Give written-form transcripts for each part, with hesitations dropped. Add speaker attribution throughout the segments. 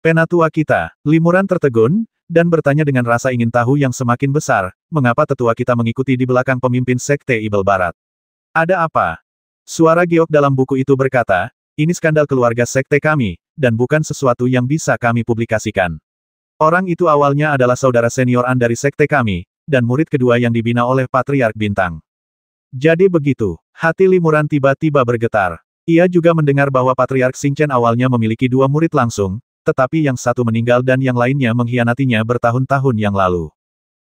Speaker 1: Penatua kita, Limuran tertegun, dan bertanya dengan rasa ingin tahu yang semakin besar, mengapa tetua kita mengikuti di belakang pemimpin Sekte Ibel Barat. Ada apa? Suara giok dalam buku itu berkata, ini skandal keluarga Sekte kami, dan bukan sesuatu yang bisa kami publikasikan. Orang itu awalnya adalah saudara senior An dari Sekte kami, dan murid kedua yang dibina oleh Patriark Bintang. Jadi begitu, hati Limuran tiba-tiba bergetar. Ia juga mendengar bahwa Patriark Xingchen awalnya memiliki 2 murid langsung, tetapi yang satu meninggal dan yang lainnya mengkhianatinya bertahun-tahun yang lalu.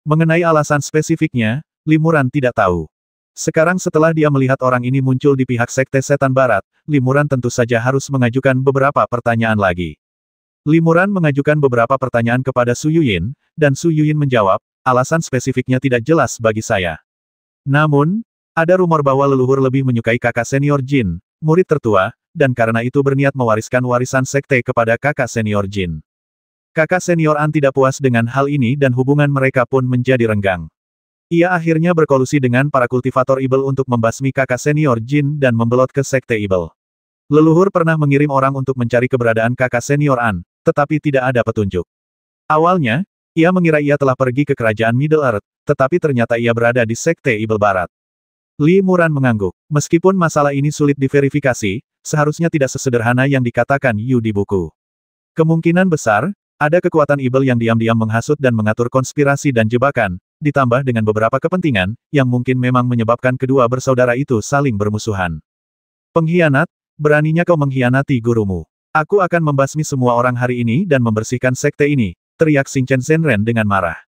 Speaker 1: Mengenai alasan spesifiknya, Limuran tidak tahu. Sekarang setelah dia melihat orang ini muncul di pihak Sekte Setan Barat, Limuran tentu saja harus mengajukan beberapa pertanyaan lagi. Limuran mengajukan beberapa pertanyaan kepada Su Yuyin, dan Su Yuyin menjawab, alasan spesifiknya tidak jelas bagi saya. Namun, ada rumor bahwa leluhur lebih menyukai kakak senior Jin, murid tertua, dan karena itu berniat mewariskan warisan sekte kepada kakak senior Jin. Kakak senior An tidak puas dengan hal ini dan hubungan mereka pun menjadi renggang. Ia akhirnya berkolusi dengan para kultivator Ibel untuk membasmi kakak senior Jin dan membelot ke sekte Ibel. Leluhur pernah mengirim orang untuk mencari keberadaan kakak senior An, tetapi tidak ada petunjuk. Awalnya, ia mengira ia telah pergi ke kerajaan Middle Earth, tetapi ternyata ia berada di sekte Ibel Barat. Limuran mengangguk. Meskipun masalah ini sulit diverifikasi, seharusnya tidak sesederhana yang dikatakan Yu di buku. Kemungkinan besar, ada kekuatan Ibel yang diam-diam menghasut dan mengatur konspirasi dan jebakan, ditambah dengan beberapa kepentingan, yang mungkin memang menyebabkan kedua bersaudara itu saling bermusuhan. Pengkhianat, beraninya kau mengkhianati gurumu. Aku akan membasmi semua orang hari ini dan membersihkan sekte ini, teriak Xingchen Zhenren dengan marah.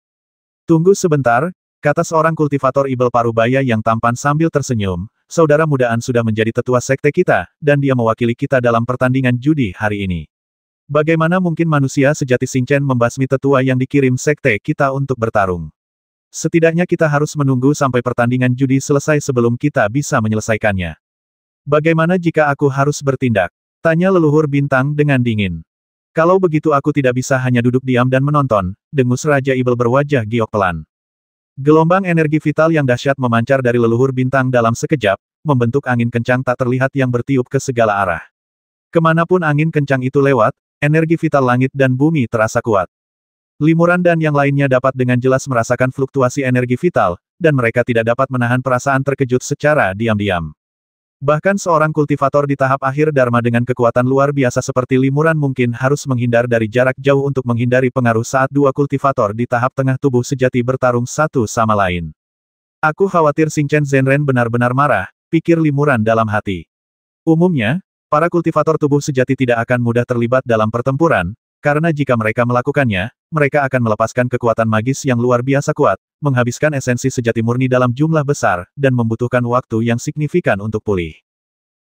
Speaker 1: Tunggu sebentar, kata seorang kultivator Ibel Parubaya yang tampan sambil tersenyum, saudara mudaan sudah menjadi tetua sekte kita, dan dia mewakili kita dalam pertandingan judi hari ini. Bagaimana mungkin manusia sejati Xingchen membasmi tetua yang dikirim sekte kita untuk bertarung? Setidaknya kita harus menunggu sampai pertandingan judi selesai sebelum kita bisa menyelesaikannya. Bagaimana jika aku harus bertindak? Tanya leluhur bintang dengan dingin. Kalau begitu aku tidak bisa hanya duduk diam dan menonton, dengus Raja Ibel berwajah giok pelan. Gelombang energi vital yang dahsyat memancar dari leluhur bintang dalam sekejap, membentuk angin kencang tak terlihat yang bertiup ke segala arah. Kemanapun angin kencang itu lewat, energi vital langit dan bumi terasa kuat. Limuran dan yang lainnya dapat dengan jelas merasakan fluktuasi energi vital, dan mereka tidak dapat menahan perasaan terkejut secara diam-diam. Bahkan seorang kultivator di tahap akhir Dharma dengan kekuatan luar biasa seperti Limuran mungkin harus menghindar dari jarak jauh untuk menghindari pengaruh saat dua kultivator di tahap tengah tubuh sejati bertarung satu sama lain. Aku khawatir Xingchen Zhenren benar-benar marah, pikir Limuran dalam hati. Umumnya, para kultivator tubuh sejati tidak akan mudah terlibat dalam pertempuran, karena jika mereka melakukannya, mereka akan melepaskan kekuatan magis yang luar biasa kuat, menghabiskan esensi sejati murni dalam jumlah besar, dan membutuhkan waktu yang signifikan untuk pulih.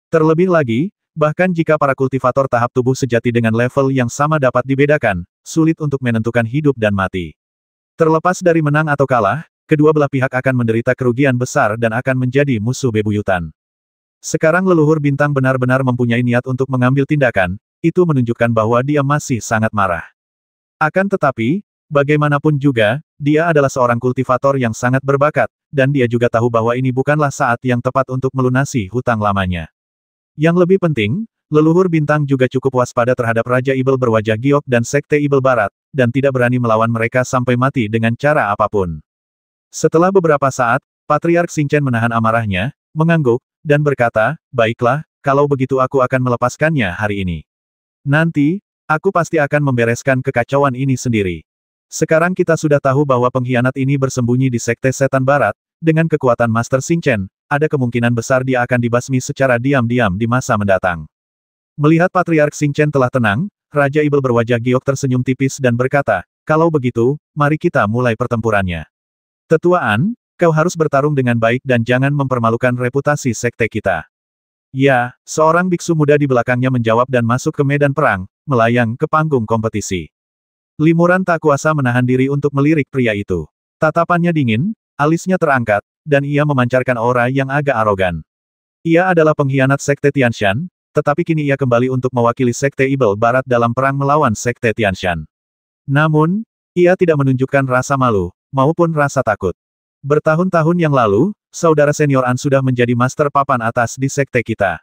Speaker 1: Terlebih lagi, bahkan jika para kultivator tahap tubuh sejati dengan level yang sama dapat dibedakan, sulit untuk menentukan hidup dan mati. Terlepas dari menang atau kalah, kedua belah pihak akan menderita kerugian besar dan akan menjadi musuh bebuyutan. Sekarang leluhur bintang benar-benar mempunyai niat untuk mengambil tindakan, itu menunjukkan bahwa dia masih sangat marah. Akan tetapi, bagaimanapun juga, dia adalah seorang kultivator yang sangat berbakat, dan dia juga tahu bahwa ini bukanlah saat yang tepat untuk melunasi hutang lamanya. Yang lebih penting, leluhur bintang juga cukup waspada terhadap Raja Ibel berwajah giok dan Sekte Ibel Barat, dan tidak berani melawan mereka sampai mati dengan cara apapun. Setelah beberapa saat, Patriark Xingchen menahan amarahnya, mengangguk, dan berkata, baiklah, kalau begitu aku akan melepaskannya hari ini. Nanti, aku pasti akan membereskan kekacauan ini sendiri. Sekarang kita sudah tahu bahwa pengkhianat ini bersembunyi di Sekte Setan Barat, dengan kekuatan Master Xingchen, ada kemungkinan besar dia akan dibasmi secara diam-diam di masa mendatang. Melihat Patriark Xingchen telah tenang, Raja Ibel berwajah giok tersenyum tipis dan berkata, kalau begitu, mari kita mulai pertempurannya. Tetua An, kau harus bertarung dengan baik dan jangan mempermalukan reputasi sekte kita. Ya, seorang biksu muda di belakangnya menjawab dan masuk ke medan perang, melayang ke panggung kompetisi. Limuran tak kuasa menahan diri untuk melirik pria itu. Tatapannya dingin, alisnya terangkat, dan ia memancarkan aura yang agak arogan. Ia adalah pengkhianat Sekte Tianshan, tetapi kini ia kembali untuk mewakili Sekte Ibel Barat dalam perang melawan Sekte Tianshan. Namun, ia tidak menunjukkan rasa malu, maupun rasa takut. Bertahun-tahun yang lalu, saudara senior An sudah menjadi master papan atas di sekte kita.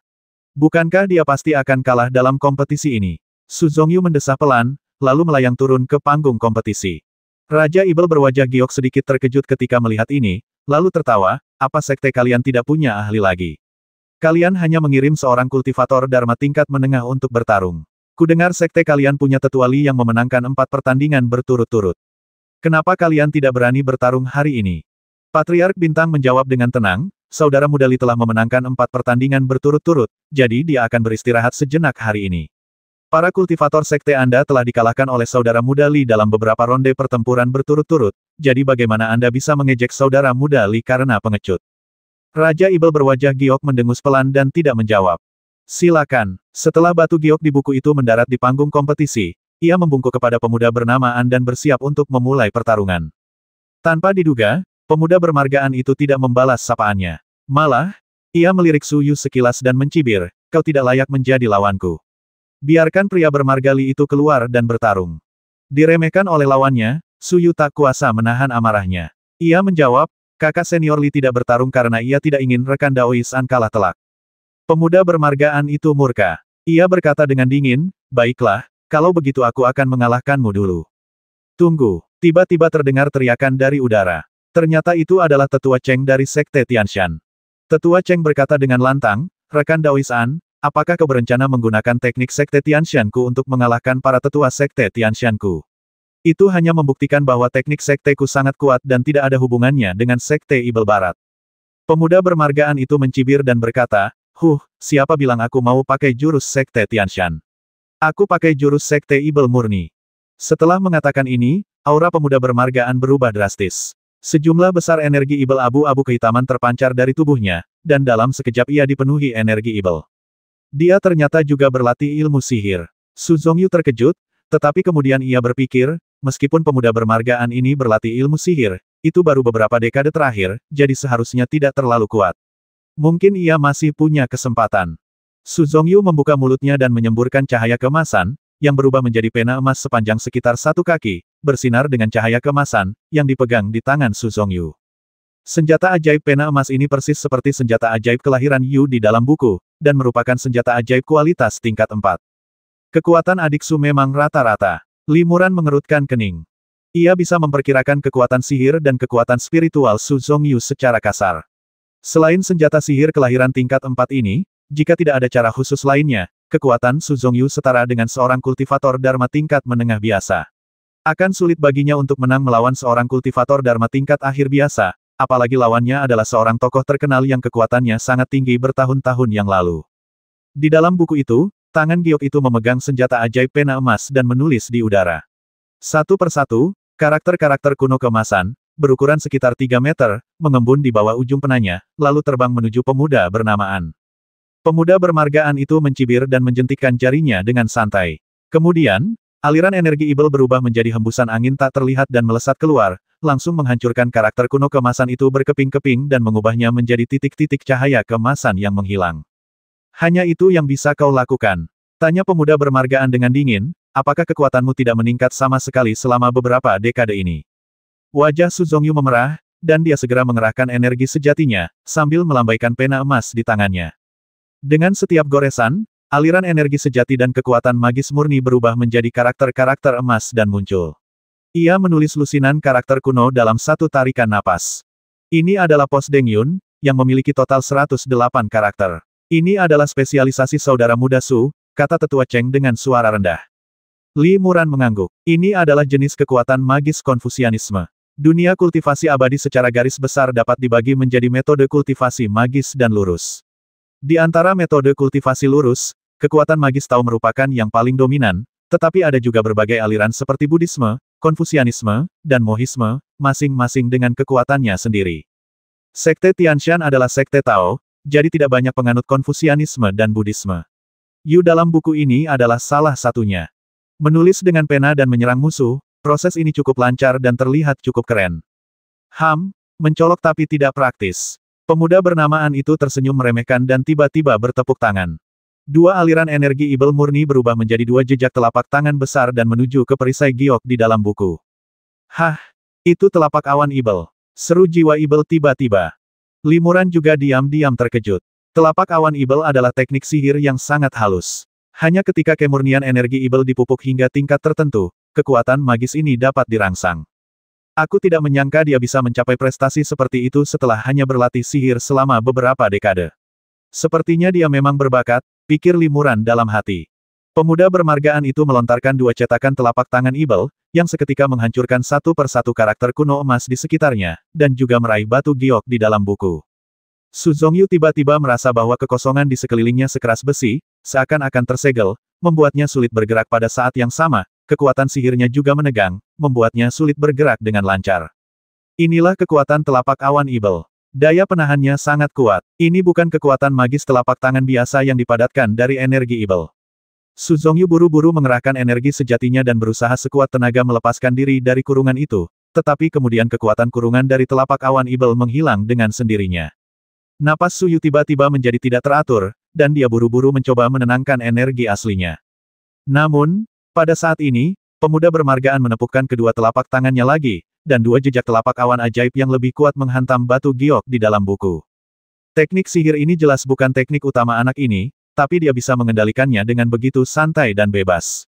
Speaker 1: Bukankah dia pasti akan kalah dalam kompetisi ini? Su Zongyu mendesah pelan, lalu melayang turun ke panggung kompetisi. Raja Ibel berwajah giok sedikit terkejut ketika melihat ini, lalu tertawa, apa sekte kalian tidak punya ahli lagi? Kalian hanya mengirim seorang kultivator Dharma tingkat menengah untuk bertarung. Kudengar sekte kalian punya tetua Li yang memenangkan 4 pertandingan berturut-turut. Kenapa kalian tidak berani bertarung hari ini? Patriark Bintang menjawab dengan tenang, saudara muda Li telah memenangkan 4 pertandingan berturut-turut, jadi dia akan beristirahat sejenak hari ini. Para kultivator sekte Anda telah dikalahkan oleh saudara muda Li dalam beberapa ronde pertempuran berturut-turut, jadi bagaimana Anda bisa mengejek saudara muda Li karena pengecut? Raja Ibel berwajah giok mendengus pelan dan tidak menjawab. Silakan. Setelah batu giok di buku itu mendarat di panggung kompetisi, ia membungkuk kepada pemuda bernama An dan bersiap untuk memulai pertarungan. Tanpa diduga, pemuda bermargaan itu tidak membalas sapaannya. Malah, ia melirik Su Yu sekilas dan mencibir, kau tidak layak menjadi lawanku. Biarkan pria bermarga Li itu keluar dan bertarung. Diremehkan oleh lawannya, Su Yu tak kuasa menahan amarahnya. Ia menjawab, kakak senior Li tidak bertarung karena ia tidak ingin rekan Daois An kalah telak. Pemuda bermargaan itu murka. Ia berkata dengan dingin, baiklah, kalau begitu aku akan mengalahkanmu dulu. Tunggu, tiba-tiba terdengar teriakan dari udara. Ternyata itu adalah tetua Cheng dari Sekte Tianshan. Tetua Cheng berkata dengan lantang, rekan Daois An, apakah kau berencana menggunakan teknik Sekte Tianshanku untuk mengalahkan para tetua Sekte Tianshanku? Itu hanya membuktikan bahwa teknik sekteku sangat kuat dan tidak ada hubungannya dengan Sekte Ibel Barat. Pemuda bermargaan itu mencibir dan berkata, siapa bilang aku mau pakai jurus Sekte Tianshan? Aku pakai jurus Sekte Ibel murni. Setelah mengatakan ini, aura pemuda bermargaan berubah drastis. Sejumlah besar energi Ibel abu-abu kehitaman terpancar dari tubuhnya, dan dalam sekejap ia dipenuhi energi Ibel. Dia ternyata juga berlatih ilmu sihir. Su Zongyu terkejut, tetapi kemudian ia berpikir, meskipun pemuda bermargaan ini berlatih ilmu sihir, itu baru beberapa dekade terakhir, jadi seharusnya tidak terlalu kuat. Mungkin ia masih punya kesempatan. Su Zongyu membuka mulutnya dan menyemburkan cahaya keemasan, yang berubah menjadi pena emas sepanjang sekitar 1 kaki, bersinar dengan cahaya keemasan, yang dipegang di tangan Su Zongyu. Senjata ajaib pena emas ini persis seperti senjata ajaib kelahiran Yu di dalam buku, dan merupakan senjata ajaib kualitas tingkat 4. Kekuatan adik Su memang rata-rata. Li Muran mengerutkan kening. Ia bisa memperkirakan kekuatan sihir dan kekuatan spiritual Su Zongyu secara kasar. Selain senjata sihir kelahiran tingkat 4 ini, jika tidak ada cara khusus lainnya, kekuatan Su Zongyu setara dengan seorang kultivator Dharma tingkat menengah biasa. Akan sulit baginya untuk menang melawan seorang kultivator Dharma tingkat akhir biasa, apalagi lawannya adalah seorang tokoh terkenal yang kekuatannya sangat tinggi bertahun-tahun yang lalu. Di dalam buku itu, tangan giok itu memegang senjata ajaib pena emas dan menulis di udara. Satu persatu, karakter-karakter kuno keemasan, berukuran sekitar 3 meter, mengembun di bawah ujung penanya, lalu terbang menuju pemuda bernama An. Pemuda bermargaan itu mencibir dan menjentikkan jarinya dengan santai. Kemudian, aliran energi Ibel berubah menjadi hembusan angin tak terlihat dan melesat keluar, langsung menghancurkan karakter kuno keemasan itu berkeping-keping dan mengubahnya menjadi titik-titik cahaya keemasan yang menghilang. Hanya itu yang bisa kau lakukan. Tanya pemuda bermargaan dengan dingin, apakah kekuatanmu tidak meningkat sama sekali selama beberapa dekade ini? Wajah Su Zongyu memerah, dan dia segera mengerahkan energi sejatinya, sambil melambaikan pena emas di tangannya. Dengan setiap goresan, aliran energi sejati dan kekuatan magis murni berubah menjadi karakter-karakter emas dan muncul. Ia menulis lusinan karakter kuno dalam satu tarikan napas. Ini adalah pos Deng Yun, yang memiliki total 108 karakter. Ini adalah spesialisasi saudara muda Su, kata tetua Cheng dengan suara rendah. Li Muran mengangguk. Ini adalah jenis kekuatan magis Konfusianisme. Dunia kultivasi abadi secara garis besar dapat dibagi menjadi metode kultivasi magis dan lurus. Di antara metode kultivasi lurus, kekuatan magis Tao merupakan yang paling dominan, tetapi ada juga berbagai aliran seperti Buddhisme, Konfusianisme, dan Mohisme, masing-masing dengan kekuatannya sendiri. Sekte Tianshan adalah sekte Tao, jadi tidak banyak penganut Konfusianisme dan Buddhisme. Yu dalam buku ini adalah salah satunya. Menulis dengan pena dan menyerang musuh, proses ini cukup lancar dan terlihat cukup keren. Mencolok tapi tidak praktis. Pemuda bernama An itu tersenyum meremehkan dan tiba-tiba bertepuk tangan. 2 aliran energi Ibel murni berubah menjadi 2 jejak telapak tangan besar dan menuju ke perisai giok di dalam buku. Itu telapak awan Ibel. Seru jiwa Ibel tiba-tiba. Li Muran juga diam-diam terkejut. Telapak awan Ibel adalah teknik sihir yang sangat halus. Hanya ketika kemurnian energi Ibel dipupuk hingga tingkat tertentu, kekuatan magis ini dapat dirangsang. Aku tidak menyangka dia bisa mencapai prestasi seperti itu setelah hanya berlatih sihir selama beberapa dekade. Sepertinya dia memang berbakat, pikir Limuran dalam hati. Pemuda bermargaan itu melontarkan dua cetakan telapak tangan Ibel, yang seketika menghancurkan satu persatu karakter kuno emas di sekitarnya, dan juga meraih batu giok di dalam buku. Su Zongyu tiba-tiba merasa bahwa kekosongan di sekelilingnya sekeras besi, seakan-akan tersegel, membuatnya sulit bergerak pada saat yang sama, kekuatan sihirnya juga menegang, membuatnya sulit bergerak dengan lancar. Inilah kekuatan telapak awan Ibel. Daya penahannya sangat kuat. Ini bukan kekuatan magis telapak tangan biasa yang dipadatkan dari energi Ibel. Su Zongyu buru-buru mengerahkan energi sejatinya dan berusaha sekuat tenaga melepaskan diri dari kurungan itu, tetapi kemudian kekuatan kurungan dari telapak awan Ibel menghilang dengan sendirinya. Napas Su Yu tiba-tiba menjadi tidak teratur, dan dia buru-buru mencoba menenangkan energi aslinya. Namun, pada saat ini, pemuda bermargaan menepukkan kedua telapak tangannya lagi, dan dua jejak telapak awan ajaib yang lebih kuat menghantam batu giok di dalam buku. Teknik sihir ini jelas bukan teknik utama anak ini, tapi dia bisa mengendalikannya dengan begitu santai dan bebas.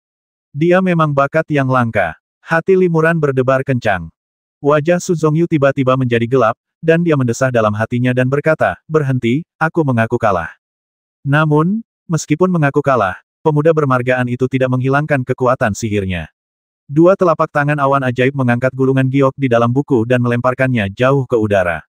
Speaker 1: Dia memang bakat yang langka. Hati Limuran berdebar kencang. Wajah Su Zongyu tiba-tiba menjadi gelap, dan dia mendesah dalam hatinya dan berkata, "Berhenti, aku mengaku kalah." Namun, meskipun mengaku kalah, pemuda bermargaan itu tidak menghilangkan kekuatan sihirnya. Dua telapak tangan awan ajaib mengangkat gulungan giok di dalam buku dan melemparkannya jauh ke udara.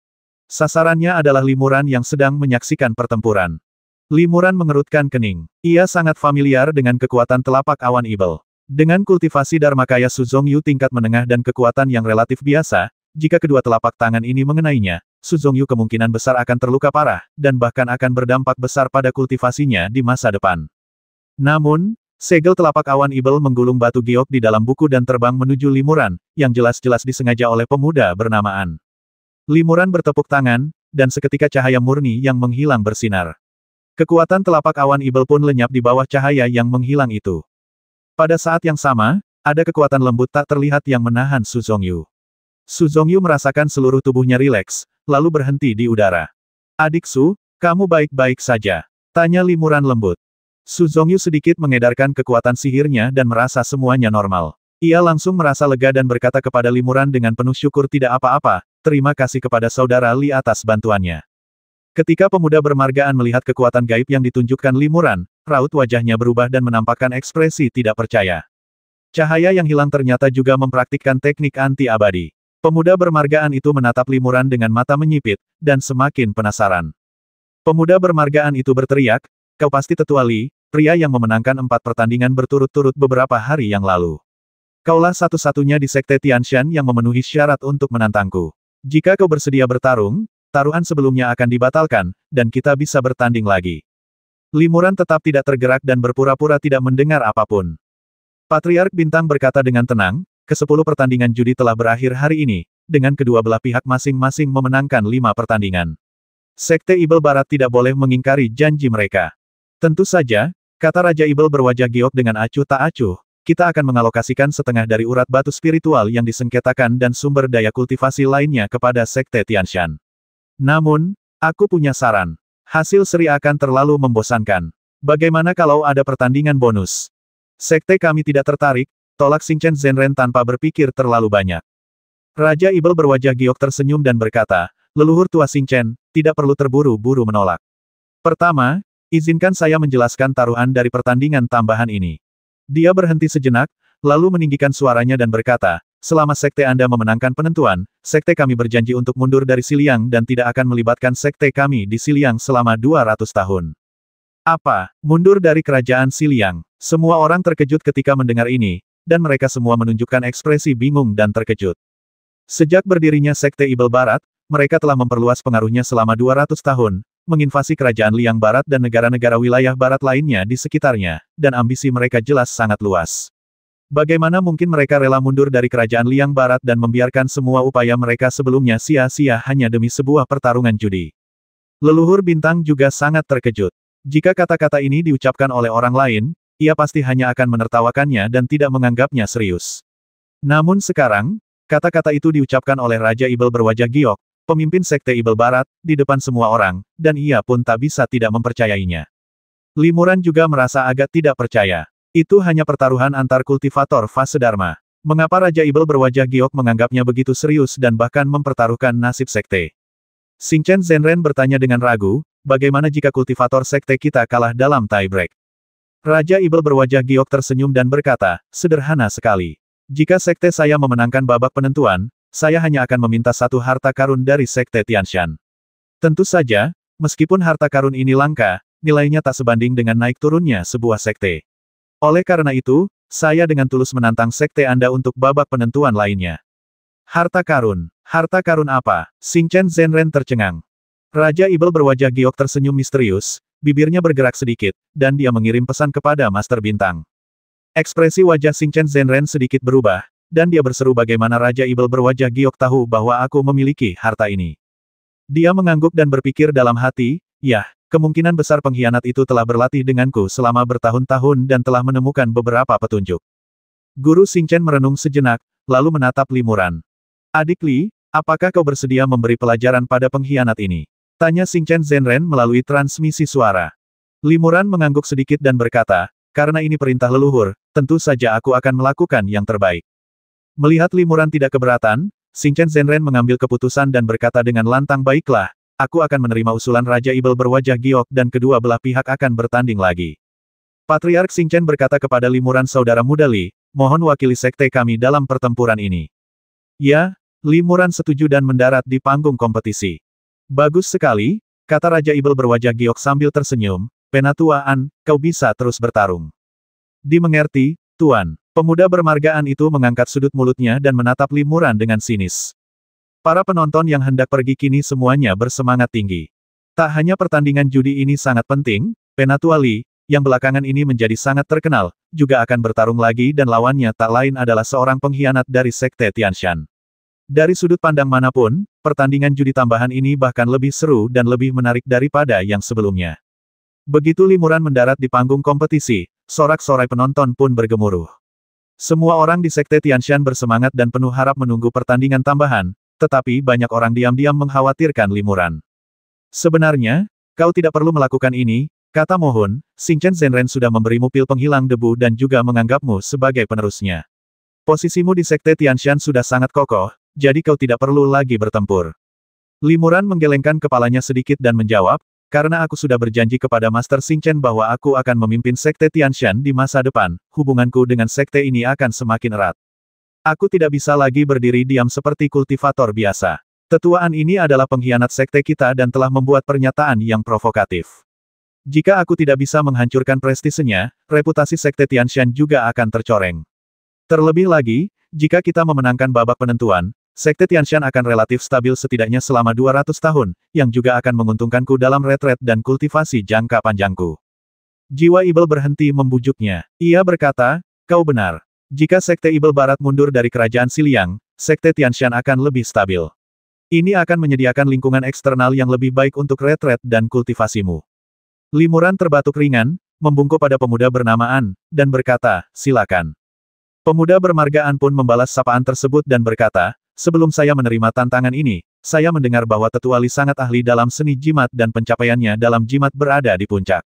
Speaker 1: Sasarannya adalah Limuran yang sedang menyaksikan pertempuran. Limuran mengerutkan kening. Ia sangat familiar dengan kekuatan telapak awan Ibel. Dengan kultivasi Dharmakaya Su Zongyu tingkat menengah dan kekuatan yang relatif biasa, jika kedua telapak tangan ini mengenainya, Su Zongyu kemungkinan besar akan terluka parah, dan bahkan akan berdampak besar pada kultivasinya di masa depan. Namun, segel telapak awan Ibel menggulung batu giok di dalam buku dan terbang menuju Limuran, yang jelas-jelas disengaja oleh pemuda bernamaan. Limuran bertepuk tangan, dan seketika cahaya murni yang menghilang bersinar. Kekuatan telapak awan Ibel pun lenyap di bawah cahaya yang menghilang itu. Pada saat yang sama, ada kekuatan lembut tak terlihat yang menahan Su Zongyu. Su Zongyu merasakan seluruh tubuhnya rileks, lalu berhenti di udara. "Adik Su, kamu baik-baik saja?" tanya Limuran lembut. Su Zongyu sedikit mengedarkan kekuatan sihirnya dan merasa semuanya normal. Ia langsung merasa lega dan berkata kepada Limuran dengan penuh syukur, "Tidak apa-apa, terima kasih kepada saudara Li atas bantuannya." Ketika pemuda bermargaan melihat kekuatan gaib yang ditunjukkan Limuran, raut wajahnya berubah dan menampakkan ekspresi tidak percaya. Cahaya yang hilang ternyata juga mempraktikkan teknik anti-abadi. Pemuda bermargaan itu menatap Limuran dengan mata menyipit, dan semakin penasaran. Pemuda bermargaan itu berteriak, "Kau pasti Tetua Li, pria yang memenangkan 4 pertandingan berturut-turut beberapa hari yang lalu. Kaulah satu-satunya di Sekte Tianshan yang memenuhi syarat untuk menantangku. Jika kau bersedia bertarung, taruhan sebelumnya akan dibatalkan, dan kita bisa bertanding lagi." Limuran tetap tidak tergerak dan berpura-pura tidak mendengar apapun. Patriark Bintang berkata dengan tenang, "Ke-10 pertandingan judi telah berakhir hari ini, dengan kedua belah pihak masing-masing memenangkan 5 pertandingan. Sekte Ibel Barat tidak boleh mengingkari janji mereka." "Tentu saja," kata Raja Ibel berwajah giok dengan acuh tak acuh, "kita akan mengalokasikan setengah dari urat batu spiritual yang disengketakan dan sumber daya kultivasi lainnya kepada Sekte Tianshan. Namun, aku punya saran. Hasil seri akan terlalu membosankan. Bagaimana kalau ada pertandingan bonus? Sekte kami tidak tertarik," tolak Xingchen Zhenren tanpa berpikir terlalu banyak. Raja Ibel berwajah giok tersenyum dan berkata, "Leluhur tua Xingchen, tidak perlu terburu-buru menolak. Pertama, izinkan saya menjelaskan taruhan dari pertandingan tambahan ini." Dia berhenti sejenak, lalu meninggikan suaranya dan berkata, "Selama sekte Anda memenangkan penentuan, sekte kami berjanji untuk mundur dari Xiliang dan tidak akan melibatkan sekte kami di Xiliang selama 200 tahun. "Apa? Mundur dari kerajaan Xiliang?" Semua orang terkejut ketika mendengar ini, dan mereka semua menunjukkan ekspresi bingung dan terkejut. Sejak berdirinya Sekte Ibel Barat, mereka telah memperluas pengaruhnya selama 200 tahun, menginvasi kerajaan Liang Barat dan negara-negara wilayah barat lainnya di sekitarnya, dan ambisi mereka jelas sangat luas. Bagaimana mungkin mereka rela mundur dari kerajaan Liang Barat dan membiarkan semua upaya mereka sebelumnya sia-sia hanya demi sebuah pertarungan judi? Leluhur Bintang juga sangat terkejut. Jika kata-kata ini diucapkan oleh orang lain, ia pasti hanya akan menertawakannya dan tidak menganggapnya serius. Namun sekarang, kata-kata itu diucapkan oleh Raja Ibel berwajah giok, pemimpin Sekte Ibel Barat, di depan semua orang, dan ia pun tak bisa tidak mempercayainya. Limuran juga merasa agak tidak percaya. Itu hanya pertaruhan antar kultivator fase Dharma. Mengapa Raja Ibel berwajah giok menganggapnya begitu serius dan bahkan mempertaruhkan nasib sekte? Xingchen Zhenren bertanya dengan ragu, bagaimana jika kultivator sekte kita kalah dalam tie-break? Raja Ibel berwajah giok tersenyum dan berkata, sederhana sekali. Jika sekte saya memenangkan babak penentuan, saya hanya akan meminta satu harta karun dari sekte Tianshan. Tentu saja, meskipun harta karun ini langka, nilainya tak sebanding dengan naik turunnya sebuah sekte. Oleh karena itu, saya dengan tulus menantang sekte Anda untuk babak penentuan lainnya. Harta karun apa? Xingchen Zhenren tercengang. Raja Ibel berwajah giok tersenyum misterius, bibirnya bergerak sedikit, dan dia mengirim pesan kepada Master Bintang. Ekspresi wajah Xingchen Zhenren sedikit berubah, dan dia berseru bagaimana Raja Ibel berwajah giok tahu bahwa aku memiliki harta ini. Dia mengangguk dan berpikir dalam hati, yah, kemungkinan besar pengkhianat itu telah berlatih denganku selama bertahun-tahun dan telah menemukan beberapa petunjuk. Guru Xingchen merenung sejenak, lalu menatap Limuran. Adik Li, apakah kau bersedia memberi pelajaran pada pengkhianat ini? Tanya Xingchen Zhenren melalui transmisi suara. Limuran mengangguk sedikit dan berkata, karena ini perintah leluhur, tentu saja aku akan melakukan yang terbaik. Melihat Limuran tidak keberatan, Xingchen Zhenren mengambil keputusan dan berkata dengan lantang baiklah, aku akan menerima usulan Raja Ibel berwajah giok dan kedua belah pihak akan bertanding lagi. Patriark Xingchen berkata kepada Limuran saudara muda Li, mohon wakili sekte kami dalam pertempuran ini. Ya, Limuran setuju dan mendarat di panggung kompetisi. Bagus sekali, kata Raja Ibel berwajah giok sambil tersenyum, Penatua-an, kau bisa terus bertarung. Dimengerti, Tuan. Pemuda bermargaan itu mengangkat sudut mulutnya dan menatap Limuran dengan sinis. Para penonton yang hendak pergi kini semuanya bersemangat tinggi. Tak hanya pertandingan judi ini sangat penting, Penatua Li, yang belakangan ini menjadi sangat terkenal, juga akan bertarung lagi dan lawannya tak lain adalah seorang pengkhianat dari sekte Tianshan. Dari sudut pandang manapun, pertandingan judi tambahan ini bahkan lebih seru dan lebih menarik daripada yang sebelumnya. Begitu Limuran mendarat di panggung kompetisi, sorak-sorai penonton pun bergemuruh. Semua orang di sekte Tianshan bersemangat dan penuh harap menunggu pertandingan tambahan, tetapi banyak orang diam-diam mengkhawatirkan Limuran. Sebenarnya, kau tidak perlu melakukan ini, kata Mohun, Xingchen Zhenren sudah memberimu pil penghilang debu dan juga menganggapmu sebagai penerusnya. Posisimu di sekte Tianshan sudah sangat kokoh, jadi kau tidak perlu lagi bertempur. Limuran menggelengkan kepalanya sedikit dan menjawab, karena aku sudah berjanji kepada Master Xingchen bahwa aku akan memimpin sekte Tianshan di masa depan, hubunganku dengan sekte ini akan semakin erat. Aku tidak bisa lagi berdiri diam seperti kultivator biasa. Tetuaan ini adalah pengkhianat sekte kita dan telah membuat pernyataan yang provokatif. Jika aku tidak bisa menghancurkan prestisenya, reputasi sekte Tianshan juga akan tercoreng. Terlebih lagi, jika kita memenangkan babak penentuan, sekte Tianshan akan relatif stabil setidaknya selama 200 tahun, yang juga akan menguntungkanku dalam retret dan kultivasi jangka panjangku. Jiwa Ibel berhenti membujuknya. Ia berkata, kau benar. Jika sekte Ibel Barat mundur dari kerajaan Xiliang, sekte Tianshan akan lebih stabil. Ini akan menyediakan lingkungan eksternal yang lebih baik untuk retret dan kultivasimu. Limuran terbatuk ringan, membungkuk pada pemuda bernama An, dan berkata, silakan. Pemuda bermargaan pun membalas sapaan tersebut dan berkata, sebelum saya menerima tantangan ini, saya mendengar bahwa Tetua Li sangat ahli dalam seni jimat dan pencapaiannya dalam jimat berada di puncak.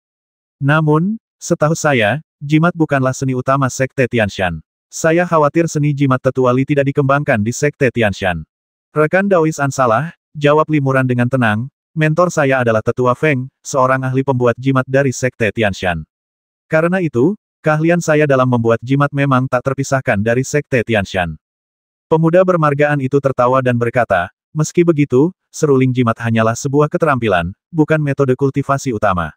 Speaker 1: Namun, setahu saya, jimat bukanlah seni utama sekte Tianshan. Saya khawatir seni jimat Tetua Li tidak dikembangkan di sekte Tianshan. Rekan Daois An salah, jawab Limuran dengan tenang, mentor saya adalah Tetua Feng, seorang ahli pembuat jimat dari sekte Tianshan. Karena itu, keahlian saya dalam membuat jimat memang tak terpisahkan dari sekte Tianshan. Pemuda bermargaan itu tertawa dan berkata, meski begitu, seruling jimat hanyalah sebuah keterampilan, bukan metode kultivasi utama.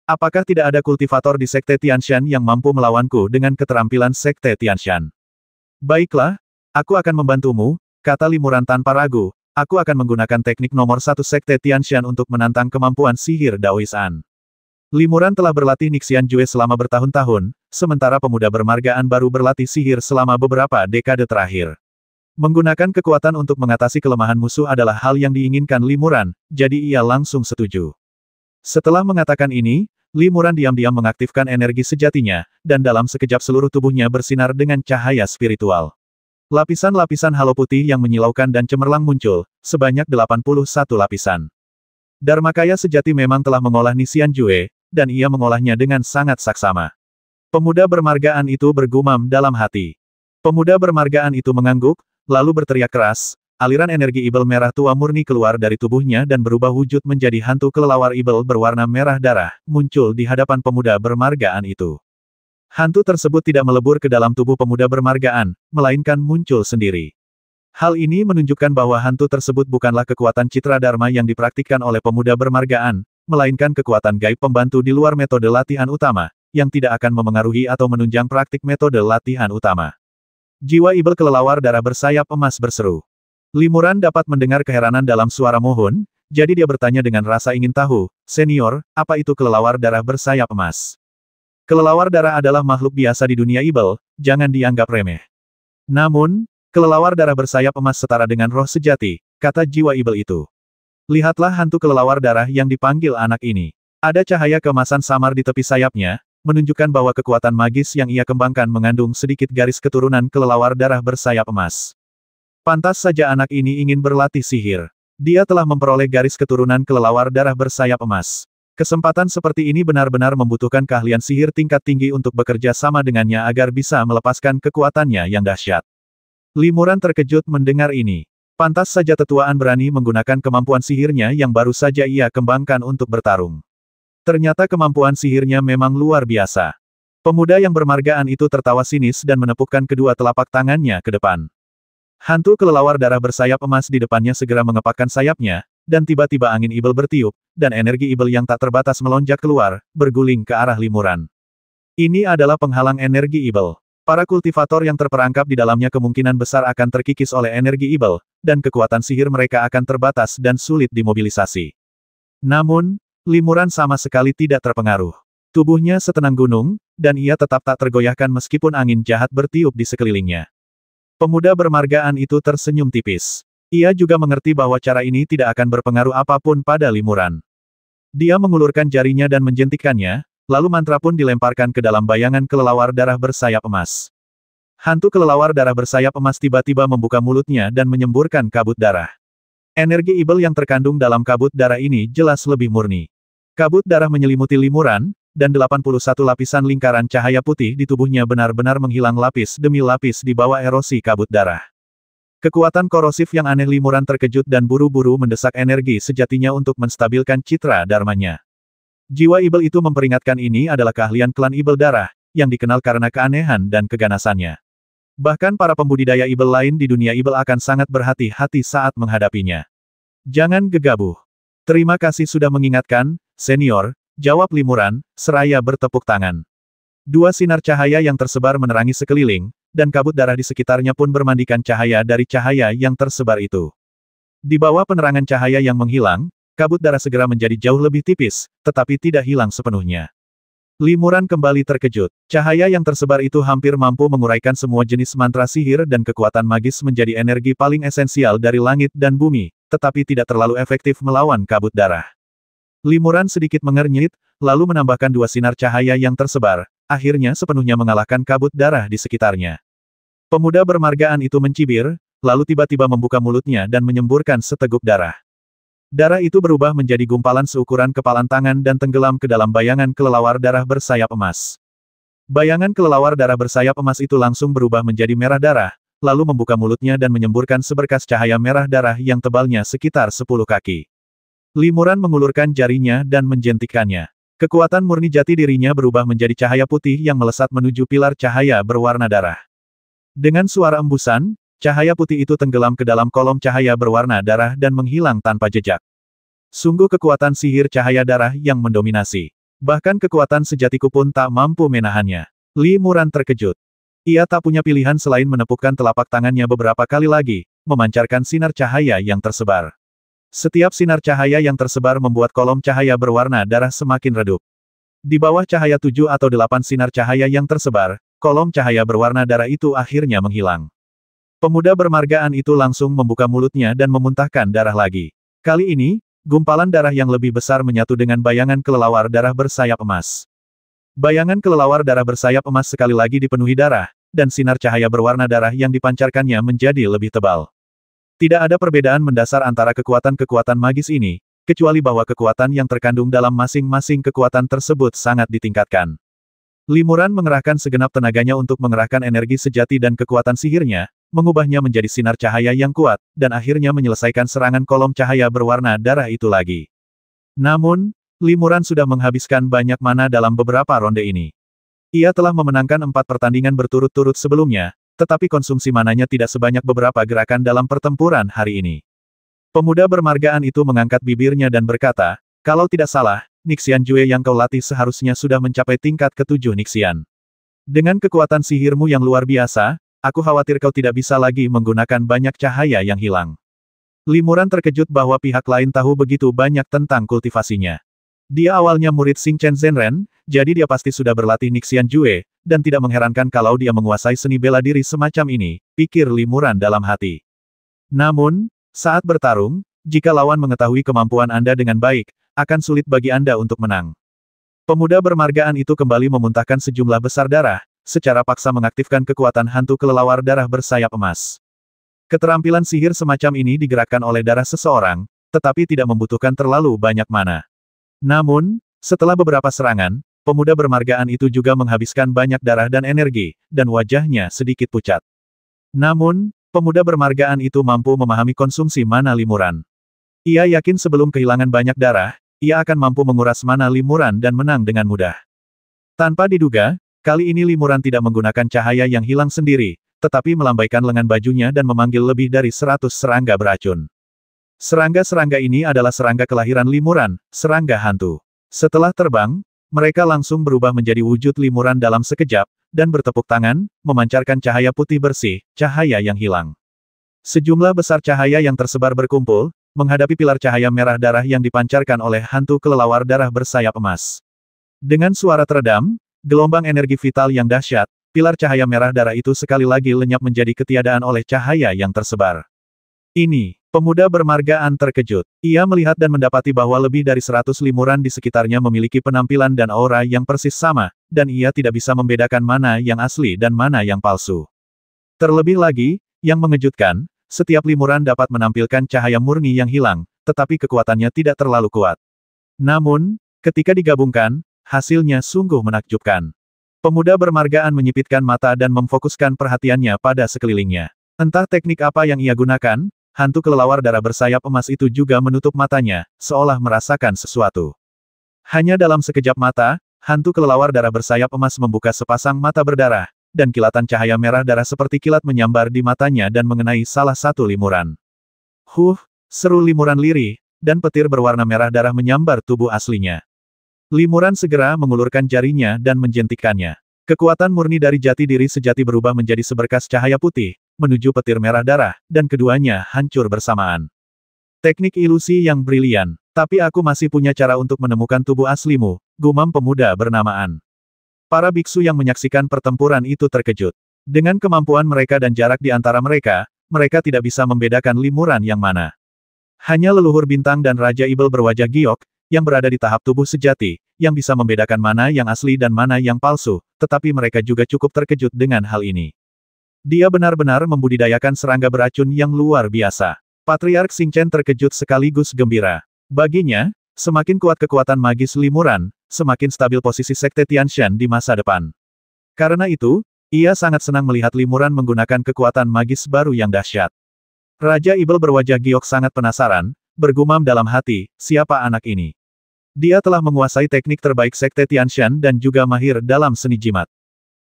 Speaker 1: Apakah tidak ada kultivator di sekte Tianshan yang mampu melawanku dengan keterampilan sekte Tianshan? Baiklah, aku akan membantumu, kata Limuran tanpa ragu, aku akan menggunakan teknik nomor 1 sekte Tianshan untuk menantang kemampuan sihir Daois An. Limuran telah berlatih Nixian Jue selama bertahun-tahun, sementara pemuda bermargaan baru berlatih sihir selama beberapa dekade terakhir. Menggunakan kekuatan untuk mengatasi kelemahan musuh adalah hal yang diinginkan Limuran, jadi ia langsung setuju. Setelah mengatakan ini, Limuran diam-diam mengaktifkan energi sejatinya, dan dalam sekejap seluruh tubuhnya bersinar dengan cahaya spiritual. Lapisan-lapisan halo putih yang menyilaukan dan cemerlang muncul, sebanyak 81 lapisan. Dharmakaya sejati memang telah mengolah Nixian Jue, dan ia mengolahnya dengan sangat saksama. Pemuda bermargaan itu bergumam dalam hati. Pemuda bermargaan itu mengangguk, lalu berteriak keras, aliran energi ibel merah tua murni keluar dari tubuhnya dan berubah wujud menjadi hantu kelelawar ibel berwarna merah darah, muncul di hadapan pemuda bermargaan itu. Hantu tersebut tidak melebur ke dalam tubuh pemuda bermargaan, melainkan muncul sendiri. Hal ini menunjukkan bahwa hantu tersebut bukanlah kekuatan citra dharma yang dipraktikkan oleh pemuda bermargaan, melainkan kekuatan gaib pembantu di luar metode latihan utama, yang tidak akan memengaruhi atau menunjang praktik metode latihan utama. Jiwa ibel kelelawar darah bersayap emas berseru. Limuran dapat mendengar keheranan dalam suara mohon, jadi dia bertanya dengan rasa ingin tahu, "Senior, apa itu kelelawar darah bersayap emas?" Kelelawar darah adalah makhluk biasa di dunia ibel, jangan dianggap remeh. Namun, kelelawar darah bersayap emas setara dengan roh sejati, kata jiwa ibel itu. Lihatlah hantu kelelawar darah yang dipanggil anak ini. Ada cahaya keemasan samar di tepi sayapnya, menunjukkan bahwa kekuatan magis yang ia kembangkan mengandung sedikit garis keturunan kelelawar darah bersayap emas. Pantas saja anak ini ingin berlatih sihir. Dia telah memperoleh garis keturunan kelelawar darah bersayap emas. Kesempatan seperti ini benar-benar membutuhkan keahlian sihir tingkat tinggi untuk bekerja sama dengannya agar bisa melepaskan kekuatannya yang dahsyat. Limuran terkejut mendengar ini. Pantas saja tetuaan berani menggunakan kemampuan sihirnya yang baru saja ia kembangkan untuk bertarung. Ternyata kemampuan sihirnya memang luar biasa. Pemuda yang bermargaan itu tertawa sinis dan menepukkan kedua telapak tangannya ke depan. Hantu kelelawar darah bersayap emas di depannya segera mengepakkan sayapnya, dan tiba-tiba angin ibel bertiup, dan energi ibel yang tak terbatas melonjak keluar, berguling ke arah limuran. Ini adalah penghalang energi ibel. Para kultivator yang terperangkap di dalamnya kemungkinan besar akan terkikis oleh energi ibel, dan kekuatan sihir mereka akan terbatas dan sulit dimobilisasi. Namun, limuran sama sekali tidak terpengaruh. Tubuhnya setenang gunung, dan ia tetap tak tergoyahkan meskipun angin jahat bertiup di sekelilingnya. Pemuda bermargaan itu tersenyum tipis. Ia juga mengerti bahwa cara ini tidak akan berpengaruh apapun pada limuran. Dia mengulurkan jarinya dan menjentikkannya, lalu mantra pun dilemparkan ke dalam bayangan kelelawar darah bersayap emas. Hantu kelelawar darah bersayap emas tiba-tiba membuka mulutnya dan menyemburkan kabut darah. Energi ibel yang terkandung dalam kabut darah ini jelas lebih murni. Kabut darah menyelimuti limuran, dan 81 lapisan lingkaran cahaya putih di tubuhnya benar-benar menghilang lapis demi lapis di bawah erosi kabut darah. Kekuatan korosif yang aneh limuran terkejut dan buru-buru mendesak energi sejatinya untuk menstabilkan citra dharmanya. Jiwa ibel itu memperingatkan ini adalah keahlian klan ibel darah, yang dikenal karena keanehan dan keganasannya. Bahkan para pembudidaya ibel lain di dunia ibel akan sangat berhati-hati saat menghadapinya. Jangan gegabah. Terima kasih sudah mengingatkan, senior, jawab limuran, seraya bertepuk tangan. Dua sinar cahaya yang tersebar menerangi sekeliling, dan kabut darah di sekitarnya pun bermandikan cahaya dari cahaya yang tersebar itu. Di bawah penerangan cahaya yang menghilang, kabut darah segera menjadi jauh lebih tipis, tetapi tidak hilang sepenuhnya. Limuran kembali terkejut. Cahaya yang tersebar itu hampir mampu menguraikan semua jenis mantra sihir dan kekuatan magis menjadi energi paling esensial dari langit dan bumi, tetapi tidak terlalu efektif melawan kabut darah. Limuran sedikit mengernyit, lalu menambahkan dua sinar cahaya yang tersebar, akhirnya sepenuhnya mengalahkan kabut darah di sekitarnya. Pemuda bermargaan itu mencibir, lalu tiba-tiba membuka mulutnya dan menyemburkan seteguk darah. Darah itu berubah menjadi gumpalan seukuran kepalan tangan dan tenggelam ke dalam bayangan kelelawar darah bersayap emas. Bayangan kelelawar darah bersayap emas itu langsung berubah menjadi merah darah, lalu membuka mulutnya dan menyemburkan seberkas cahaya merah darah yang tebalnya sekitar 10 kaki. Limuran mengulurkan jarinya dan menjentikkannya. Kekuatan murni jati dirinya berubah menjadi cahaya putih yang melesat menuju pilar cahaya berwarna darah. Dengan suara embusan, cahaya putih itu tenggelam ke dalam kolom cahaya berwarna darah dan menghilang tanpa jejak. Sungguh kekuatan sihir cahaya darah yang mendominasi. Bahkan kekuatan sejatiku pun tak mampu menahannya. Limuran terkejut. Ia tak punya pilihan selain menepukkan telapak tangannya beberapa kali lagi, memancarkan sinar cahaya yang tersebar. Setiap sinar cahaya yang tersebar membuat kolom cahaya berwarna darah semakin redup. Di bawah cahaya 7 atau 8 sinar cahaya yang tersebar, kolom cahaya berwarna darah itu akhirnya menghilang. Pemuda bermargaan itu langsung membuka mulutnya dan memuntahkan darah lagi. Kali ini, gumpalan darah yang lebih besar menyatu dengan bayangan kelelawar darah bersayap emas. Bayangan kelelawar darah bersayap emas sekali lagi dipenuhi darah, dan sinar cahaya berwarna darah yang dipancarkannya menjadi lebih tebal. Tidak ada perbedaan mendasar antara kekuatan-kekuatan magis ini, kecuali bahwa kekuatan yang terkandung dalam masing-masing kekuatan tersebut sangat ditingkatkan. Limuran mengerahkan segenap tenaganya untuk mengerahkan energi sejati dan kekuatan sihirnya, mengubahnya menjadi sinar cahaya yang kuat, dan akhirnya menyelesaikan serangan kolom cahaya berwarna darah itu lagi. Namun, Limuran sudah menghabiskan banyak mana dalam beberapa ronde ini. Ia telah memenangkan 4 pertandingan berturut-turut sebelumnya, tetapi konsumsi mananya tidak sebanyak beberapa gerakan dalam pertempuran hari ini. Pemuda bermargaan itu mengangkat bibirnya dan berkata, kalau tidak salah, Nixian Jue yang kau latih seharusnya sudah mencapai tingkat ke-7 Nixian. Dengan kekuatan sihirmu yang luar biasa, aku khawatir kau tidak bisa lagi menggunakan banyak cahaya yang hilang. Limuran terkejut bahwa pihak lain tahu begitu banyak tentang kultivasinya. Dia awalnya murid Xing Chen Zhenren, jadi dia pasti sudah berlatih Nixian Jue, dan tidak mengherankan kalau dia menguasai seni bela diri semacam ini, pikir Limuran dalam hati. Namun, saat bertarung, jika lawan mengetahui kemampuan Anda dengan baik, akan sulit bagi Anda untuk menang. Pemuda bermargaan itu kembali memuntahkan sejumlah besar darah, secara paksa mengaktifkan kekuatan hantu kelelawar darah bersayap emas. Keterampilan sihir semacam ini digerakkan oleh darah seseorang, tetapi tidak membutuhkan terlalu banyak mana. Namun, setelah beberapa serangan, pemuda bermargaan itu juga menghabiskan banyak darah dan energi, dan wajahnya sedikit pucat. Namun, pemuda bermargaan itu mampu memahami konsumsi mana Limuran. Ia yakin sebelum kehilangan banyak darah, ia akan mampu menguras mana Limuran dan menang dengan mudah. Tanpa diduga, kali ini Limuran tidak menggunakan cahaya yang hilang sendiri, tetapi melambaikan lengan bajunya dan memanggil lebih dari 100 serangga beracun. Serangga-serangga ini adalah serangga kelahiran Limuran, serangga hantu. Setelah terbang, mereka langsung berubah menjadi wujud Limuran dalam sekejap, dan bertepuk tangan, memancarkan cahaya putih bersih, cahaya yang hilang. Sejumlah besar cahaya yang tersebar berkumpul, menghadapi pilar cahaya merah darah yang dipancarkan oleh hantu kelelawar darah bersayap emas. Dengan suara teredam, gelombang energi vital yang dahsyat, pilar cahaya merah darah itu sekali lagi lenyap menjadi ketiadaan oleh cahaya yang tersebar. Ini, pemuda bermargaan terkejut. Ia melihat dan mendapati bahwa lebih dari 100 Limuran di sekitarnya memiliki penampilan dan aura yang persis sama, dan ia tidak bisa membedakan mana yang asli dan mana yang palsu. Terlebih lagi, yang mengejutkan, setiap Limuran dapat menampilkan cahaya murni yang hilang, tetapi kekuatannya tidak terlalu kuat. Namun, ketika digabungkan, hasilnya sungguh menakjubkan. Pemuda bermargaan menyipitkan mata dan memfokuskan perhatiannya pada sekelilingnya. Entah teknik apa yang ia gunakan, hantu kelelawar darah bersayap emas itu juga menutup matanya, seolah merasakan sesuatu. Hanya dalam sekejap mata, hantu kelelawar darah bersayap emas membuka sepasang mata berdarah, dan kilatan cahaya merah darah seperti kilat menyambar di matanya dan mengenai salah satu Limuran. Seru Limuran lirih, dan petir berwarna merah darah menyambar tubuh aslinya. Limuran segera mengulurkan jarinya dan menjentikkannya. Kekuatan murni dari jati diri sejati berubah menjadi seberkas cahaya putih, menuju petir merah darah, dan keduanya hancur bersamaan. Teknik ilusi yang brilian. Tapi aku masih punya cara untuk menemukan tubuh aslimu, gumam pemuda bernamaan. Para biksu yang menyaksikan pertempuran itu terkejut. Dengan kemampuan mereka dan jarak di antara mereka, mereka tidak bisa membedakan Limuran yang mana. Hanya leluhur bintang dan Raja Ibel berwajah giok, yang berada di tahap tubuh sejati, yang bisa membedakan mana yang asli dan mana yang palsu, tetapi mereka juga cukup terkejut dengan hal ini. Dia benar-benar membudidayakan serangga beracun yang luar biasa. Patriark Xing Chen terkejut sekaligus gembira. Baginya, semakin kuat kekuatan magis Limuran, semakin stabil posisi Sekte Tianshan di masa depan. Karena itu, ia sangat senang melihat Limuran menggunakan kekuatan magis baru yang dahsyat. Raja Ibel berwajah giok sangat penasaran, bergumam dalam hati, siapa anak ini? Dia telah menguasai teknik terbaik Sekte Tianshan dan juga mahir dalam seni jimat.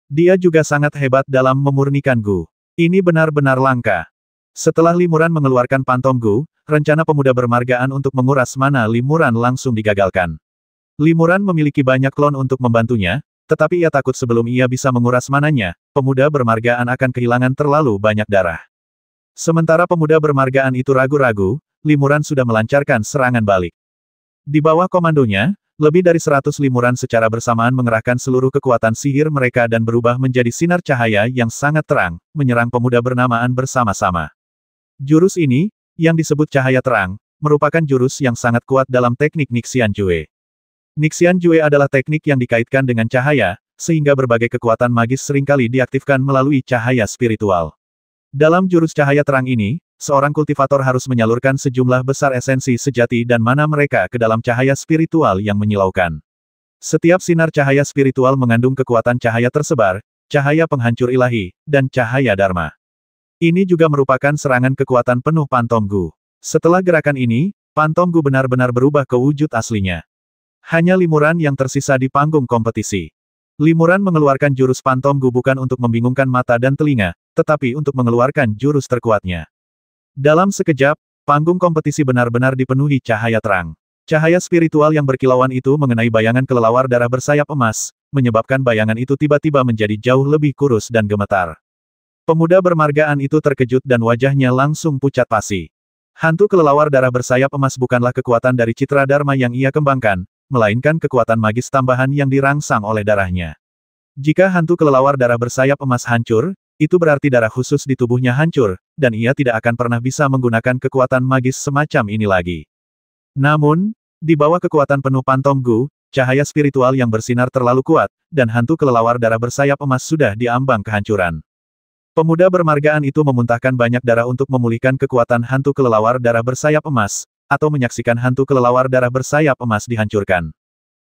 Speaker 1: Dia juga sangat hebat dalam memurnikan Gu. Ini benar-benar langka. Setelah Limuran mengeluarkan Pantom Gu, rencana pemuda bermargaan untuk menguras mana Limuran langsung digagalkan. Limuran memiliki banyak klon untuk membantunya, tetapi ia takut sebelum ia bisa menguras mananya, pemuda bermargaan akan kehilangan terlalu banyak darah. Sementara pemuda bermargaan itu ragu-ragu, Limuran sudah melancarkan serangan balik. Di bawah komandonya, lebih dari 100 Limuran secara bersamaan mengerahkan seluruh kekuatan sihir mereka dan berubah menjadi sinar cahaya yang sangat terang, menyerang pemuda bernamaan bersama-sama. Jurus ini, yang disebut cahaya terang, merupakan jurus yang sangat kuat dalam teknik Nixian Jue. Nixian Jue adalah teknik yang dikaitkan dengan cahaya, sehingga berbagai kekuatan magis seringkali diaktifkan melalui cahaya spiritual. Dalam jurus cahaya terang ini, seorang kultivator harus menyalurkan sejumlah besar esensi sejati dan mana mereka ke dalam cahaya spiritual yang menyilaukan. Setiap sinar cahaya spiritual mengandung kekuatan cahaya tersebar, cahaya penghancur ilahi, dan cahaya dharma. Ini juga merupakan serangan kekuatan penuh Pantom Gu. Setelah gerakan ini, Pantom Gu benar-benar berubah ke wujud aslinya. Hanya Limuran yang tersisa di panggung kompetisi. Limuran mengeluarkan jurus Pantom Gu bukan untuk membingungkan mata dan telinga, tetapi untuk mengeluarkan jurus terkuatnya. Dalam sekejap, panggung kompetisi benar-benar dipenuhi cahaya terang. Cahaya spiritual yang berkilauan itu mengenai bayangan kelelawar darah bersayap emas, menyebabkan bayangan itu tiba-tiba menjadi jauh lebih kurus dan gemetar. Pemuda bermargaan itu terkejut dan wajahnya langsung pucat pasi. Hantu kelelawar darah bersayap emas bukanlah kekuatan dari citra dharma yang ia kembangkan, melainkan kekuatan magis tambahan yang dirangsang oleh darahnya. Jika hantu kelelawar darah bersayap emas hancur, itu berarti darah khusus di tubuhnya hancur, dan ia tidak akan pernah bisa menggunakan kekuatan magis semacam ini lagi. Namun, di bawah kekuatan penuh Pantom Gu, cahaya spiritual yang bersinar terlalu kuat, dan hantu kelelawar darah bersayap emas sudah diambang kehancuran. Pemuda bermargaan itu memuntahkan banyak darah untuk memulihkan kekuatan hantu kelelawar darah bersayap emas, atau menyaksikan hantu kelelawar darah bersayap emas dihancurkan.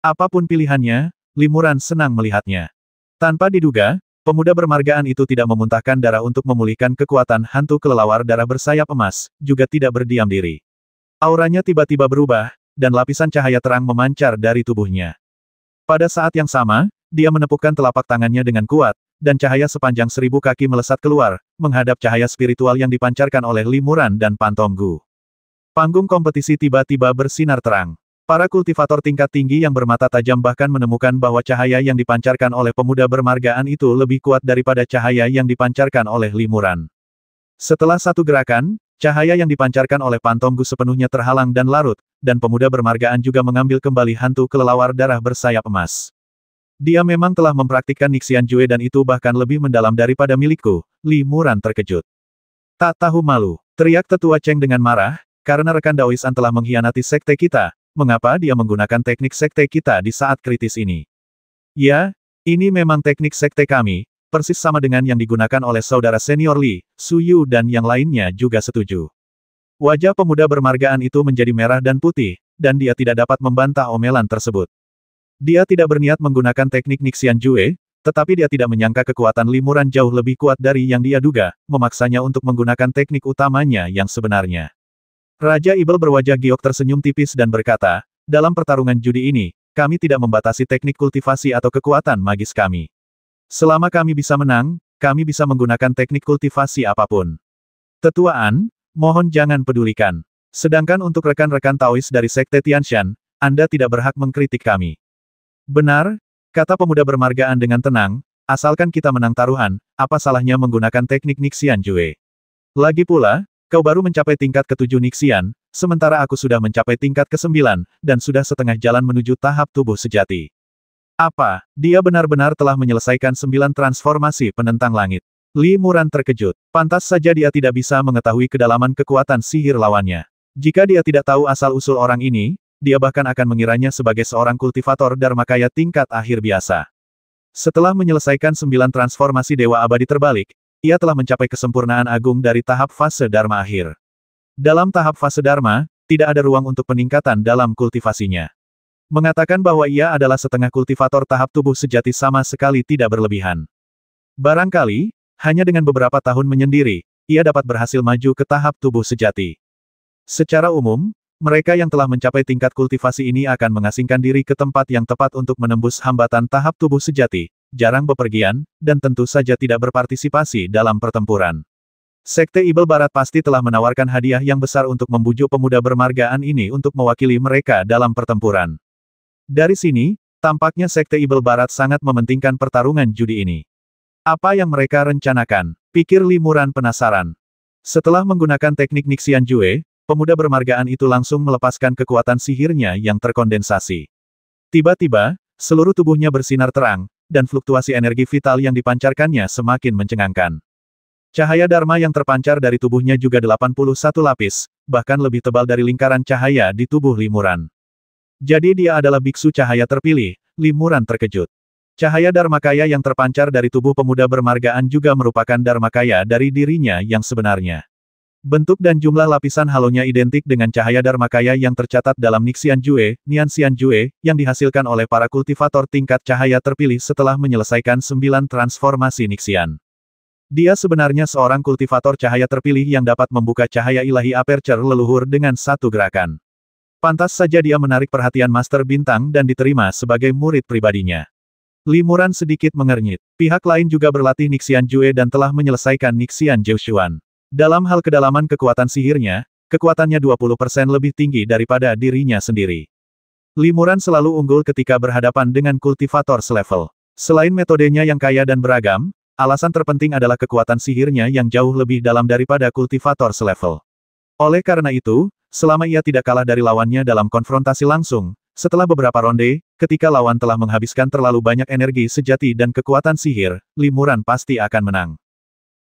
Speaker 1: Apapun pilihannya, Limuran senang melihatnya. Tanpa diduga, pemuda bermargaan itu tidak memuntahkan darah untuk memulihkan kekuatan hantu kelelawar darah bersayap emas, juga tidak berdiam diri. Auranya tiba-tiba berubah, dan lapisan cahaya terang memancar dari tubuhnya. Pada saat yang sama, dia menepukkan telapak tangannya dengan kuat, dan cahaya sepanjang 1000 kaki melesat keluar, menghadap cahaya spiritual yang dipancarkan oleh Limuran dan Pantom Gu. Panggung kompetisi tiba-tiba bersinar terang. Para kultivator tingkat tinggi yang bermata tajam bahkan menemukan bahwa cahaya yang dipancarkan oleh pemuda bermargaan itu lebih kuat daripada cahaya yang dipancarkan oleh Limuran. Setelah satu gerakan, cahaya yang dipancarkan oleh Pantom Gu sepenuhnya terhalang dan larut, dan pemuda bermargaan juga mengambil kembali hantu kelelawar darah bersayap emas. Dia memang telah mempraktikkan Nixian Jue dan itu bahkan lebih mendalam daripada milikku, Limuran terkejut. Tak tahu malu, teriak tetua Cheng dengan marah, karena rekan Daoisan telah mengkhianati sekte kita, mengapa dia menggunakan teknik sekte kita di saat kritis ini? Ya, ini memang teknik sekte kami, persis sama dengan yang digunakan oleh saudara senior Li, Suyu dan yang lainnya juga setuju. Wajah pemuda bermargaan itu menjadi merah dan putih, dan dia tidak dapat membantah omelan tersebut. Dia tidak berniat menggunakan teknik Nixian Jue, tetapi dia tidak menyangka kekuatan Limuran jauh lebih kuat dari yang dia duga, memaksanya untuk menggunakan teknik utamanya yang sebenarnya. Raja Ibel berwajah giok tersenyum tipis dan berkata, dalam pertarungan judi ini, kami tidak membatasi teknik kultivasi atau kekuatan magis kami. Selama kami bisa menang, kami bisa menggunakan teknik kultivasi apapun. Tetuaan, mohon jangan pedulikan. Sedangkan untuk rekan-rekan Taois dari Sekte Tianshan, Anda tidak berhak mengkritik kami. Benar, kata pemuda bermargaan dengan tenang, asalkan kita menang taruhan, apa salahnya menggunakan teknik Nixian Jue. Lagi pula, kau baru mencapai tingkat ke-7 Nixian, sementara aku sudah mencapai tingkat ke-9, dan sudah setengah jalan menuju tahap tubuh sejati. Apa, dia benar-benar telah menyelesaikan 9 transformasi penentang langit? Limuran terkejut, pantas saja dia tidak bisa mengetahui kedalaman kekuatan sihir lawannya. Jika dia tidak tahu asal-usul orang ini, dia bahkan akan mengiranya sebagai seorang kultivator Dharmakaya tingkat akhir biasa. Setelah menyelesaikan 9 transformasi Dewa Abadi terbalik, ia telah mencapai kesempurnaan agung dari tahap fase Dharma akhir. Dalam tahap fase Dharma, tidak ada ruang untuk peningkatan dalam kultivasinya. Mengatakan bahwa ia adalah setengah kultivator tahap tubuh sejati sama sekali tidak berlebihan. Barangkali, hanya dengan beberapa tahun menyendiri, ia dapat berhasil maju ke tahap tubuh sejati. Secara umum, mereka yang telah mencapai tingkat kultivasi ini akan mengasingkan diri ke tempat yang tepat untuk menembus hambatan tahap tubuh sejati, jarang bepergian, dan tentu saja tidak berpartisipasi dalam pertempuran. Sekte Ibel Barat pasti telah menawarkan hadiah yang besar untuk membujuk pemuda bermargaan ini untuk mewakili mereka dalam pertempuran. Dari sini, tampaknya Sekte Ibel Barat sangat mementingkan pertarungan judi ini. Apa yang mereka rencanakan? Pikir Limuran penasaran. Setelah menggunakan teknik Nixian Jue, pemuda bermargaan itu langsung melepaskan kekuatan sihirnya yang terkondensasi. Tiba-tiba, seluruh tubuhnya bersinar terang, dan fluktuasi energi vital yang dipancarkannya semakin mencengangkan. Cahaya Dharma yang terpancar dari tubuhnya juga 81 lapis, bahkan lebih tebal dari lingkaran cahaya di tubuh Limuran. Jadi dia adalah biksu cahaya terpilih, Limuran terkejut. Cahaya Dharmakaya yang terpancar dari tubuh pemuda bermargaan juga merupakan Dharmakaya dari dirinya yang sebenarnya. Bentuk dan jumlah lapisan halonya identik dengan cahaya Dharmakaya yang tercatat dalam Nixian Jue, Nianxian Jue, yang dihasilkan oleh para kultivator tingkat cahaya terpilih setelah menyelesaikan 9 transformasi Nixian. Dia sebenarnya seorang kultivator cahaya terpilih yang dapat membuka cahaya ilahi aperture leluhur dengan satu gerakan. Pantas saja dia menarik perhatian Master Bintang dan diterima sebagai murid pribadinya. Limuran sedikit mengernyit. Pihak lain juga berlatih Nixian Jue dan telah menyelesaikan Nixian Joushuan. Dalam hal kedalaman kekuatan sihirnya, kekuatannya 20% lebih tinggi daripada dirinya sendiri. Limuran selalu unggul ketika berhadapan dengan kultivator selevel. Selain metodenya yang kaya dan beragam, alasan terpenting adalah kekuatan sihirnya yang jauh lebih dalam daripada kultivator selevel. Oleh karena itu, selama ia tidak kalah dari lawannya dalam konfrontasi langsung, setelah beberapa ronde, ketika lawan telah menghabiskan terlalu banyak energi sejati dan kekuatan sihir, Limuran pasti akan menang.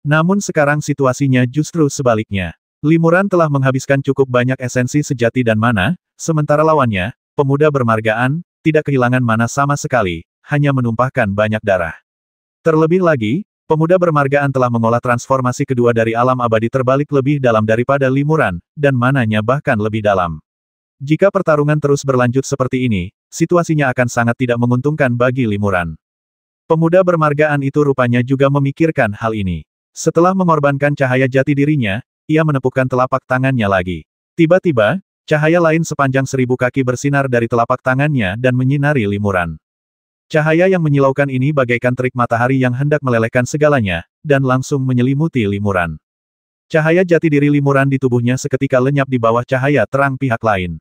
Speaker 1: Namun sekarang situasinya justru sebaliknya. Limuran telah menghabiskan cukup banyak esensi sejati dan mana, sementara lawannya, pemuda bermargaan, tidak kehilangan mana sama sekali, hanya menumpahkan banyak darah. Terlebih lagi, pemuda bermargaan telah mengolah transformasi kedua dari alam abadi terbalik lebih dalam daripada Limuran, dan mananya bahkan lebih dalam. Jika pertarungan terus berlanjut seperti ini, situasinya akan sangat tidak menguntungkan bagi Limuran. Pemuda bermargaan itu rupanya juga memikirkan hal ini. Setelah mengorbankan cahaya jati dirinya, ia menepukkan telapak tangannya lagi. Tiba-tiba, cahaya lain sepanjang 1000 kaki bersinar dari telapak tangannya dan menyinari Limuran. Cahaya yang menyilaukan ini bagaikan terik matahari yang hendak melelehkan segalanya, dan langsung menyelimuti Limuran. Cahaya jati diri Limuran di tubuhnya seketika lenyap di bawah cahaya terang pihak lain.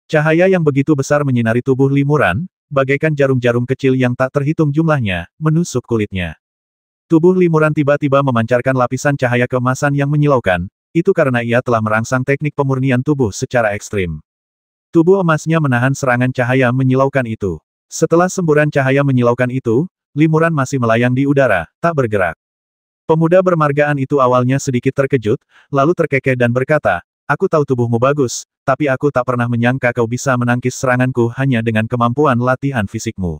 Speaker 1: Cahaya yang begitu besar menyinari tubuh Limuran, bagaikan jarum-jarum kecil yang tak terhitung jumlahnya, menusuk kulitnya. Tubuh Limuran tiba-tiba memancarkan lapisan cahaya keemasan yang menyilaukan, itu karena ia telah merangsang teknik pemurnian tubuh secara ekstrim. Tubuh emasnya menahan serangan cahaya menyilaukan itu. Setelah semburan cahaya menyilaukan itu, Limuran masih melayang di udara, tak bergerak. Pemuda bermargaan itu awalnya sedikit terkejut, lalu terkekeh dan berkata, "Aku tahu tubuhmu bagus, tapi aku tak pernah menyangka kau bisa menangkis seranganku hanya dengan kemampuan latihan fisikmu.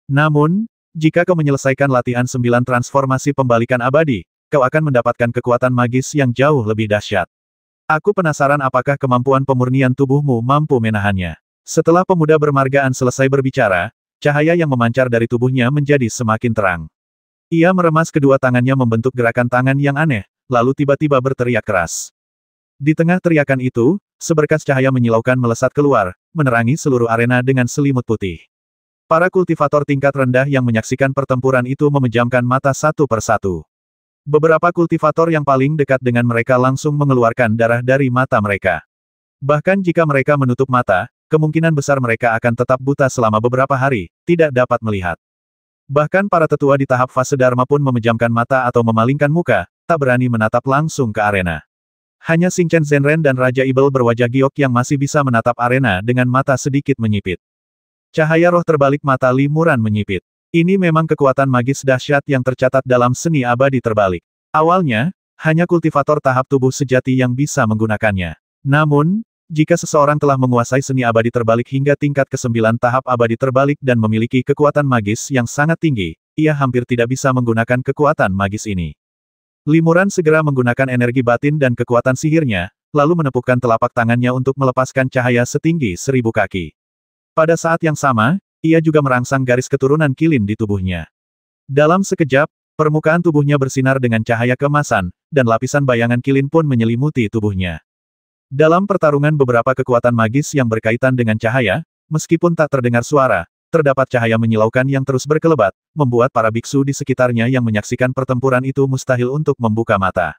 Speaker 1: Namun, jika kau menyelesaikan latihan 9 transformasi pembalikan abadi, kau akan mendapatkan kekuatan magis yang jauh lebih dahsyat. Aku penasaran apakah kemampuan pemurnian tubuhmu mampu menahannya." Setelah pemuda bermargaan selesai berbicara, cahaya yang memancar dari tubuhnya menjadi semakin terang. Ia meremas kedua tangannya membentuk gerakan tangan yang aneh, lalu tiba-tiba berteriak keras. Di tengah teriakan itu, seberkas cahaya menyilaukan melesat keluar, menerangi seluruh arena dengan selimut putih. Para kultivator tingkat rendah yang menyaksikan pertempuran itu memejamkan mata satu persatu. Beberapa kultivator yang paling dekat dengan mereka langsung mengeluarkan darah dari mata mereka. Bahkan jika mereka menutup mata, kemungkinan besar mereka akan tetap buta selama beberapa hari, tidak dapat melihat. Bahkan para tetua di tahap fase Dharma pun memejamkan mata atau memalingkan muka, tak berani menatap langsung ke arena. Hanya Xingchen Zhenren dan Raja Ibel berwajah giok yang masih bisa menatap arena dengan mata sedikit menyipit. Cahaya roh terbalik mata Limuran menyipit. Ini memang kekuatan magis dahsyat yang tercatat dalam seni abadi terbalik. Awalnya, hanya kultivator tahap tubuh sejati yang bisa menggunakannya. Namun, jika seseorang telah menguasai seni abadi terbalik hingga tingkat ke-9 tahap abadi terbalik dan memiliki kekuatan magis yang sangat tinggi, ia hampir tidak bisa menggunakan kekuatan magis ini. Limuran segera menggunakan energi batin dan kekuatan sihirnya, lalu menepukkan telapak tangannya untuk melepaskan cahaya setinggi 1000 kaki. Pada saat yang sama, ia juga merangsang garis keturunan kilin di tubuhnya. Dalam sekejap, permukaan tubuhnya bersinar dengan cahaya keemasan, dan lapisan bayangan kilin pun menyelimuti tubuhnya. Dalam pertarungan beberapa kekuatan magis yang berkaitan dengan cahaya, meskipun tak terdengar suara, terdapat cahaya menyilaukan yang terus berkelebat, membuat para biksu di sekitarnya yang menyaksikan pertempuran itu mustahil untuk membuka mata.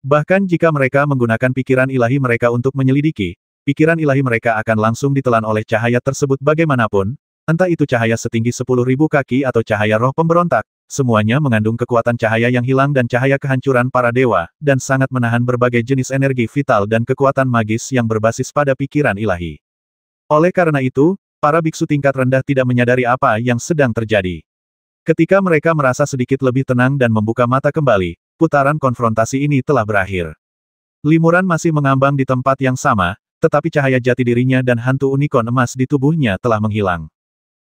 Speaker 1: Bahkan jika mereka menggunakan pikiran ilahi mereka untuk menyelidiki, pikiran ilahi mereka akan langsung ditelan oleh cahaya tersebut bagaimanapun, entah itu cahaya setinggi 10.000 kaki atau cahaya roh pemberontak, semuanya mengandung kekuatan cahaya yang hilang dan cahaya kehancuran para dewa, dan sangat menahan berbagai jenis energi vital dan kekuatan magis yang berbasis pada pikiran ilahi. Oleh karena itu, para biksu tingkat rendah tidak menyadari apa yang sedang terjadi. Ketika mereka merasa sedikit lebih tenang dan membuka mata kembali, putaran konfrontasi ini telah berakhir. Limuran masih mengambang di tempat yang sama, tetapi cahaya jati dirinya dan hantu unicorn emas di tubuhnya telah menghilang.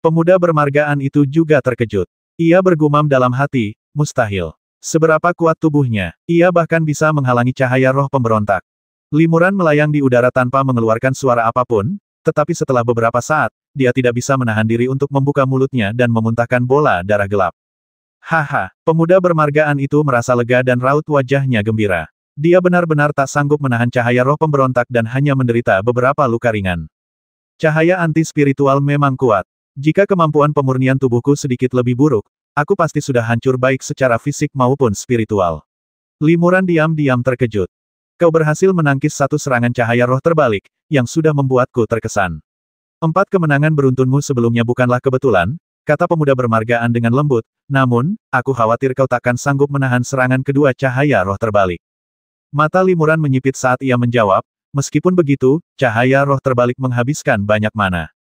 Speaker 1: Pemuda bermargaan itu juga terkejut. Ia bergumam dalam hati, mustahil. Seberapa kuat tubuhnya, ia bahkan bisa menghalangi cahaya roh pemberontak. Limuran melayang di udara tanpa mengeluarkan suara apapun, tetapi setelah beberapa saat, dia tidak bisa menahan diri untuk membuka mulutnya dan memuntahkan bola darah gelap. Haha, pemuda bermargaan itu merasa lega dan raut wajahnya gembira. Dia benar-benar tak sanggup menahan cahaya roh pemberontak dan hanya menderita beberapa luka ringan. Cahaya anti-spiritual memang kuat. Jika kemampuan pemurnian tubuhku sedikit lebih buruk, aku pasti sudah hancur baik secara fisik maupun spiritual. Limuran diam-diam terkejut. Kau berhasil menangkis satu serangan cahaya roh terbalik, yang sudah membuatku terkesan. 4 kemenangan beruntunmu sebelumnya bukanlah kebetulan, kata pemuda bermargaan dengan lembut, namun, aku khawatir kau takkan sanggup menahan serangan kedua cahaya roh terbalik. Mata Limuran menyipit saat ia menjawab, meskipun begitu, cahaya roh terbalik menghabiskan banyak mana.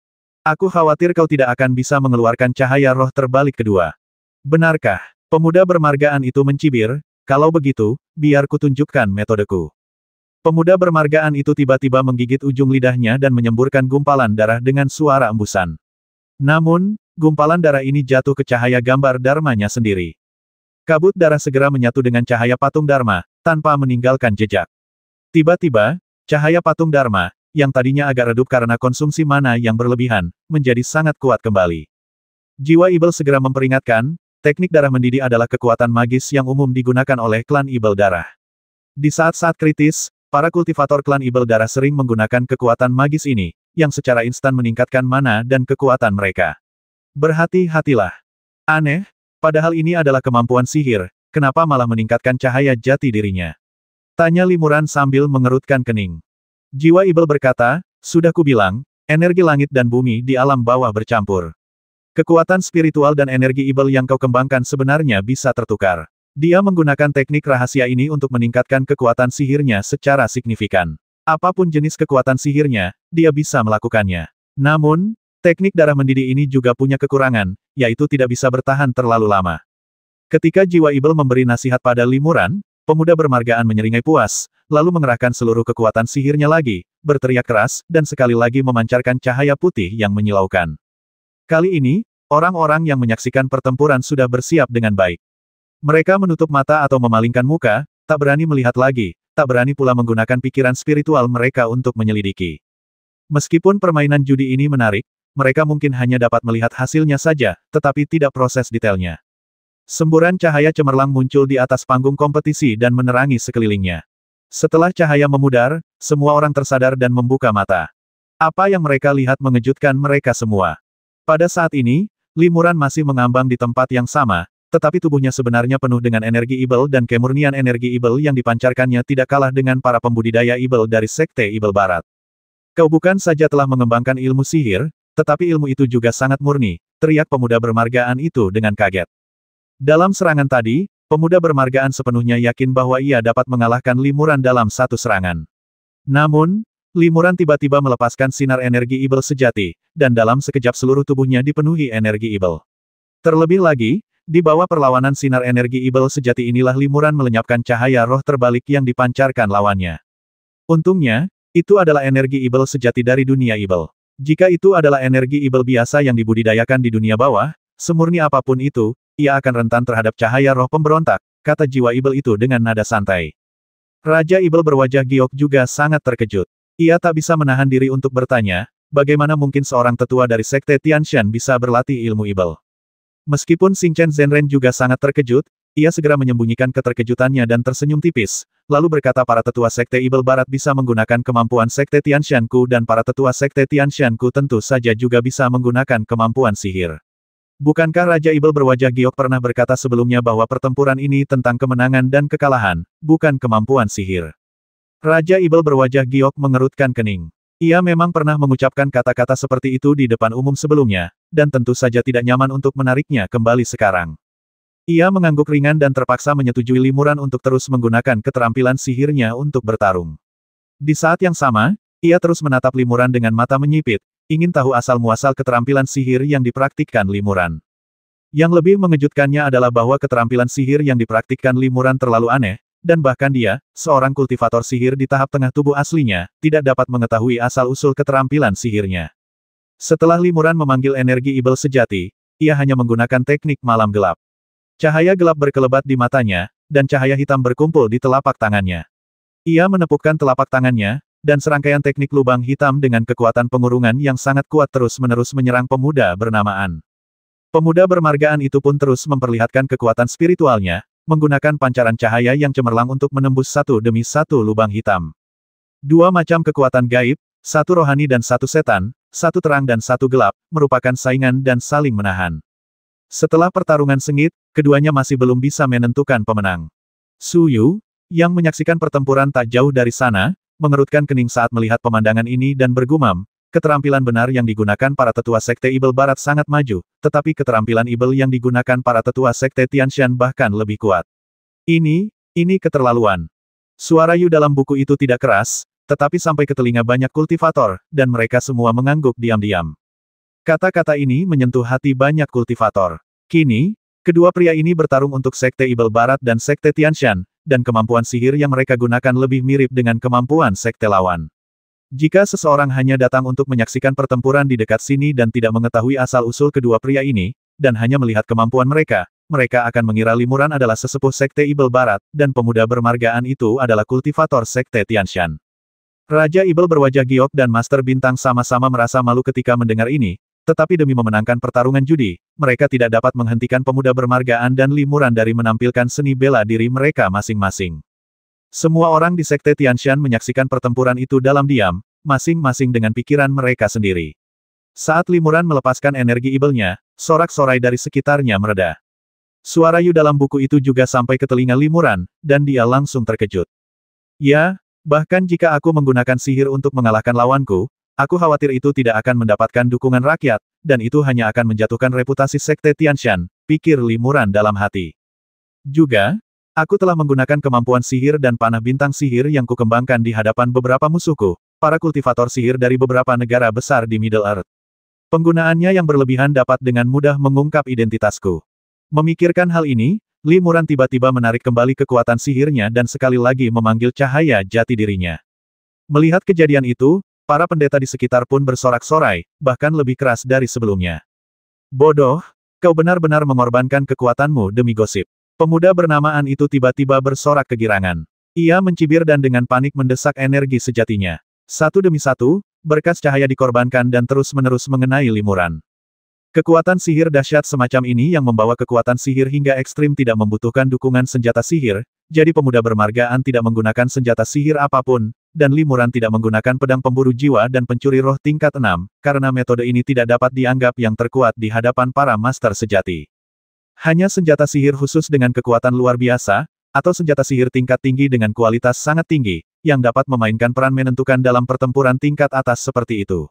Speaker 1: Aku khawatir kau tidak akan bisa mengeluarkan cahaya roh terbalik kedua. Benarkah? Pemuda bermargaan itu mencibir, kalau begitu, biar kutunjukkan metodeku. Pemuda bermargaan itu tiba-tiba menggigit ujung lidahnya dan menyemburkan gumpalan darah dengan suara embusan. Namun, gumpalan darah ini jatuh ke cahaya gambar Dharmanya sendiri. Kabut darah segera menyatu dengan cahaya patung Dharma, tanpa meninggalkan jejak. Tiba-tiba, cahaya patung Dharma, yang tadinya agak redup karena konsumsi mana yang berlebihan, menjadi sangat kuat kembali. Jiwa Ibel segera memperingatkan, teknik darah mendidih adalah kekuatan magis yang umum digunakan oleh klan Ibel Darah. Di saat-saat kritis, para kultivator klan Ibel Darah sering menggunakan kekuatan magis ini, yang secara instan meningkatkan mana dan kekuatan mereka. Berhati-hatilah. Aneh, padahal ini adalah kemampuan sihir, kenapa malah meningkatkan cahaya jati dirinya? Tanya Limuran sambil mengerutkan kening. Jiwa Ibel berkata, sudah kubilang, energi langit dan bumi di alam bawah bercampur. Kekuatan spiritual dan energi Ibel yang kau kembangkan sebenarnya bisa tertukar. Dia menggunakan teknik rahasia ini untuk meningkatkan kekuatan sihirnya secara signifikan. Apapun jenis kekuatan sihirnya, dia bisa melakukannya. Namun, teknik darah mendidih ini juga punya kekurangan, yaitu tidak bisa bertahan terlalu lama. Ketika jiwa Ibel memberi nasihat pada Limuran, pemuda bermargaan menyeringai puas, lalu mengerahkan seluruh kekuatan sihirnya lagi, berteriak keras, dan sekali lagi memancarkan cahaya putih yang menyilaukan. Kali ini, orang-orang yang menyaksikan pertempuran sudah bersiap dengan baik. Mereka menutup mata atau memalingkan muka, tak berani melihat lagi, tak berani pula menggunakan pikiran spiritual mereka untuk menyelidiki. Meskipun permainan judi ini menarik, mereka mungkin hanya dapat melihat hasilnya saja, tetapi tidak proses detailnya. Semburan cahaya cemerlang muncul di atas panggung kompetisi dan menerangi sekelilingnya. Setelah cahaya memudar, semua orang tersadar dan membuka mata. Apa yang mereka lihat mengejutkan mereka semua. Pada saat ini, Limuran masih mengambang di tempat yang sama, tetapi tubuhnya sebenarnya penuh dengan energi Ibel dan kemurnian energi Ibel yang dipancarkannya tidak kalah dengan para pembudidaya Ibel dari Sekte Ibel Barat. Kau bukan saja telah mengembangkan ilmu sihir, tetapi ilmu itu juga sangat murni, teriak pemuda bermargaan itu dengan kaget. Dalam serangan tadi, pemuda bermargaan sepenuhnya yakin bahwa ia dapat mengalahkan Limuran dalam satu serangan. Namun, Limuran tiba-tiba melepaskan sinar energi Ibel sejati, dan dalam sekejap seluruh tubuhnya dipenuhi energi Ibel. Terlebih lagi, di bawah perlawanan sinar energi Ibel sejati inilah Limuran melenyapkan cahaya roh terbalik yang dipancarkan lawannya. Untungnya, itu adalah energi Ibel sejati dari dunia Ibel. Jika itu adalah energi Ibel biasa yang dibudidayakan di dunia bawah, semurni apapun itu, ia akan rentan terhadap cahaya roh pemberontak, kata jiwa Ibel itu dengan nada santai. Raja Ibel berwajah giok juga sangat terkejut. Ia tak bisa menahan diri untuk bertanya, bagaimana mungkin seorang tetua dari Sekte Tianshan bisa berlatih ilmu Ibel. Meskipun Xingchen Zhenren juga sangat terkejut, ia segera menyembunyikan keterkejutannya dan tersenyum tipis, lalu berkata para tetua Sekte Ibel Barat bisa menggunakan kemampuan Sekte Tianshan-ku dan para tetua Sekte Tianshan-ku tentu saja juga bisa menggunakan kemampuan sihir. Bukankah Raja Ibel berwajah giok pernah berkata sebelumnya bahwa pertempuran ini tentang kemenangan dan kekalahan, bukan kemampuan sihir? Raja Ibel berwajah giok mengerutkan kening. Ia memang pernah mengucapkan kata-kata seperti itu di depan umum sebelumnya, dan tentu saja tidak nyaman untuk menariknya kembali sekarang. Ia mengangguk ringan dan terpaksa menyetujui Limuran untuk terus menggunakan keterampilan sihirnya untuk bertarung. Di saat yang sama, ia terus menatap Limuran dengan mata menyipit, ingin tahu asal-muasal keterampilan sihir yang dipraktikkan Limuran. Yang lebih mengejutkannya adalah bahwa keterampilan sihir yang dipraktikkan Limuran terlalu aneh, dan bahkan dia, seorang kultivator sihir di tahap tengah tubuh aslinya, tidak dapat mengetahui asal-usul keterampilan sihirnya. Setelah Limuran memanggil energi Ibel sejati, ia hanya menggunakan teknik malam gelap. Cahaya gelap berkelebat di matanya, dan cahaya hitam berkumpul di telapak tangannya. Ia menepukkan telapak tangannya, dan serangkaian teknik lubang hitam dengan kekuatan pengurungan yang sangat kuat terus-menerus menyerang pemuda bernamaan. Pemuda bermargaan itu pun terus memperlihatkan kekuatan spiritualnya, menggunakan pancaran cahaya yang cemerlang untuk menembus satu demi satu lubang hitam. Dua macam kekuatan gaib, satu rohani dan satu setan, satu terang dan satu gelap, merupakan saingan dan saling menahan. Setelah pertarungan sengit, keduanya masih belum bisa menentukan pemenang. Su Yu, yang menyaksikan pertempuran tak jauh dari sana, mengerutkan kening saat melihat pemandangan ini dan bergumam, keterampilan benar yang digunakan para tetua Sekte Ibel Barat sangat maju, tetapi keterampilan Ibel yang digunakan para tetua Sekte Tianshan bahkan lebih kuat. Ini keterlaluan. Suara Yu dalam buku itu tidak keras, tetapi sampai ke telinga banyak kultivator, dan mereka semua mengangguk diam-diam. Kata-kata ini menyentuh hati banyak kultivator. Kini, kedua pria ini bertarung untuk Sekte Ibel Barat dan Sekte Tianshan, dan kemampuan sihir yang mereka gunakan lebih mirip dengan kemampuan Sekte lawan. Jika seseorang hanya datang untuk menyaksikan pertempuran di dekat sini dan tidak mengetahui asal-usul kedua pria ini, dan hanya melihat kemampuan mereka, mereka akan mengira Limuran adalah sesepuh Sekte Ibel Barat, dan pemuda bermargaan itu adalah kultivator Sekte Tianshan. Raja Ibel berwajah giok dan Master Bintang sama-sama merasa malu ketika mendengar ini, tetapi demi memenangkan pertarungan judi, mereka tidak dapat menghentikan pemuda bermargaan dan Limuran dari menampilkan seni bela diri mereka masing-masing. Semua orang di Sekte Tianshan menyaksikan pertempuran itu dalam diam, masing-masing dengan pikiran mereka sendiri. Saat Limuran melepaskan energi ibelnya, sorak-sorai dari sekitarnya mereda. Suara Yu dalam buku itu juga sampai ke telinga Limuran, dan dia langsung terkejut. Ya, bahkan jika aku menggunakan sihir untuk mengalahkan lawanku, aku khawatir itu tidak akan mendapatkan dukungan rakyat, dan itu hanya akan menjatuhkan reputasi Sekte Tianshan, pikir Limuran dalam hati. Juga, aku telah menggunakan kemampuan sihir dan panah bintang sihir yang kukembangkan di hadapan beberapa musuhku, para kultivator sihir dari beberapa negara besar di Middle Earth. Penggunaannya yang berlebihan dapat dengan mudah mengungkap identitasku. Memikirkan hal ini, Limuran tiba-tiba menarik kembali kekuatan sihirnya dan sekali lagi memanggil cahaya jati dirinya. Melihat kejadian itu, para pendeta di sekitar pun bersorak-sorai, bahkan lebih keras dari sebelumnya. Bodoh, kau benar-benar mengorbankan kekuatanmu demi gosip. Pemuda bernamaan itu tiba-tiba bersorak kegirangan. Ia mencibir dan dengan panik mendesak energi sejatinya. Satu demi satu, berkas cahaya dikorbankan dan terus-menerus mengenai Limuran. Kekuatan sihir dahsyat semacam ini yang membawa kekuatan sihir hingga ekstrim tidak membutuhkan dukungan senjata sihir, jadi pemuda bermargaan tidak menggunakan senjata sihir apapun, dan Limuran tidak menggunakan pedang pemburu jiwa dan pencuri roh tingkat 6, karena metode ini tidak dapat dianggap yang terkuat di hadapan para master sejati. Hanya senjata sihir khusus dengan kekuatan luar biasa, atau senjata sihir tingkat tinggi dengan kualitas sangat tinggi, yang dapat memainkan peran menentukan dalam pertempuran tingkat atas seperti itu.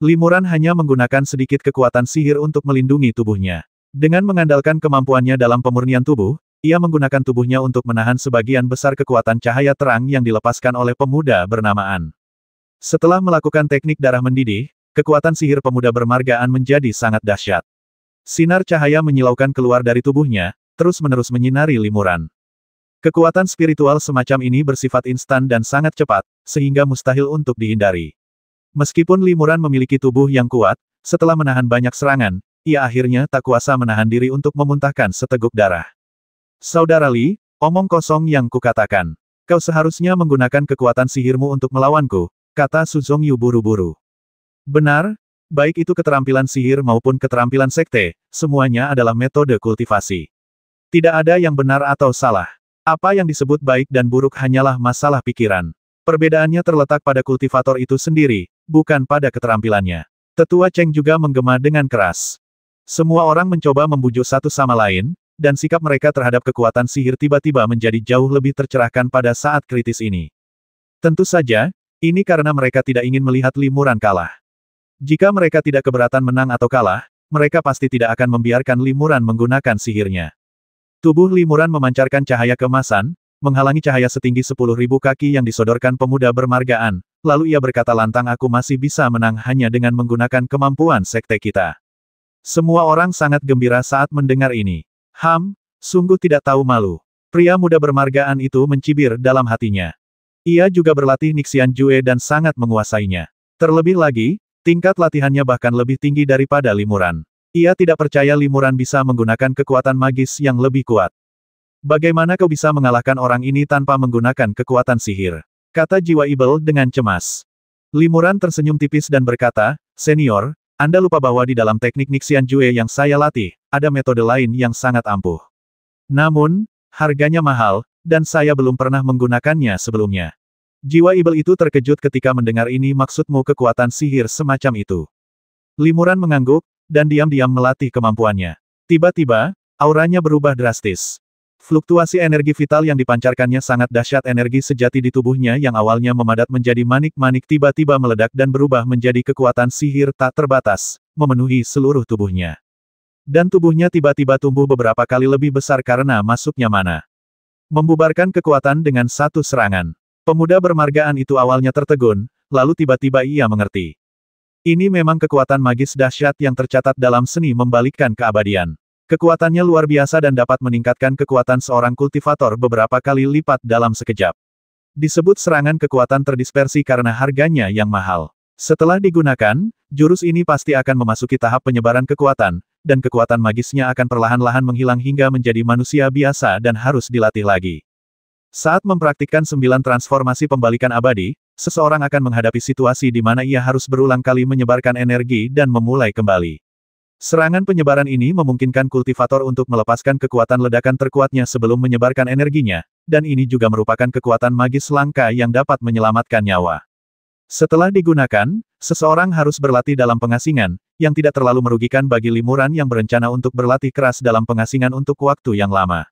Speaker 1: Limuran hanya menggunakan sedikit kekuatan sihir untuk melindungi tubuhnya. Dengan mengandalkan kemampuannya dalam pemurnian tubuh, ia menggunakan tubuhnya untuk menahan sebagian besar kekuatan cahaya terang yang dilepaskan oleh pemuda bernamaan. Setelah melakukan teknik darah mendidih, kekuatan sihir pemuda bermargaan menjadi sangat dahsyat. Sinar cahaya menyilaukan keluar dari tubuhnya, terus-menerus menyinari Limuran. Kekuatan spiritual semacam ini bersifat instan dan sangat cepat, sehingga mustahil untuk dihindari. Meskipun Limuran memiliki tubuh yang kuat, setelah menahan banyak serangan, ia akhirnya tak kuasa menahan diri untuk memuntahkan seteguk darah. Saudara Li, omong kosong yang kukatakan. Kau seharusnya menggunakan kekuatan sihirmu untuk melawanku, kata Su Zongyu buru-buru. Benar, baik itu keterampilan sihir maupun keterampilan sekte, semuanya adalah metode kultivasi. Tidak ada yang benar atau salah. Apa yang disebut baik dan buruk hanyalah masalah pikiran. Perbedaannya terletak pada kultivator itu sendiri, bukan pada keterampilannya. Tetua Cheng juga menggema dengan keras. Semua orang mencoba membujuk satu sama lain, dan sikap mereka terhadap kekuatan sihir tiba-tiba menjadi jauh lebih tercerahkan pada saat kritis ini. Tentu saja, ini karena mereka tidak ingin melihat Limuran kalah. Jika mereka tidak keberatan menang atau kalah, mereka pasti tidak akan membiarkan Limuran menggunakan sihirnya. Tubuh Limuran memancarkan cahaya keemasan, menghalangi cahaya setinggi 10.000 kaki yang disodorkan pemuda bermargaan, lalu ia berkata lantang, aku masih bisa menang hanya dengan menggunakan kemampuan sekte kita. Semua orang sangat gembira saat mendengar ini. Sungguh tidak tahu malu. Pria muda bermargaan itu mencibir dalam hatinya. Ia juga berlatih Nixian Jue dan sangat menguasainya. Terlebih lagi, tingkat latihannya bahkan lebih tinggi daripada Limuran. Ia tidak percaya Limuran bisa menggunakan kekuatan magis yang lebih kuat. Bagaimana kau bisa mengalahkan orang ini tanpa menggunakan kekuatan sihir? Kata jiwa Ibel dengan cemas. Limuran tersenyum tipis dan berkata, Senior, Anda lupa bahwa di dalam teknik Nixian Jue yang saya latih, ada metode lain yang sangat ampuh. Namun, harganya mahal, dan saya belum pernah menggunakannya sebelumnya. Jiwa Ibel itu terkejut ketika mendengar ini maksudmu kekuatan sihir semacam itu. Limuran mengangguk, dan diam-diam melatih kemampuannya. Tiba-tiba, auranya berubah drastis. Fluktuasi energi vital yang dipancarkannya sangat dahsyat. Energi sejati di tubuhnya yang awalnya memadat menjadi manik-manik tiba-tiba meledak dan berubah menjadi kekuatan sihir tak terbatas, memenuhi seluruh tubuhnya. Dan tubuhnya tiba-tiba tumbuh beberapa kali lebih besar karena masuknya mana. Membubarkan kekuatan dengan satu serangan. Pemuda bermargaan itu awalnya tertegun, lalu tiba-tiba ia mengerti. Ini memang kekuatan magis dahsyat yang tercatat dalam seni membalikkan keabadian. Kekuatannya luar biasa dan dapat meningkatkan kekuatan seorang kultivator beberapa kali lipat dalam sekejap. Disebut serangan kekuatan terdispersi karena harganya yang mahal. Setelah digunakan, jurus ini pasti akan memasuki tahap penyebaran kekuatan, dan kekuatan magisnya akan perlahan-lahan menghilang hingga menjadi manusia biasa dan harus dilatih lagi. Saat mempraktikkan 9 transformasi pembalikan abadi, seseorang akan menghadapi situasi di mana ia harus berulang kali menyebarkan energi dan memulai kembali. Serangan penyebaran ini memungkinkan kultivator untuk melepaskan kekuatan ledakan terkuatnya sebelum menyebarkan energinya, dan ini juga merupakan kekuatan magis langka yang dapat menyelamatkan nyawa. Setelah digunakan, seseorang harus berlatih dalam pengasingan, yang tidak terlalu merugikan bagi Limuran yang berencana untuk berlatih keras dalam pengasingan untuk waktu yang lama.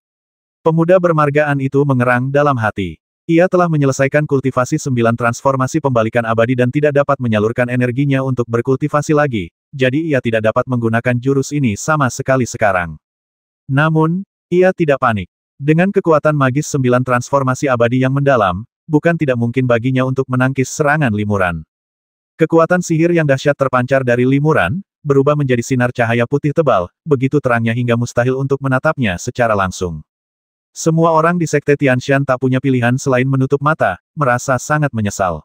Speaker 1: Pemuda bermargaan itu mengerang dalam hati. Ia telah menyelesaikan kultivasi 9 transformasi pembalikan abadi dan tidak dapat menyalurkan energinya untuk berkultivasi lagi, jadi ia tidak dapat menggunakan jurus ini sama sekali sekarang. Namun, ia tidak panik. Dengan kekuatan magis 9 transformasi abadi yang mendalam, bukan tidak mungkin baginya untuk menangkis serangan Limuran. Kekuatan sihir yang dahsyat terpancar dari Limuran, berubah menjadi sinar cahaya putih tebal, begitu terangnya hingga mustahil untuk menatapnya secara langsung. Semua orang di Sekte Tianshan tak punya pilihan selain menutup mata, merasa sangat menyesal.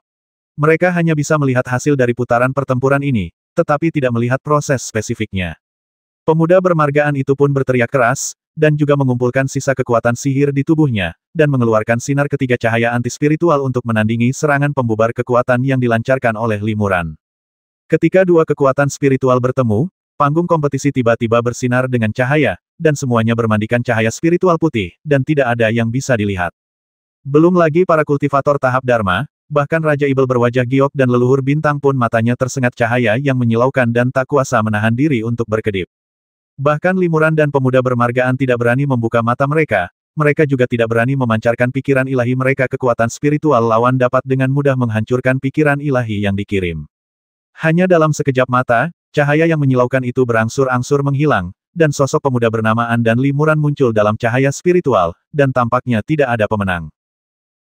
Speaker 1: Mereka hanya bisa melihat hasil dari putaran pertempuran ini, tetapi tidak melihat proses spesifiknya. Pemuda bermargaan itu pun berteriak keras, dan juga mengumpulkan sisa kekuatan sihir di tubuhnya, dan mengeluarkan sinar ketiga cahaya anti-spiritual untuk menandingi serangan pembubar kekuatan yang dilancarkan oleh Limuran. Ketika dua kekuatan spiritual bertemu, panggung kompetisi tiba-tiba bersinar dengan cahaya, dan semuanya bermandikan cahaya spiritual putih, dan tidak ada yang bisa dilihat. Belum lagi para kultivator tahap Dharma, bahkan Raja Ibel berwajah giok dan leluhur bintang pun matanya tersengat cahaya yang menyilaukan dan tak kuasa menahan diri untuk berkedip. Bahkan Limuran dan pemuda bermargaan tidak berani membuka mata mereka juga tidak berani memancarkan pikiran ilahi mereka. Kekuatan spiritual lawan dapat dengan mudah menghancurkan pikiran ilahi yang dikirim. Hanya dalam sekejap mata, cahaya yang menyilaukan itu berangsur-angsur menghilang, dan sosok pemuda bernama An dan Limuran muncul dalam cahaya spiritual, dan tampaknya tidak ada pemenang.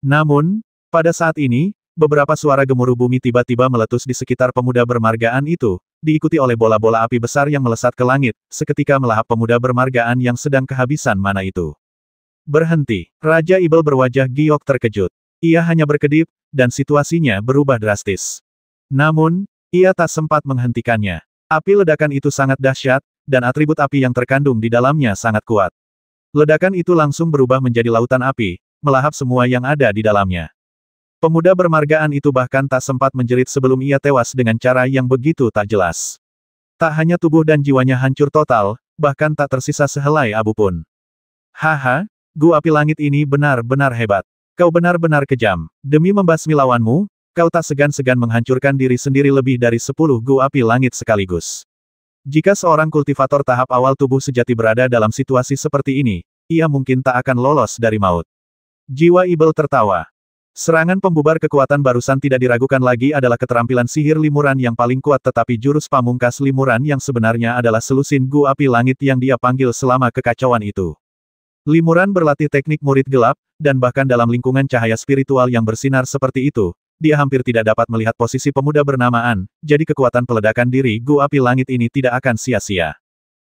Speaker 1: Namun, pada saat ini, beberapa suara gemuruh bumi tiba-tiba meletus di sekitar pemuda bermargaan itu, diikuti oleh bola-bola api besar yang melesat ke langit, seketika melahap pemuda bermargaan yang sedang kehabisan mana itu. Berhenti. Raja Ibel berwajah giok terkejut. Ia hanya berkedip, dan situasinya berubah drastis. Namun, ia tak sempat menghentikannya. Api ledakan itu sangat dahsyat, dan atribut api yang terkandung di dalamnya sangat kuat. Ledakan itu langsung berubah menjadi lautan api, melahap semua yang ada di dalamnya. Pemuda bermargaan itu bahkan tak sempat menjerit sebelum ia tewas dengan cara yang begitu tak jelas. Tak hanya tubuh dan jiwanya hancur total, bahkan tak tersisa sehelai abu pun. Haha, Gu api langit ini benar-benar hebat. Kau benar-benar kejam. Demi membasmi lawanmu, kau tak segan-segan menghancurkan diri sendiri lebih dari 10 Gu api langit sekaligus. Jika seorang kultivator tahap awal tubuh sejati berada dalam situasi seperti ini, ia mungkin tak akan lolos dari maut. Jiwa Ibel tertawa. Serangan pembubar kekuatan barusan tidak diragukan lagi adalah keterampilan sihir Limuran yang paling kuat, tetapi jurus pamungkas Limuran yang sebenarnya adalah selusin Gu api langit yang dia panggil selama kekacauan itu. Limuran berlatih teknik murid gelap, dan bahkan dalam lingkungan cahaya spiritual yang bersinar seperti itu, dia hampir tidak dapat melihat posisi pemuda bernama An, jadi kekuatan peledakan diri Gu api langit ini tidak akan sia-sia.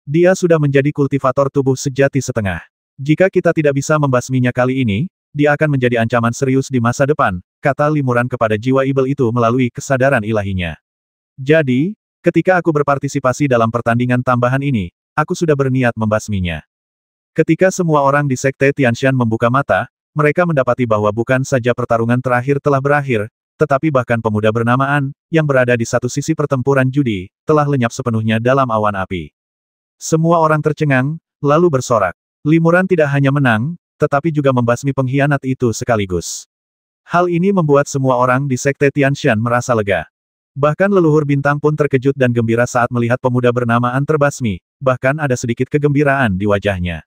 Speaker 1: Dia sudah menjadi kultivator tubuh sejati setengah. Jika kita tidak bisa membasminya kali ini, dia akan menjadi ancaman serius di masa depan, kata Limuran kepada jiwa Ibel itu melalui kesadaran ilahinya. Jadi, Ketika aku berpartisipasi dalam pertandingan tambahan ini, aku sudah berniat membasminya. Ketika semua orang di Sekte Tianshan membuka mata, mereka mendapati bahwa bukan saja pertarungan terakhir telah berakhir, tetapi bahkan pemuda bernama An, yang berada di satu sisi pertempuran judi, telah lenyap sepenuhnya dalam awan api. Semua orang tercengang, lalu bersorak. Limuran tidak hanya menang, tetapi juga membasmi pengkhianat itu sekaligus. Hal ini membuat semua orang di Sekte Tianshan merasa lega. Bahkan leluhur bintang pun terkejut dan gembira saat melihat pemuda bernama An terbasmi, bahkan ada sedikit kegembiraan di wajahnya.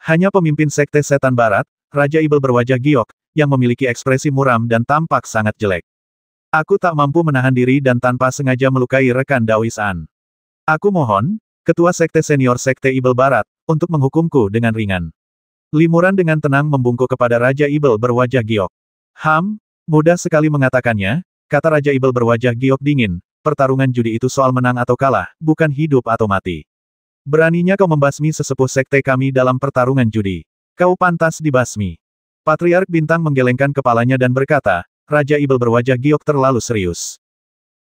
Speaker 1: Hanya pemimpin Sekte Setan Barat, Raja Ibel berwajah giok, yang memiliki ekspresi muram dan tampak sangat jelek. Aku tak mampu menahan diri dan tanpa sengaja melukai rekan Dawis An. Aku mohon, Ketua Sekte Senior Sekte Ibel Barat, untuk menghukumku dengan ringan. Limuran dengan tenang membungkuk kepada Raja Ibel berwajah giok. Mudah sekali mengatakannya, kata Raja Ibel berwajah giok dingin, pertarungan judi itu soal menang atau kalah, bukan hidup atau mati. Beraninya kau membasmi sesepuh sekte kami dalam pertarungan judi. Kau pantas dibasmi. Patriark Bintang menggelengkan kepalanya dan berkata, Raja Ibel berwajah giok terlalu serius.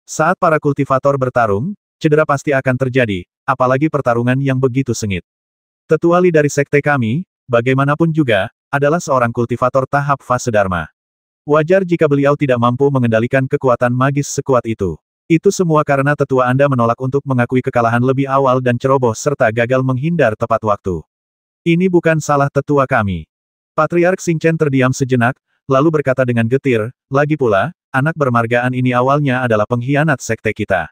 Speaker 1: Saat para kultivator bertarung, cedera pasti akan terjadi, apalagi pertarungan yang begitu sengit. Tetua Li dari sekte kami, bagaimanapun juga, adalah seorang kultivator tahap fase Dharma. Wajar jika beliau tidak mampu mengendalikan kekuatan magis sekuat itu. Itu semua karena tetua Anda menolak untuk mengakui kekalahan lebih awal dan ceroboh serta gagal menghindar tepat waktu. Ini bukan salah tetua kami. Patriark Xingchen terdiam sejenak, lalu berkata dengan getir, lagi pula, anak bermargaan ini awalnya adalah pengkhianat sekte kita.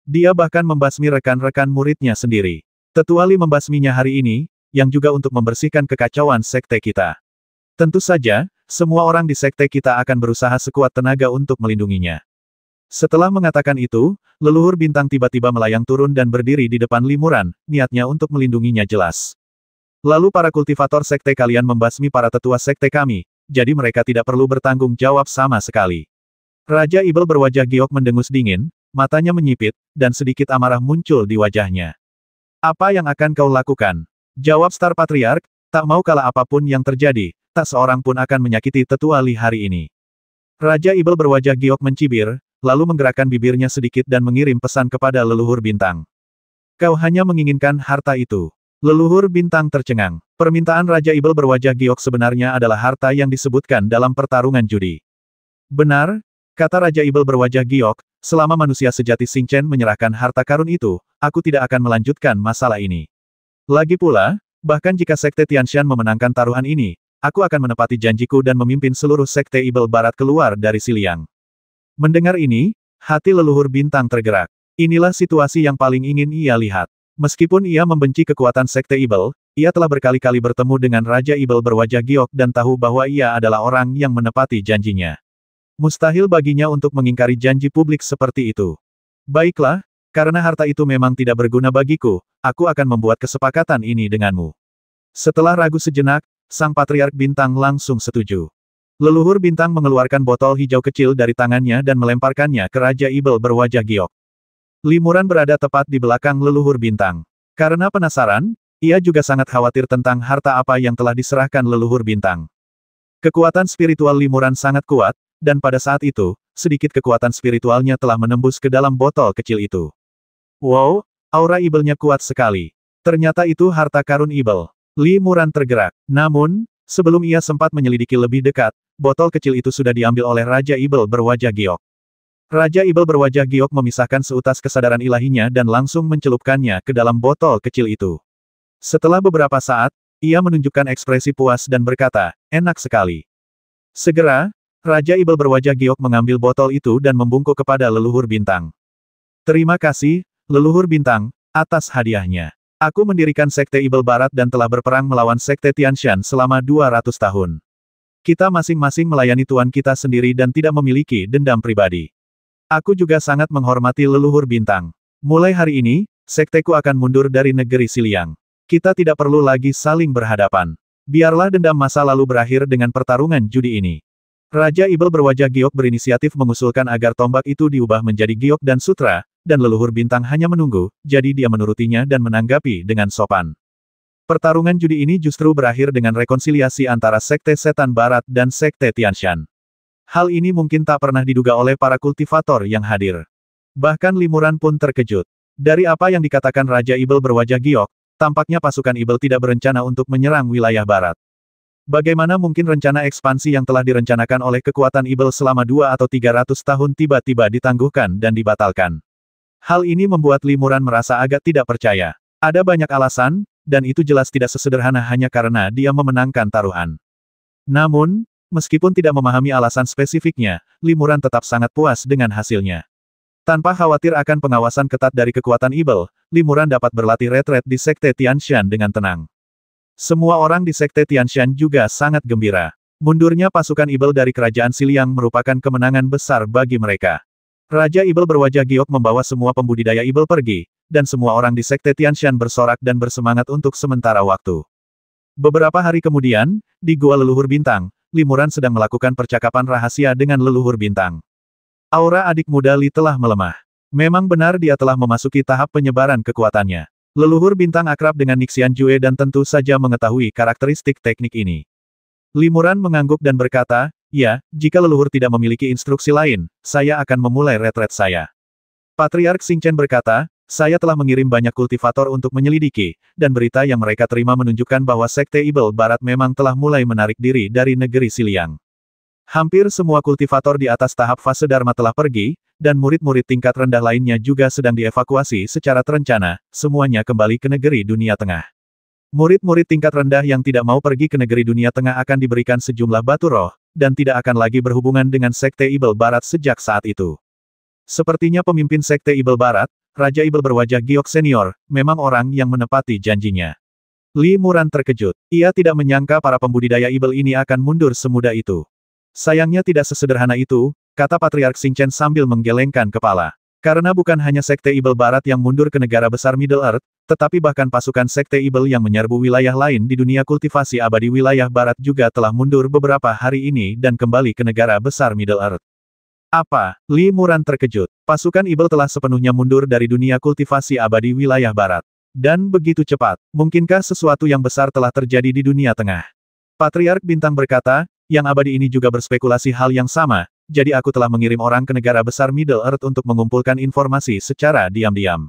Speaker 1: Dia bahkan membasmi rekan-rekan muridnya sendiri. Tetua Li membasminya hari ini, yang juga untuk membersihkan kekacauan sekte kita. Tentu saja, semua orang di sekte kita akan berusaha sekuat tenaga untuk melindunginya. Setelah mengatakan itu, leluhur bintang tiba-tiba melayang turun dan berdiri di depan Limuran, niatnya untuk melindunginya jelas. Lalu para kultivator sekte kalian membasmi para tetua sekte kami, jadi mereka tidak perlu bertanggung jawab sama sekali. Raja Ibel berwajah giok mendengus dingin, matanya menyipit, dan sedikit amarah muncul di wajahnya. Apa yang akan kau lakukan? Jawab Star Patriark, tak mau kalah apapun yang terjadi, tak seorang pun akan menyakiti tetua Li hari ini. Raja Ibel berwajah giok mencibir, lalu menggerakkan bibirnya sedikit dan mengirim pesan kepada leluhur bintang. Kau hanya menginginkan harta itu. Leluhur bintang tercengang. Permintaan Raja Ibel berwajah giok sebenarnya adalah harta yang disebutkan dalam pertarungan judi. Benar, kata Raja Ibel berwajah giok, selama manusia sejati Xingchen menyerahkan harta karun itu, aku tidak akan melanjutkan masalah ini. Lagi pula, bahkan jika Sekte Tianshan memenangkan taruhan ini, aku akan menepati janjiku dan memimpin seluruh Sekte Ibel Barat keluar dari Siliang. Mendengar ini, hati leluhur bintang tergerak. Inilah situasi yang paling ingin ia lihat. Meskipun ia membenci kekuatan Sekte Ibel, ia telah berkali-kali bertemu dengan Raja Ibel berwajah giok dan tahu bahwa ia adalah orang yang menepati janjinya. Mustahil baginya untuk mengingkari janji publik seperti itu. Baiklah, karena harta itu memang tidak berguna bagiku, aku akan membuat kesepakatan ini denganmu. Setelah ragu sejenak, Sang Patriark Bintang langsung setuju. Leluhur Bintang mengeluarkan botol hijau kecil dari tangannya dan melemparkannya ke Raja Ibel berwajah giok. Limuran berada tepat di belakang leluhur Bintang. Karena penasaran, ia juga sangat khawatir tentang harta apa yang telah diserahkan leluhur Bintang. Kekuatan spiritual Limuran sangat kuat, dan pada saat itu, sedikit kekuatan spiritualnya telah menembus ke dalam botol kecil itu. Wow, aura Ibelnya kuat sekali. Ternyata itu harta karun Ibel. Limuran tergerak. Namun, sebelum ia sempat menyelidiki lebih dekat, botol kecil itu sudah diambil oleh Raja Ibel berwajah giok. Raja Ibel berwajah giok memisahkan seutas kesadaran ilahinya dan langsung mencelupkannya ke dalam botol kecil itu. Setelah beberapa saat, ia menunjukkan ekspresi puas dan berkata, enak sekali. Segera, Raja Ibel berwajah giok mengambil botol itu dan membungkuk kepada leluhur bintang. Terima kasih, leluhur bintang, atas hadiahnya. Aku mendirikan Sekte Ibel Barat dan telah berperang melawan Sekte Tianshan selama 200 tahun. Kita masing-masing melayani tuan kita sendiri dan tidak memiliki dendam pribadi. Aku juga sangat menghormati leluhur bintang. Mulai hari ini, sekteku akan mundur dari negeri Siliang. Kita tidak perlu lagi saling berhadapan. Biarlah dendam masa lalu berakhir dengan pertarungan judi ini. Raja Ibel berwajah giok berinisiatif mengusulkan agar tombak itu diubah menjadi giok dan sutra, dan leluhur bintang hanya menunggu, jadi dia menurutinya dan menanggapi dengan sopan. Pertarungan judi ini justru berakhir dengan rekonsiliasi antara Sekte Setan Barat dan Sekte Tianshan. Hal ini mungkin tak pernah diduga oleh para kultivator yang hadir. Bahkan Limuran pun terkejut. Dari apa yang dikatakan Raja Ibel berwajah giok, tampaknya pasukan Ibel tidak berencana untuk menyerang wilayah barat. Bagaimana mungkin rencana ekspansi yang telah direncanakan oleh kekuatan Ibel selama 2 atau 300 tahun tiba-tiba ditangguhkan dan dibatalkan? Hal ini membuat Limuran merasa agak tidak percaya. Ada banyak alasan, dan itu jelas tidak sesederhana hanya karena dia memenangkan taruhan. Namun, meskipun tidak memahami alasan spesifiknya, Limuran tetap sangat puas dengan hasilnya. Tanpa khawatir akan pengawasan ketat dari kekuatan Ibel, Limuran dapat berlatih retret di Sekte Tianshan dengan tenang. Semua orang di Sekte Tianshan juga sangat gembira. Mundurnya pasukan Ibel dari Kerajaan Siliang merupakan kemenangan besar bagi mereka. Raja Ibel berwajah giok membawa semua pembudidaya Ibel pergi, dan semua orang di Sekte Tianshan bersorak dan bersemangat untuk sementara waktu. Beberapa hari kemudian, di Gua Leluhur Bintang, Limuran sedang melakukan percakapan rahasia dengan Leluhur Bintang. Aura adik muda Li telah melemah. Memang benar dia telah memasuki tahap penyebaran kekuatannya. Leluhur Bintang akrab dengan Nixian Jue dan tentu saja mengetahui karakteristik teknik ini. Limuran mengangguk dan berkata, ya, jika leluhur tidak memiliki instruksi lain, saya akan memulai retret saya. Patriark Xingchen berkata, saya telah mengirim banyak kultivator untuk menyelidiki, dan berita yang mereka terima menunjukkan bahwa Sekte Ibel Barat memang telah mulai menarik diri dari negeri Siliang. Hampir semua kultivator di atas tahap fase Dharma telah pergi, dan murid-murid tingkat rendah lainnya juga sedang dievakuasi secara terencana, semuanya kembali ke negeri Dunia Tengah. Murid-murid tingkat rendah yang tidak mau pergi ke negeri Dunia Tengah akan diberikan sejumlah batu roh, dan tidak akan lagi berhubungan dengan Sekte Ibel Barat sejak saat itu. Sepertinya pemimpin Sekte Ibel Barat, Raja Ibel berwajah giok senior, memang orang yang menepati janjinya. Limuran terkejut. Ia tidak menyangka para pembudidaya Ibel ini akan mundur semudah itu. Sayangnya tidak sesederhana itu, kata Patriark Xingchen sambil menggelengkan kepala. Karena bukan hanya Sekte Ibel Barat yang mundur ke negara besar Middle Earth, tetapi bahkan pasukan Sekte Ibel yang menyerbu wilayah lain di dunia kultivasi abadi wilayah Barat juga telah mundur beberapa hari ini dan kembali ke negara besar Middle Earth. Apa? Limuran terkejut. Pasukan Ibel telah sepenuhnya mundur dari dunia kultivasi abadi wilayah Barat. Dan begitu cepat, mungkinkah sesuatu yang besar telah terjadi di dunia tengah? Patriark Bintang berkata, yang abadi ini juga berspekulasi hal yang sama, jadi aku telah mengirim orang ke negara besar Middle Earth untuk mengumpulkan informasi secara diam-diam.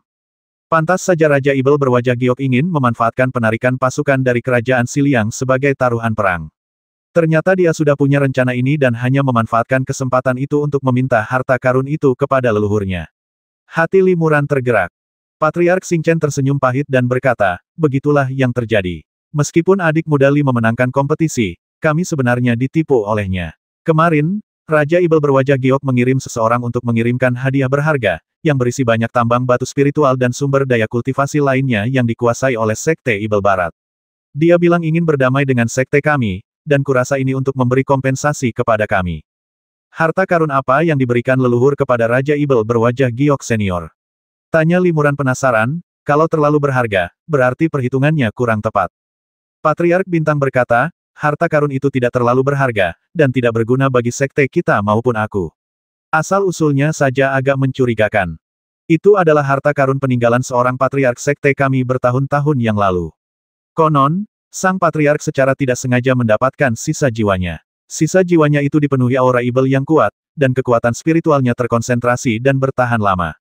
Speaker 1: Pantas saja Raja Ibel berwajah giok ingin memanfaatkan penarikan pasukan dari Kerajaan Siliang sebagai taruhan perang. Ternyata dia sudah punya rencana ini dan hanya memanfaatkan kesempatan itu untuk meminta harta karun itu kepada leluhurnya. Hati Limuran tergerak. Patriark Xingchen tersenyum pahit dan berkata, begitulah yang terjadi. Meskipun adik muda Li memenangkan kompetisi, kami sebenarnya ditipu olehnya. Kemarin, Raja Ibel berwajah giok mengirim seseorang untuk mengirimkan hadiah berharga, yang berisi banyak tambang batu spiritual dan sumber daya kultivasi lainnya yang dikuasai oleh Sekte Ibel Barat. Dia bilang ingin berdamai dengan sekte kami, dan kurasa ini untuk memberi kompensasi kepada kami. Harta karun apa yang diberikan leluhur kepada Raja Ibel berwajah giok senior? Tanya Limuran penasaran, kalau terlalu berharga, berarti perhitungannya kurang tepat. Patriark Bintang berkata, harta karun itu tidak terlalu berharga, dan tidak berguna bagi sekte kita maupun aku. Asal-usulnya saja agak mencurigakan. Itu adalah harta karun peninggalan seorang patriark sekte kami bertahun-tahun yang lalu. Konon, sang patriark secara tidak sengaja mendapatkan sisa jiwanya. Sisa jiwanya itu dipenuhi aura Ibel yang kuat, dan kekuatan spiritualnya terkonsentrasi dan bertahan lama.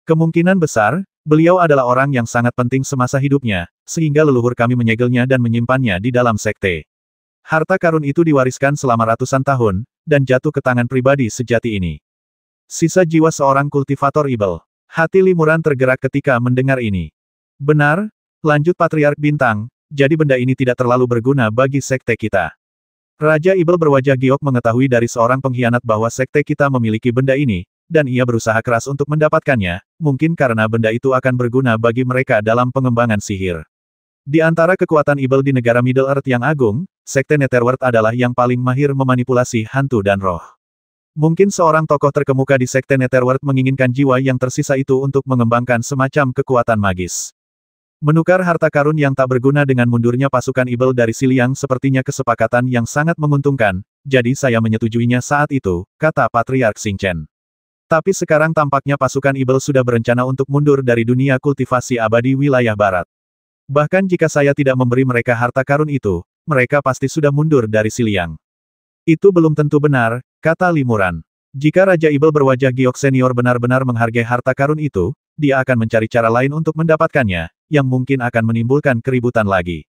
Speaker 1: Kemungkinan besar, beliau adalah orang yang sangat penting semasa hidupnya, sehingga leluhur kami menyegelnya dan menyimpannya di dalam sekte. Harta karun itu diwariskan selama ratusan tahun, dan jatuh ke tangan pribadi sejati ini. Sisa jiwa seorang kultivator Ibel. Hati Limuran tergerak ketika mendengar ini. Benar, lanjut Patriark Bintang, jadi benda ini tidak terlalu berguna bagi sekte kita. Raja Ibel berwajah giok mengetahui dari seorang pengkhianat bahwa sekte kita memiliki benda ini, dan ia berusaha keras untuk mendapatkannya, mungkin karena benda itu akan berguna bagi mereka dalam pengembangan sihir. Di antara kekuatan Ibel di negara Middle Earth yang agung, Sekte Netherworld adalah yang paling mahir memanipulasi hantu dan roh. Mungkin seorang tokoh terkemuka di Sekte Netherworld menginginkan jiwa yang tersisa itu untuk mengembangkan semacam kekuatan magis. Menukar harta karun yang tak berguna dengan mundurnya pasukan Ibel dari Siliang sepertinya kesepakatan yang sangat menguntungkan, jadi saya menyetujuinya saat itu, kata Patriark Xingchen. Tapi sekarang tampaknya pasukan Ibel sudah berencana untuk mundur dari dunia kultivasi abadi wilayah Barat. Bahkan jika saya tidak memberi mereka harta karun itu, mereka pasti sudah mundur dari Siliang. Itu belum tentu benar, kata Limuran. Jika Raja Ibel berwajah giok senior benar-benar menghargai harta karun itu, dia akan mencari cara lain untuk mendapatkannya, yang mungkin akan menimbulkan keributan lagi.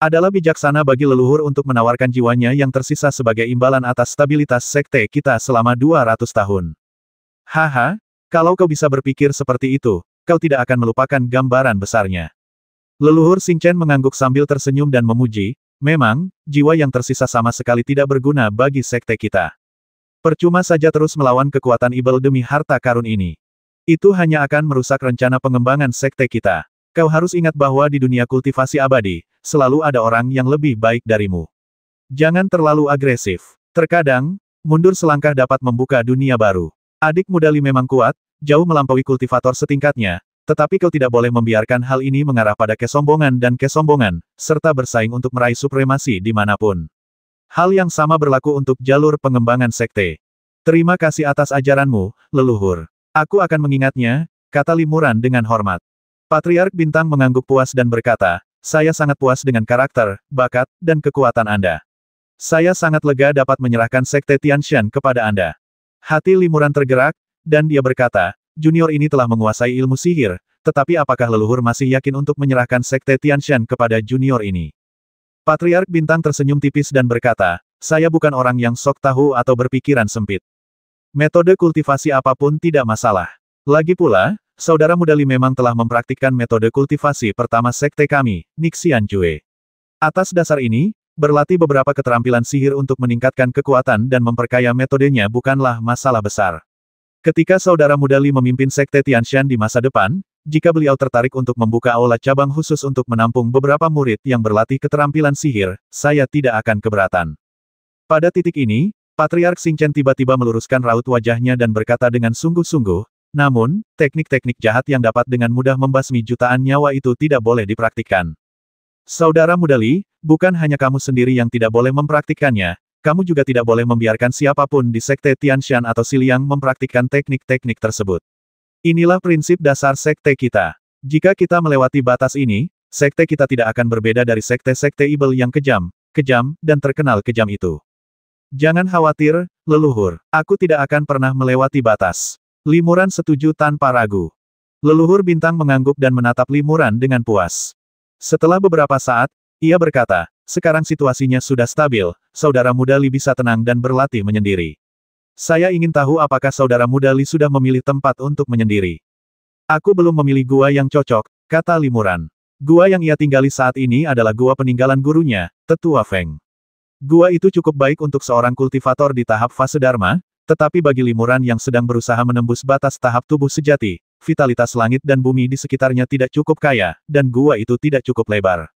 Speaker 1: Adalah bijaksana bagi leluhur untuk menawarkan jiwanya yang tersisa sebagai imbalan atas stabilitas sekte kita selama 200 tahun. Haha, kalau kau bisa berpikir seperti itu, kau tidak akan melupakan gambaran besarnya. Leluhur Xingchen mengangguk sambil tersenyum dan memuji, memang, jiwa yang tersisa sama sekali tidak berguna bagi sekte kita. Percuma saja terus melawan kekuatan Ibel demi harta karun ini. Itu hanya akan merusak rencana pengembangan sekte kita. Kau harus ingat bahwa di dunia kultivasi abadi, selalu ada orang yang lebih baik darimu. Jangan terlalu agresif. Terkadang, mundur selangkah dapat membuka dunia baru. Adik muda Li memang kuat, jauh melampaui kultivator setingkatnya, tetapi kau tidak boleh membiarkan hal ini mengarah pada kesombongan, serta bersaing untuk meraih supremasi dimanapun. Hal yang sama berlaku untuk jalur pengembangan sekte. Terima kasih atas ajaranmu, leluhur. Aku akan mengingatnya, kata Limuran dengan hormat. Patriark Bintang mengangguk puas dan berkata, saya sangat puas dengan karakter, bakat, dan kekuatan Anda. Saya sangat lega dapat menyerahkan sekte Tianshan kepada Anda. Hati Limuran tergerak, dan dia berkata, junior ini telah menguasai ilmu sihir, tetapi apakah leluhur masih yakin untuk menyerahkan sekte Tianshan kepada junior ini? Patriark Bintang tersenyum tipis dan berkata, saya bukan orang yang sok tahu atau berpikiran sempit. Metode kultivasi apapun tidak masalah. Lagi pula, saudara muda Li memang telah mempraktikkan metode kultivasi pertama sekte kami, Nixian Jue. Atas dasar ini, berlatih beberapa keterampilan sihir untuk meningkatkan kekuatan dan memperkaya metodenya bukanlah masalah besar. Ketika saudara muda Li memimpin sekte Tianshan di masa depan, jika beliau tertarik untuk membuka aula cabang khusus untuk menampung beberapa murid yang berlatih keterampilan sihir, saya tidak akan keberatan. Pada titik ini, Patriark Xingchen tiba-tiba meluruskan raut wajahnya dan berkata dengan sungguh-sungguh, namun, teknik-teknik jahat yang dapat dengan mudah membasmi jutaan nyawa itu tidak boleh dipraktikkan. Saudara muda Li, bukan hanya kamu sendiri yang tidak boleh mempraktikkannya, kamu juga tidak boleh membiarkan siapapun di sekte Tianshan atau Xiliang mempraktikkan teknik-teknik tersebut. Inilah prinsip dasar sekte kita. Jika kita melewati batas ini, sekte kita tidak akan berbeda dari sekte-sekte Ibel yang kejam, dan terkenal kejam itu. Jangan khawatir, leluhur, aku tidak akan pernah melewati batas. Limuran setuju tanpa ragu. Leluhur Bintang mengangguk dan menatap Limuran dengan puas. Setelah beberapa saat, ia berkata, sekarang situasinya sudah stabil, saudara muda Li bisa tenang dan berlatih menyendiri. Saya ingin tahu apakah saudara muda Li sudah memilih tempat untuk menyendiri. Aku belum memilih gua yang cocok, kata Limuran. Gua yang ia tinggali saat ini adalah gua peninggalan gurunya, Tetua Feng. Gua itu cukup baik untuk seorang kultivator di tahap fase Dharma, tetapi bagi Limuran yang sedang berusaha menembus batas tahap tubuh sejati, vitalitas langit dan bumi di sekitarnya tidak cukup kaya, dan gua itu tidak cukup lebar.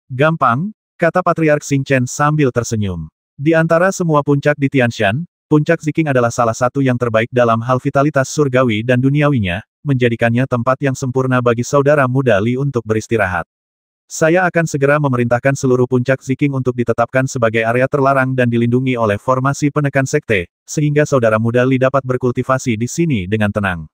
Speaker 1: Gampang, kata Patriark Xingchen sambil tersenyum. Di antara semua puncak di Tianshan, Puncak Ziking adalah salah satu yang terbaik dalam hal vitalitas surgawi dan duniawinya, menjadikannya tempat yang sempurna bagi saudara muda Li untuk beristirahat. Saya akan segera memerintahkan seluruh puncak Ziking untuk ditetapkan sebagai area terlarang dan dilindungi oleh formasi penekan sekte, sehingga saudara muda Li dapat berkultivasi di sini dengan tenang.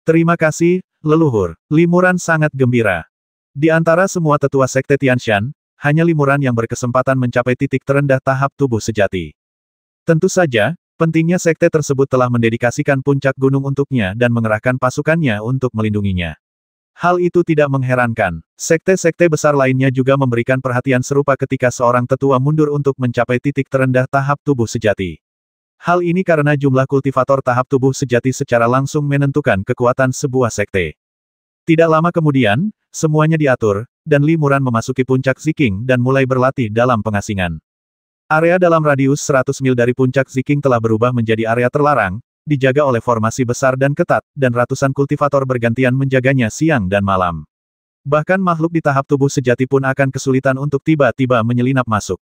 Speaker 1: Terima kasih, leluhur. Limuran sangat gembira. Di antara semua tetua sekte Tianshan, hanya Limuran yang berkesempatan mencapai titik terendah tahap tubuh sejati. Tentu saja, pentingnya sekte tersebut telah mendedikasikan puncak gunung untuknya dan mengerahkan pasukannya untuk melindunginya. Hal itu tidak mengherankan. Sekte-sekte besar lainnya juga memberikan perhatian serupa ketika seorang tetua mundur untuk mencapai titik terendah tahap tubuh sejati. Hal ini karena jumlah kultivator tahap tubuh sejati secara langsung menentukan kekuatan sebuah sekte. Tidak lama kemudian, semuanya diatur, dan Limuran memasuki puncak Ziking dan mulai berlatih dalam pengasingan. Area dalam radius 100 mil dari puncak Ziking telah berubah menjadi area terlarang, dijaga oleh formasi besar dan ketat, dan ratusan kultivator bergantian menjaganya siang dan malam. Bahkan makhluk di tahap tubuh sejati pun akan kesulitan untuk tiba-tiba menyelinap masuk.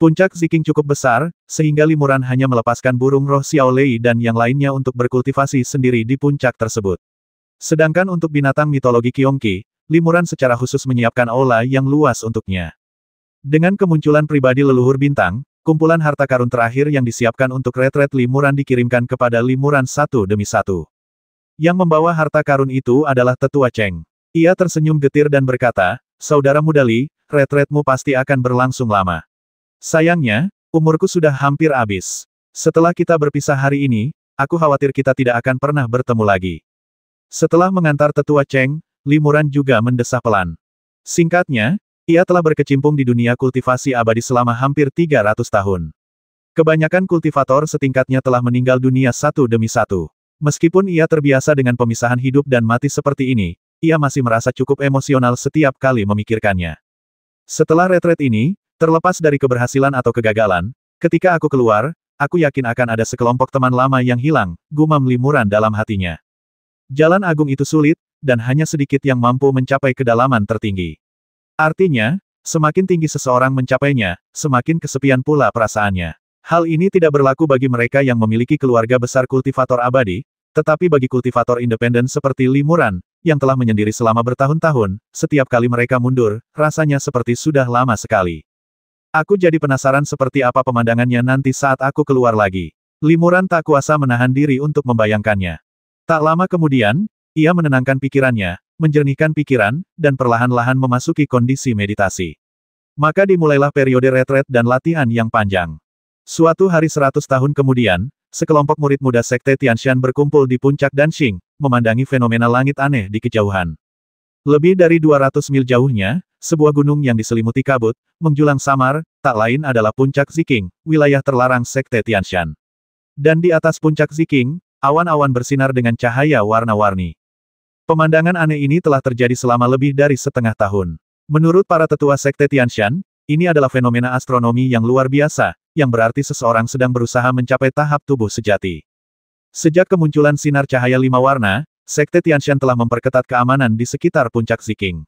Speaker 1: Puncak Ziking cukup besar, sehingga Limuran hanya melepaskan burung roh Xiao Lei dan yang lainnya untuk berkultivasi sendiri di puncak tersebut. Sedangkan untuk binatang mitologi Qiongqi, Limuran secara khusus menyiapkan aula yang luas untuknya. Dengan kemunculan pribadi leluhur bintang, kumpulan harta karun terakhir yang disiapkan untuk retret Limuran dikirimkan kepada Limuran satu demi satu. Yang membawa harta karun itu adalah Tetua Cheng. Ia tersenyum getir dan berkata, saudara muda Li, retretmu pasti akan berlangsung lama. Sayangnya, umurku sudah hampir habis. Setelah kita berpisah hari ini, aku khawatir kita tidak akan pernah bertemu lagi. Setelah mengantar tetua Cheng, Limuran juga mendesah pelan. Singkatnya, ia telah berkecimpung di dunia kultivasi abadi selama hampir 300 tahun. Kebanyakan kultivator setingkatnya telah meninggal dunia satu demi satu. Meskipun ia terbiasa dengan pemisahan hidup dan mati seperti ini, ia masih merasa cukup emosional setiap kali memikirkannya. Setelah retret ini, terlepas dari keberhasilan atau kegagalan, ketika aku keluar, aku yakin akan ada sekelompok teman lama yang hilang, gumam Limuran dalam hatinya. Jalan agung itu sulit, dan hanya sedikit yang mampu mencapai kedalaman tertinggi. Artinya, semakin tinggi seseorang mencapainya, semakin kesepian pula perasaannya. Hal ini tidak berlaku bagi mereka yang memiliki keluarga besar kultivator abadi, tetapi bagi kultivator independen seperti Limuran, yang telah menyendiri selama bertahun-tahun, setiap kali mereka mundur, rasanya seperti sudah lama sekali. Aku jadi penasaran seperti apa pemandangannya nanti saat aku keluar lagi. Limuran tak kuasa menahan diri untuk membayangkannya. Tak lama kemudian, ia menenangkan pikirannya, menjernihkan pikiran, dan perlahan-lahan memasuki kondisi meditasi. Maka dimulailah periode retret dan latihan yang panjang. Suatu hari 100 tahun kemudian, sekelompok murid muda Sekte Tianshan berkumpul di puncak Danxing, memandangi fenomena langit aneh di kejauhan. Lebih dari 200 mil jauhnya, sebuah gunung yang diselimuti kabut, menjulang samar, tak lain adalah puncak Ziking, wilayah terlarang Sekte Tianshan. Dan di atas puncak Ziking, awan-awan bersinar dengan cahaya warna-warni. Pemandangan aneh ini telah terjadi selama lebih dari setengah tahun. Menurut para tetua Sekte Tianshan, ini adalah fenomena astronomi yang luar biasa, yang berarti seseorang sedang berusaha mencapai tahap tubuh sejati. Sejak kemunculan sinar cahaya 5 warna, Sekte Tianshan telah memperketat keamanan di sekitar puncak Ziking.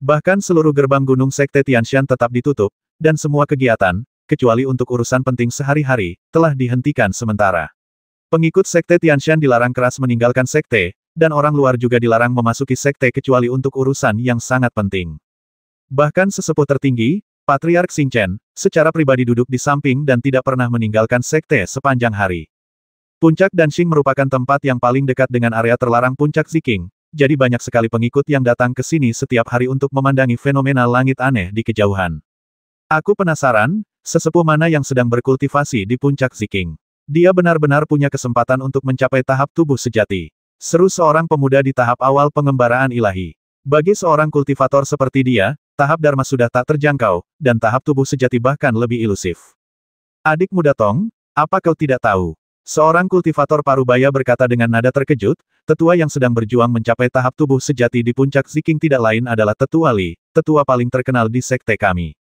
Speaker 1: Bahkan seluruh gerbang gunung Sekte Tianshan tetap ditutup, dan semua kegiatan, kecuali untuk urusan penting sehari-hari, telah dihentikan sementara. Pengikut Sekte Tianshan dilarang keras meninggalkan sekte, dan orang luar juga dilarang memasuki sekte kecuali untuk urusan yang sangat penting. Bahkan sesepuh tertinggi, Patriark Xingchen, secara pribadi duduk di samping dan tidak pernah meninggalkan sekte sepanjang hari. Puncak Danxing merupakan tempat yang paling dekat dengan area terlarang puncak Ziking, jadi banyak sekali pengikut yang datang ke sini setiap hari untuk memandangi fenomena langit aneh di kejauhan. Aku penasaran, sesepuh mana yang sedang berkultivasi di puncak Ziking. Dia benar-benar punya kesempatan untuk mencapai tahap tubuh sejati. Seru seorang pemuda di tahap awal pengembaraan ilahi. Bagi seorang kultivator seperti dia, tahap Dharma sudah tak terjangkau, dan tahap tubuh sejati bahkan lebih ilusif. Adik muda Tong, apa kau tidak tahu? Seorang kultivator Parubaya berkata dengan nada terkejut, tetua yang sedang berjuang mencapai tahap tubuh sejati di puncak Ziking tidak lain adalah Tetua Li, tetua paling terkenal di sekte kami.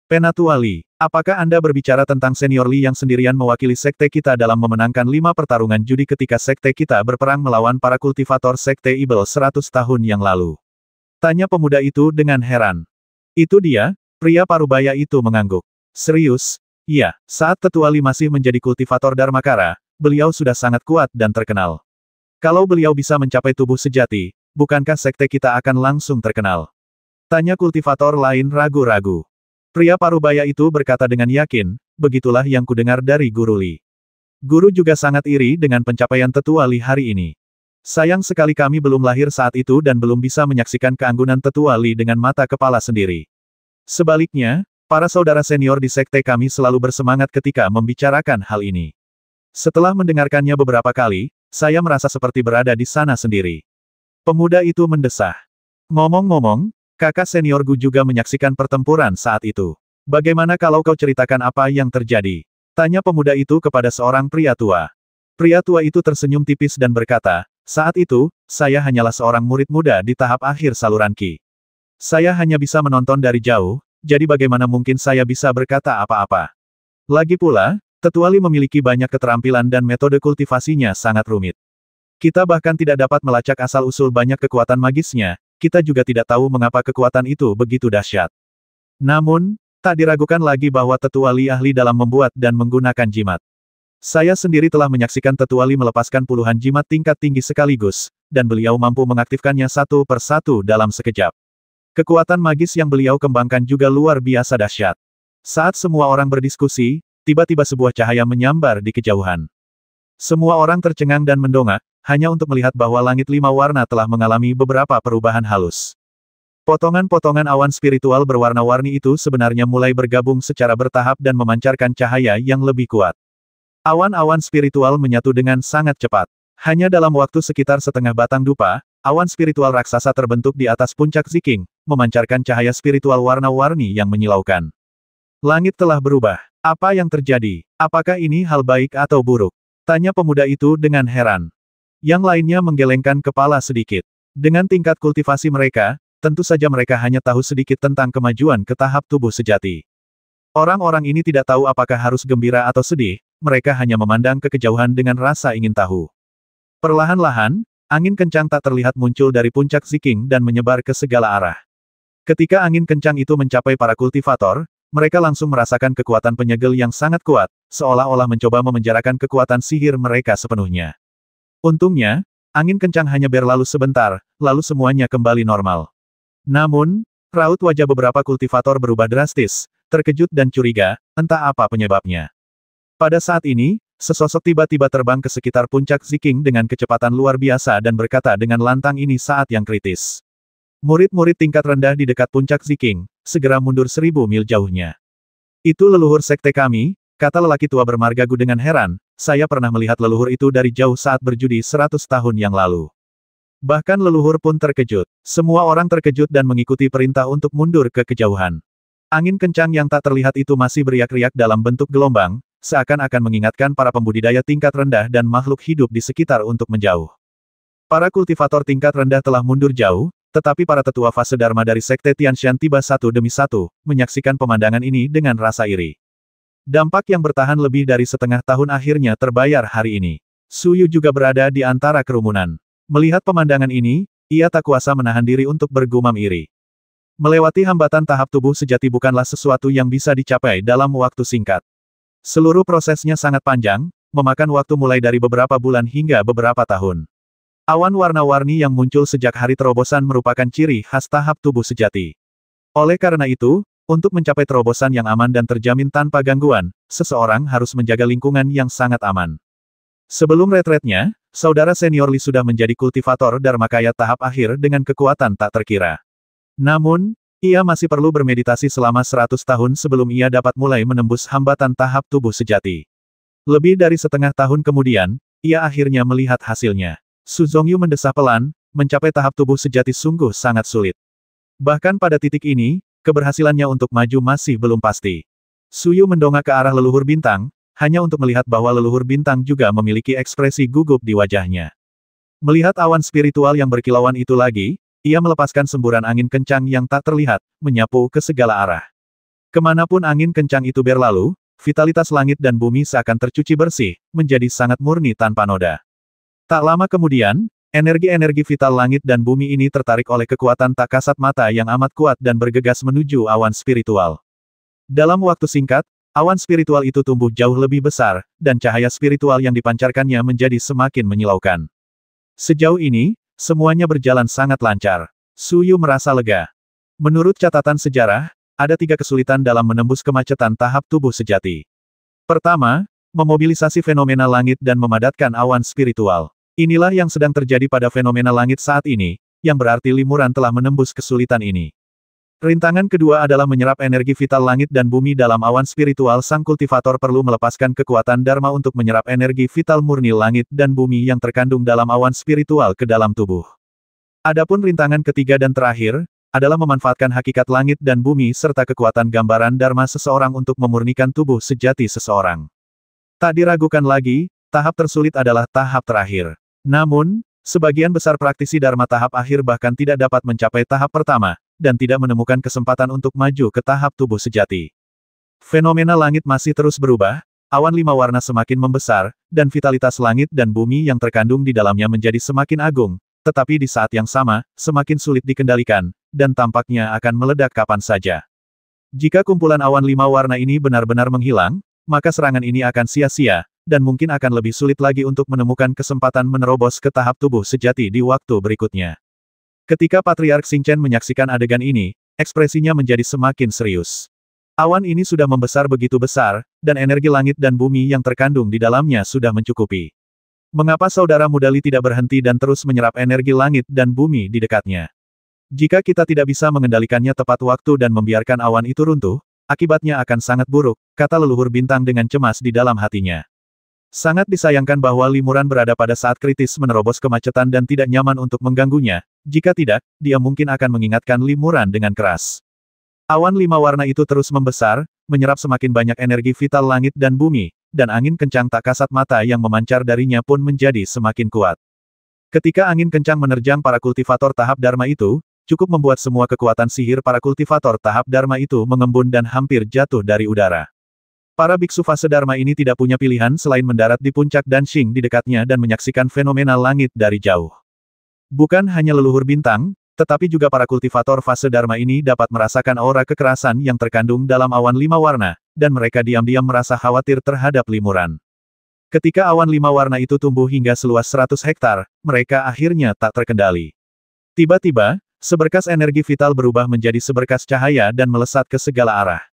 Speaker 1: Penatua Li, apakah Anda berbicara tentang senior Li yang sendirian mewakili sekte kita dalam memenangkan 5 pertarungan judi ketika sekte kita berperang melawan para kultivator sekte Ibel 100 tahun yang lalu? Tanya pemuda itu dengan heran. Itu dia, pria Parubaya itu mengangguk. Serius? Iya, saat Tetua Li masih menjadi kultivator Dharmakara, beliau sudah sangat kuat dan terkenal. Kalau beliau bisa mencapai tubuh sejati, bukankah sekte kita akan langsung terkenal? Tanya kultivator lain ragu-ragu. Pria Parubaya itu berkata dengan yakin, begitulah yang kudengar dari Guru Li. Guru juga sangat iri dengan pencapaian Tetua Li hari ini. Sayang sekali kami belum lahir saat itu dan belum bisa menyaksikan keanggunan Tetua Li dengan mata kepala sendiri. Sebaliknya, para saudara senior di sekte kami selalu bersemangat ketika membicarakan hal ini. Setelah mendengarkannya beberapa kali, saya merasa seperti berada di sana sendiri. Pemuda itu mendesah. Ngomong-ngomong, kakak senior Gu juga menyaksikan pertempuran saat itu. Bagaimana kalau kau ceritakan apa yang terjadi? Tanya pemuda itu kepada seorang pria tua. Pria tua itu tersenyum tipis dan berkata, saat itu, saya hanyalah seorang murid muda di tahap akhir saluran Qi. Saya hanya bisa menonton dari jauh, jadi bagaimana mungkin saya bisa berkata apa-apa? Lagi pula, Tetua Li memiliki banyak keterampilan dan metode kultivasinya sangat rumit. Kita bahkan tidak dapat melacak asal-usul banyak kekuatan magisnya, kita juga tidak tahu mengapa kekuatan itu begitu dahsyat. Namun, tak diragukan lagi bahwa Tetua Li ahli dalam membuat dan menggunakan jimat. Saya sendiri telah menyaksikan Tetua Li melepaskan puluhan jimat tingkat tinggi sekaligus, dan beliau mampu mengaktifkannya satu per satu dalam sekejap. Kekuatan magis yang beliau kembangkan juga luar biasa dahsyat. Saat semua orang berdiskusi, tiba-tiba sebuah cahaya menyambar di kejauhan. Semua orang tercengang dan mendongak, hanya untuk melihat bahwa langit 5 warna telah mengalami beberapa perubahan halus. Potongan-potongan awan spiritual berwarna-warni itu sebenarnya mulai bergabung secara bertahap dan memancarkan cahaya yang lebih kuat. Awan-awan spiritual menyatu dengan sangat cepat. Hanya dalam waktu sekitar setengah batang dupa, awan spiritual raksasa terbentuk di atas puncak Ziking, memancarkan cahaya spiritual warna-warni yang menyilaukan. Langit telah berubah. Apa yang terjadi? Apakah ini hal baik atau buruk? Tanya pemuda itu dengan heran. Yang lainnya menggelengkan kepala sedikit. Dengan tingkat kultivasi mereka, tentu saja mereka hanya tahu sedikit tentang kemajuan ke tahap tubuh sejati. Orang-orang ini tidak tahu apakah harus gembira atau sedih, mereka hanya memandang ke kejauhan dengan rasa ingin tahu. Perlahan-lahan, angin kencang tak terlihat muncul dari puncak Ziking dan menyebar ke segala arah. Ketika angin kencang itu mencapai para kultivator, mereka langsung merasakan kekuatan penyegel yang sangat kuat, seolah-olah mencoba memenjarakan kekuatan sihir mereka sepenuhnya. Untungnya, angin kencang hanya berlalu sebentar, lalu semuanya kembali normal. Namun, raut wajah beberapa kultivator berubah drastis, terkejut dan curiga, entah apa penyebabnya. Pada saat ini, sesosok tiba-tiba terbang ke sekitar puncak Ziking dengan kecepatan luar biasa dan berkata dengan lantang, ini saat yang kritis. Murid-murid tingkat rendah di dekat puncak Ziking, segera mundur 1000 mil jauhnya. Itu leluhur sekte kami, kata lelaki tua bermargagu dengan heran, saya pernah melihat leluhur itu dari jauh saat berjudi 100 tahun yang lalu. Bahkan leluhur pun terkejut. Semua orang terkejut dan mengikuti perintah untuk mundur ke kejauhan. Angin kencang yang tak terlihat itu masih beriak-riak dalam bentuk gelombang, seakan-akan mengingatkan para pembudidaya tingkat rendah dan makhluk hidup di sekitar untuk menjauh. Para kultivator tingkat rendah telah mundur jauh, tetapi para tetua fase Dharma dari Sekte Tianshan tiba satu demi satu, menyaksikan pemandangan ini dengan rasa iri. Dampak yang bertahan lebih dari setengah tahun akhirnya terbayar hari ini. Suyu juga berada di antara kerumunan. Melihat pemandangan ini, ia tak kuasa menahan diri untuk bergumam iri. Melewati hambatan tahap tubuh sejati bukanlah sesuatu yang bisa dicapai dalam waktu singkat. Seluruh prosesnya sangat panjang, memakan waktu mulai dari beberapa bulan hingga beberapa tahun. Awan warna-warni yang muncul sejak hari terobosan merupakan ciri khas tahap tubuh sejati. Oleh karena itu, untuk mencapai terobosan yang aman dan terjamin tanpa gangguan, seseorang harus menjaga lingkungan yang sangat aman. Sebelum retretnya, saudara senior Li sudah menjadi kultivator Dharmakaya tahap akhir dengan kekuatan tak terkira. Namun, ia masih perlu bermeditasi selama 100 tahun sebelum ia dapat mulai menembus hambatan tahap tubuh sejati. Lebih dari setengah tahun kemudian, ia akhirnya melihat hasilnya. Su Zongyu mendesah pelan, mencapai tahap tubuh sejati sungguh sangat sulit. Bahkan pada titik ini, keberhasilannya untuk maju masih belum pasti. Suyu mendongak ke arah leluhur bintang, hanya untuk melihat bahwa leluhur bintang juga memiliki ekspresi gugup di wajahnya. Melihat awan spiritual yang berkilauan itu lagi, ia melepaskan semburan angin kencang yang tak terlihat, menyapu ke segala arah. Kemanapun angin kencang itu berlalu, vitalitas langit dan bumi seakan tercuci bersih, menjadi sangat murni tanpa noda. Tak lama kemudian, energi-energi vital langit dan bumi ini tertarik oleh kekuatan tak kasat mata yang amat kuat dan bergegas menuju awan spiritual. Dalam waktu singkat, awan spiritual itu tumbuh jauh lebih besar, dan cahaya spiritual yang dipancarkannya menjadi semakin menyilaukan. Sejauh ini, semuanya berjalan sangat lancar. Suyu merasa lega. Menurut catatan sejarah, ada 3 kesulitan dalam menembus kemacetan tahap tubuh sejati. Pertama, memobilisasi fenomena langit dan memadatkan awan spiritual. Inilah yang sedang terjadi pada fenomena langit saat ini, yang berarti Limuran telah menembus kesulitan ini. Rintangan kedua adalah menyerap energi vital langit dan bumi dalam awan spiritual. Sang kultivator perlu melepaskan kekuatan Dharma untuk menyerap energi vital murni langit dan bumi yang terkandung dalam awan spiritual ke dalam tubuh. Adapun rintangan ketiga dan terakhir, adalah memanfaatkan hakikat langit dan bumi serta kekuatan gambaran Dharma seseorang untuk memurnikan tubuh sejati seseorang. Tak diragukan lagi, tahap tersulit adalah tahap terakhir. Namun, sebagian besar praktisi Dharma tahap akhir bahkan tidak dapat mencapai tahap pertama, dan tidak menemukan kesempatan untuk maju ke tahap tubuh sejati. Fenomena langit masih terus berubah, awan 5 warna semakin membesar, dan vitalitas langit dan bumi yang terkandung di dalamnya menjadi semakin agung, tetapi di saat yang sama, semakin sulit dikendalikan, dan tampaknya akan meledak kapan saja. Jika kumpulan awan 5 warna ini benar-benar menghilang, maka serangan ini akan sia-sia, dan mungkin akan lebih sulit lagi untuk menemukan kesempatan menerobos ke tahap tubuh sejati di waktu berikutnya. Ketika Patriark Xingchen menyaksikan adegan ini, ekspresinya menjadi semakin serius. Awan ini sudah membesar begitu besar, dan energi langit dan bumi yang terkandung di dalamnya sudah mencukupi. Mengapa saudara muda Li tidak berhenti dan terus menyerap energi langit dan bumi di dekatnya? Jika kita tidak bisa mengendalikannya tepat waktu dan membiarkan awan itu runtuh, akibatnya akan sangat buruk, kata leluhur bintang dengan cemas di dalam hatinya. Sangat disayangkan bahwa Limuran berada pada saat kritis menerobos kemacetan dan tidak nyaman untuk mengganggunya, jika tidak, dia mungkin akan mengingatkan Limuran dengan keras. Awan 5 warna itu terus membesar, menyerap semakin banyak energi vital langit dan bumi, dan angin kencang tak kasat mata yang memancar darinya pun menjadi semakin kuat. Ketika angin kencang menerjang para kultivator tahap Dharma itu, cukup membuat semua kekuatan sihir para kultivator tahap Dharma itu mengembun dan hampir jatuh dari udara. Para biksu fase Dharma ini tidak punya pilihan selain mendarat di puncak Danxing di dekatnya dan menyaksikan fenomena langit dari jauh. Bukan hanya leluhur bintang, tetapi juga para kultivator fase Dharma ini dapat merasakan aura kekerasan yang terkandung dalam awan 5 warna, dan mereka diam-diam merasa khawatir terhadap Limuran. Ketika awan 5 warna itu tumbuh hingga seluas 100 hektar, mereka akhirnya tak terkendali. Tiba-tiba, seberkas energi vital berubah menjadi seberkas cahaya dan melesat ke segala arah.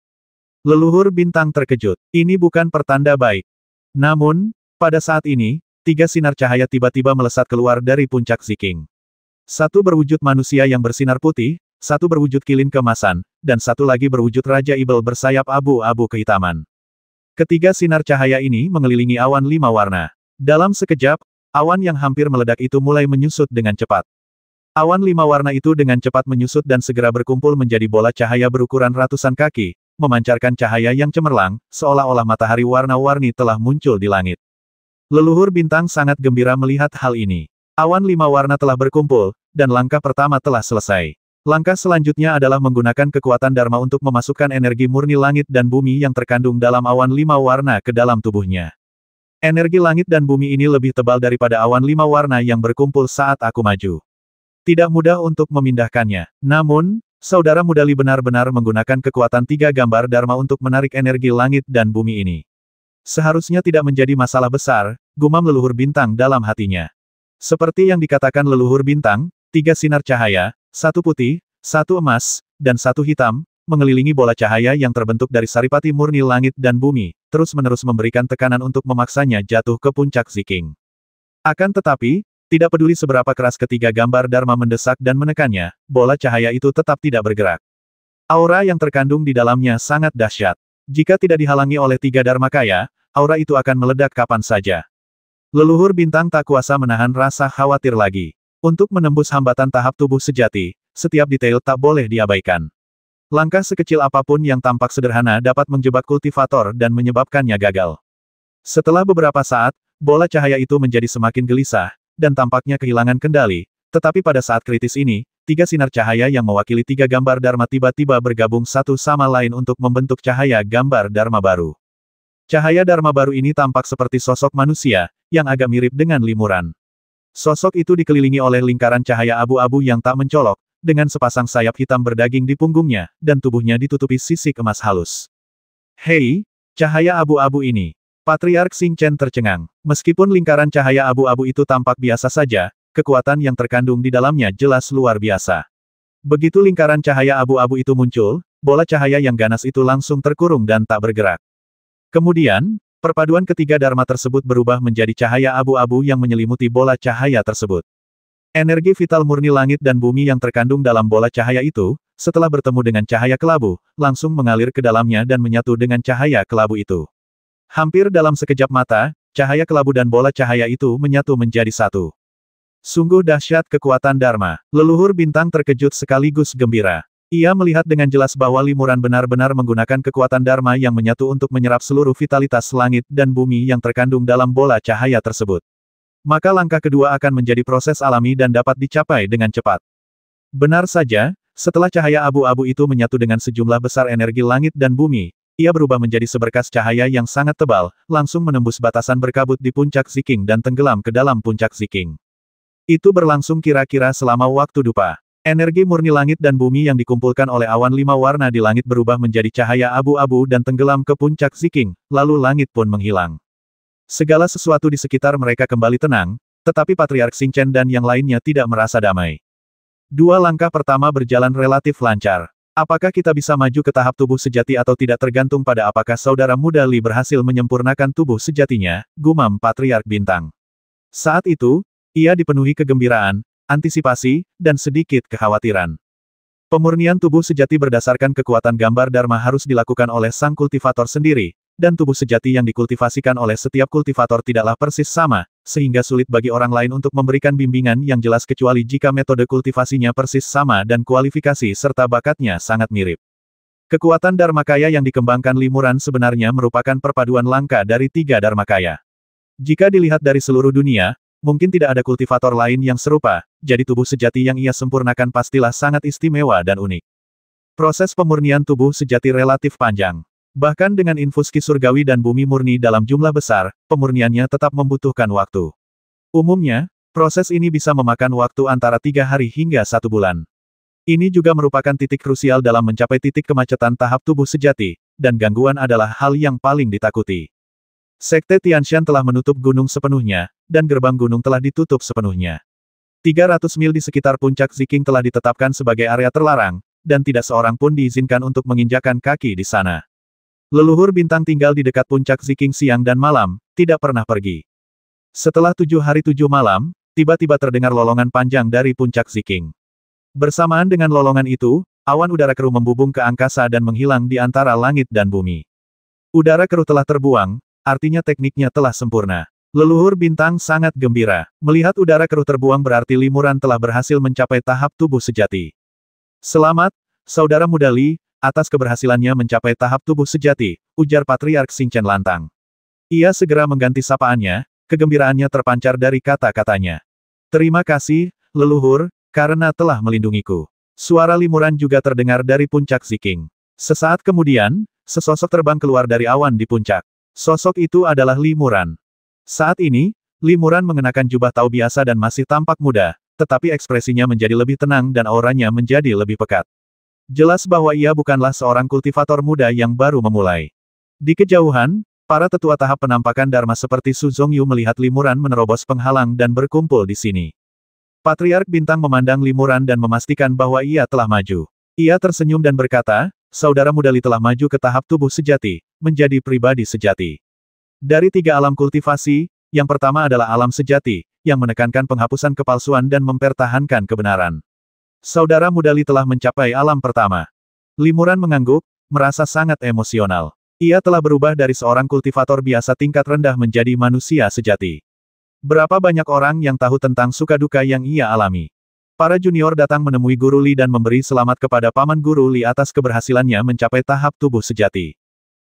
Speaker 1: Leluhur bintang terkejut. Ini bukan pertanda baik. Namun, pada saat ini, 3 sinar cahaya tiba-tiba melesat keluar dari puncak Ziking. Satu berwujud manusia yang bersinar putih, satu berwujud kilin keemasan, dan satu lagi berwujud Raja Ibel bersayap abu-abu kehitaman. Ketiga sinar cahaya ini mengelilingi awan 5 warna. Dalam sekejap, awan yang hampir meledak itu mulai menyusut dengan cepat. Awan 5 warna itu dengan cepat menyusut dan segera berkumpul menjadi bola cahaya berukuran ratusan kaki, memancarkan cahaya yang cemerlang, seolah-olah matahari warna-warni telah muncul di langit. Leluhur bintang sangat gembira melihat hal ini. Awan 5 warna telah berkumpul, dan langkah pertama telah selesai. Langkah selanjutnya adalah menggunakan kekuatan Dharma untuk memasukkan energi murni langit dan bumi yang terkandung dalam awan 5 warna ke dalam tubuhnya. Energi langit dan bumi ini lebih tebal daripada awan 5 warna yang berkumpul saat aku maju. Tidak mudah untuk memindahkannya. Namun, Saudara Muda Li benar-benar menggunakan kekuatan 3 gambar Dharma untuk menarik energi langit dan bumi ini. Seharusnya tidak menjadi masalah besar, gumam leluhur bintang dalam hatinya. Seperti yang dikatakan leluhur bintang, 3 sinar cahaya, 1 putih, 1 emas, dan 1 hitam, mengelilingi bola cahaya yang terbentuk dari saripati murni langit dan bumi, terus-menerus memberikan tekanan untuk memaksanya jatuh ke puncak Ziking. Akan tetapi, tidak peduli seberapa keras ketiga gambar Dharma mendesak dan menekannya, bola cahaya itu tetap tidak bergerak. Aura yang terkandung di dalamnya sangat dahsyat. Jika tidak dihalangi oleh 3 Dharmakaya, aura itu akan meledak kapan saja. Leluhur bintang tak kuasa menahan rasa khawatir lagi. Untuk menembus hambatan tahap tubuh sejati, setiap detail tak boleh diabaikan. Langkah sekecil apapun yang tampak sederhana dapat menjebak kultivator dan menyebabkannya gagal. Setelah beberapa saat, bola cahaya itu menjadi semakin gelisah, dan tampaknya kehilangan kendali, tetapi pada saat kritis ini, 3 sinar cahaya yang mewakili 3 gambar Dharma tiba-tiba bergabung satu sama lain untuk membentuk cahaya gambar Dharma baru. Cahaya Dharma baru ini tampak seperti sosok manusia, yang agak mirip dengan Limuran. Sosok itu dikelilingi oleh lingkaran cahaya abu-abu yang tak mencolok, dengan sepasang sayap hitam berdaging di punggungnya, dan tubuhnya ditutupi sisik emas halus. Hei, cahaya abu-abu ini. Patriark Xing Chen tercengang. Meskipun lingkaran cahaya abu-abu itu tampak biasa saja, kekuatan yang terkandung di dalamnya jelas luar biasa. Begitu lingkaran cahaya abu-abu itu muncul, bola cahaya yang ganas itu langsung terkurung dan tak bergerak. Kemudian, perpaduan ketiga Dharma tersebut berubah menjadi cahaya abu-abu yang menyelimuti bola cahaya tersebut. Energi vital murni langit dan bumi yang terkandung dalam bola cahaya itu, setelah bertemu dengan cahaya kelabu, langsung mengalir ke dalamnya dan menyatu dengan cahaya kelabu itu. Hampir dalam sekejap mata, cahaya kelabu dan bola cahaya itu menyatu menjadi satu. Sungguh dahsyat kekuatan Dharma. Leluhur bintang terkejut sekaligus gembira. Ia melihat dengan jelas bahwa Limuran benar-benar menggunakan kekuatan Dharma yang menyatu untuk menyerap seluruh vitalitas langit dan bumi yang terkandung dalam bola cahaya tersebut. Maka langkah kedua akan menjadi proses alami dan dapat dicapai dengan cepat. Benar saja, setelah cahaya abu-abu itu menyatu dengan sejumlah besar energi langit dan bumi, ia berubah menjadi seberkas cahaya yang sangat tebal, langsung menembus batasan berkabut di puncak Ziking dan tenggelam ke dalam puncak Ziking. Itu berlangsung kira-kira selama waktu dupa. Energi murni langit dan bumi yang dikumpulkan oleh awan 5 warna di langit berubah menjadi cahaya abu-abu dan tenggelam ke puncak Ziking, lalu langit pun menghilang. Segala sesuatu di sekitar mereka kembali tenang, tetapi Patriark Xing Chen dan yang lainnya tidak merasa damai. 2 langkah pertama berjalan relatif lancar. Apakah kita bisa maju ke tahap tubuh sejati atau tidak tergantung pada apakah saudara muda Li berhasil menyempurnakan tubuh sejatinya, gumam Patriark Bintang. Saat itu, ia dipenuhi kegembiraan, antisipasi, dan sedikit kekhawatiran. Pemurnian tubuh sejati berdasarkan kekuatan gambar Dharma harus dilakukan oleh sang kultivator sendiri, dan tubuh sejati yang dikultivasikan oleh setiap kultivator tidaklah persis sama, sehingga sulit bagi orang lain untuk memberikan bimbingan yang jelas kecuali jika metode kultivasinya persis sama dan kualifikasi serta bakatnya sangat mirip. Kekuatan Dharmakaya yang dikembangkan Limuran sebenarnya merupakan perpaduan langka dari 3 Dharmakaya. Jika dilihat dari seluruh dunia, mungkin tidak ada kultivator lain yang serupa, jadi tubuh sejati yang ia sempurnakan pastilah sangat istimewa dan unik. Proses pemurnian tubuh sejati relatif panjang. Bahkan dengan infus ki surgawi dan bumi murni dalam jumlah besar, pemurniannya tetap membutuhkan waktu. Umumnya, proses ini bisa memakan waktu antara 3 hari hingga 1 bulan. Ini juga merupakan titik krusial dalam mencapai titik kemacetan tahap tubuh sejati, dan gangguan adalah hal yang paling ditakuti. Sekte Tianshan telah menutup gunung sepenuhnya, dan gerbang gunung telah ditutup sepenuhnya. 300 mil di sekitar puncak Ziking telah ditetapkan sebagai area terlarang, dan tidak seorang pun diizinkan untuk menginjakan kaki di sana. Leluhur bintang tinggal di dekat puncak Ziking siang dan malam, tidak pernah pergi. Setelah 7 hari 7 malam, tiba-tiba terdengar lolongan panjang dari puncak Ziking. Bersamaan dengan lolongan itu, awan udara keruh membubung ke angkasa dan menghilang di antara langit dan bumi. Udara keruh telah terbuang, artinya tekniknya telah sempurna. Leluhur bintang sangat gembira. Melihat udara keruh terbuang berarti Limuran telah berhasil mencapai tahap tubuh sejati. Selamat, saudara muda Li, atas keberhasilannya mencapai tahap tubuh sejati, ujar Patriark Xingchen lantang. Ia segera mengganti sapaannya, kegembiraannya terpancar dari kata-katanya. Terima kasih, leluhur, karena telah melindungiku. Suara Limuran juga terdengar dari puncak Ziking. Sesaat kemudian, sesosok terbang keluar dari awan di puncak. Sosok itu adalah Limuran. Saat ini, Limuran mengenakan jubah tau biasa dan masih tampak muda, tetapi ekspresinya menjadi lebih tenang dan auranya menjadi lebih pekat. Jelas bahwa ia bukanlah seorang kultivator muda yang baru memulai. Di kejauhan, para tetua tahap penampakan Dharma seperti Su Zongyu melihat Limuran menerobos penghalang dan berkumpul di sini. Patriark Bintang memandang Limuran dan memastikan bahwa ia telah maju. Ia tersenyum dan berkata, saudara muda Li telah maju ke tahap tubuh sejati, menjadi pribadi sejati. Dari 3 alam kultivasi, yang pertama adalah alam sejati, yang menekankan penghapusan kepalsuan dan mempertahankan kebenaran. Saudara muda Li telah mencapai alam pertama. Limuran mengangguk, merasa sangat emosional. Ia telah berubah dari seorang kultivator biasa tingkat rendah menjadi manusia sejati. Berapa banyak orang yang tahu tentang suka duka yang ia alami. Para junior datang menemui Guru Li dan memberi selamat kepada Paman Guru Li atas keberhasilannya mencapai tahap tubuh sejati.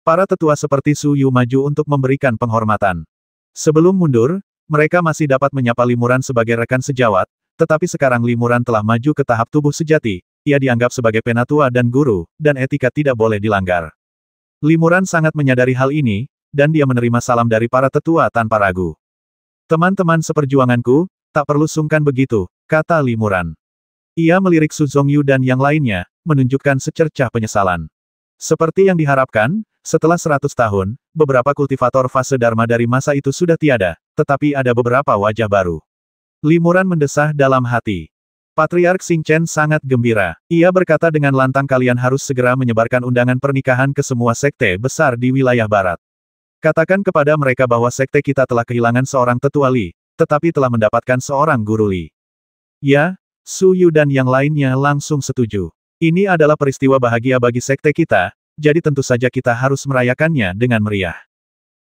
Speaker 1: Para tetua seperti Su Yu maju untuk memberikan penghormatan. Sebelum mundur, mereka masih dapat menyapa Limuran sebagai rekan sejawat, tetapi sekarang Limuran telah maju ke tahap tubuh sejati, ia dianggap sebagai penatua dan guru, dan etika tidak boleh dilanggar. Limuran sangat menyadari hal ini, dan dia menerima salam dari para tetua tanpa ragu. Teman-teman seperjuanganku, tak perlu sungkan begitu, kata Limuran. Ia melirik Su Zongyu dan yang lainnya, menunjukkan secercah penyesalan. Seperti yang diharapkan, setelah 100 tahun, beberapa kultivator fase Dharma dari masa itu sudah tiada, tetapi ada beberapa wajah baru. Limuran mendesah dalam hati. Patriark Xingchen sangat gembira. Ia berkata dengan lantang kalian harus segera menyebarkan undangan pernikahan ke semua sekte besar di wilayah barat. Katakan kepada mereka bahwa sekte kita telah kehilangan seorang tetua Li, tetapi telah mendapatkan seorang guru Li. Ya, Su Yu dan yang lainnya langsung setuju. Ini adalah peristiwa bahagia bagi sekte kita, jadi tentu saja kita harus merayakannya dengan meriah.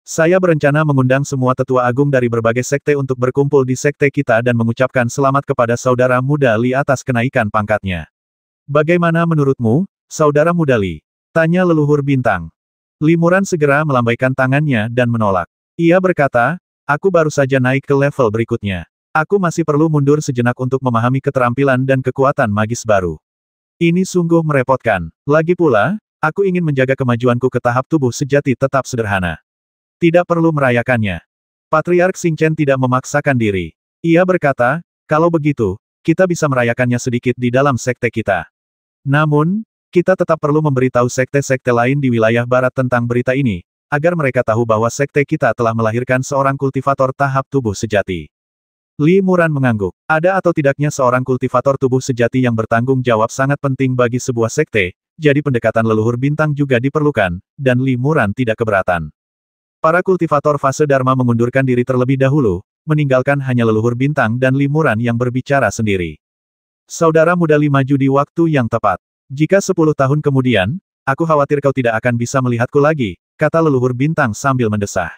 Speaker 1: Saya berencana mengundang semua tetua agung dari berbagai sekte untuk berkumpul di sekte kita dan mengucapkan selamat kepada saudara muda Li atas kenaikan pangkatnya. Bagaimana menurutmu, saudara muda Li? Tanya leluhur bintang. Limuran segera melambaikan tangannya dan menolak. Ia berkata, aku baru saja naik ke level berikutnya. Aku masih perlu mundur sejenak untuk memahami keterampilan dan kekuatan magis baru. Ini sungguh merepotkan. Lagi pula, aku ingin menjaga kemajuanku ke tahap tubuh sejati tetap sederhana. Tidak perlu merayakannya. Patriark Xingchen tidak memaksakan diri. Ia berkata, kalau begitu, kita bisa merayakannya sedikit di dalam sekte kita. Namun, kita tetap perlu memberitahu sekte-sekte lain di wilayah barat tentang berita ini, agar mereka tahu bahwa sekte kita telah melahirkan seorang kultivator tahap tubuh sejati. Limuran mengangguk. Ada atau tidaknya seorang kultivator tubuh sejati yang bertanggung jawab sangat penting bagi sebuah sekte, jadi pendekatan leluhur bintang juga diperlukan, dan Limuran tidak keberatan. Para kultivator fase Dharma mengundurkan diri terlebih dahulu, meninggalkan hanya leluhur bintang dan Limuran yang berbicara sendiri. Saudara muda Li maju di waktu yang tepat. Jika 10 tahun kemudian, aku khawatir kau tidak akan bisa melihatku lagi, kata leluhur bintang sambil mendesah.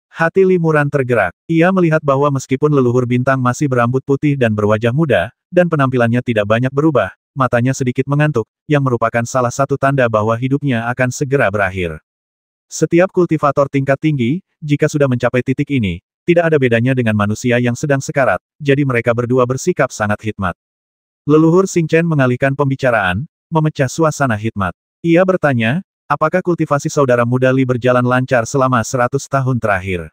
Speaker 1: Hati Limuran tergerak. Ia melihat bahwa meskipun leluhur bintang masih berambut putih dan berwajah muda, dan penampilannya tidak banyak berubah, matanya sedikit mengantuk, yang merupakan salah satu tanda bahwa hidupnya akan segera berakhir. Setiap kultivator tingkat tinggi, jika sudah mencapai titik ini, tidak ada bedanya dengan manusia yang sedang sekarat, jadi mereka berdua bersikap sangat hikmat. Leluhur Xing Chen mengalihkan pembicaraan, memecah suasana hikmat. Ia bertanya, apakah kultivasi saudara muda Li berjalan lancar selama 100 tahun terakhir?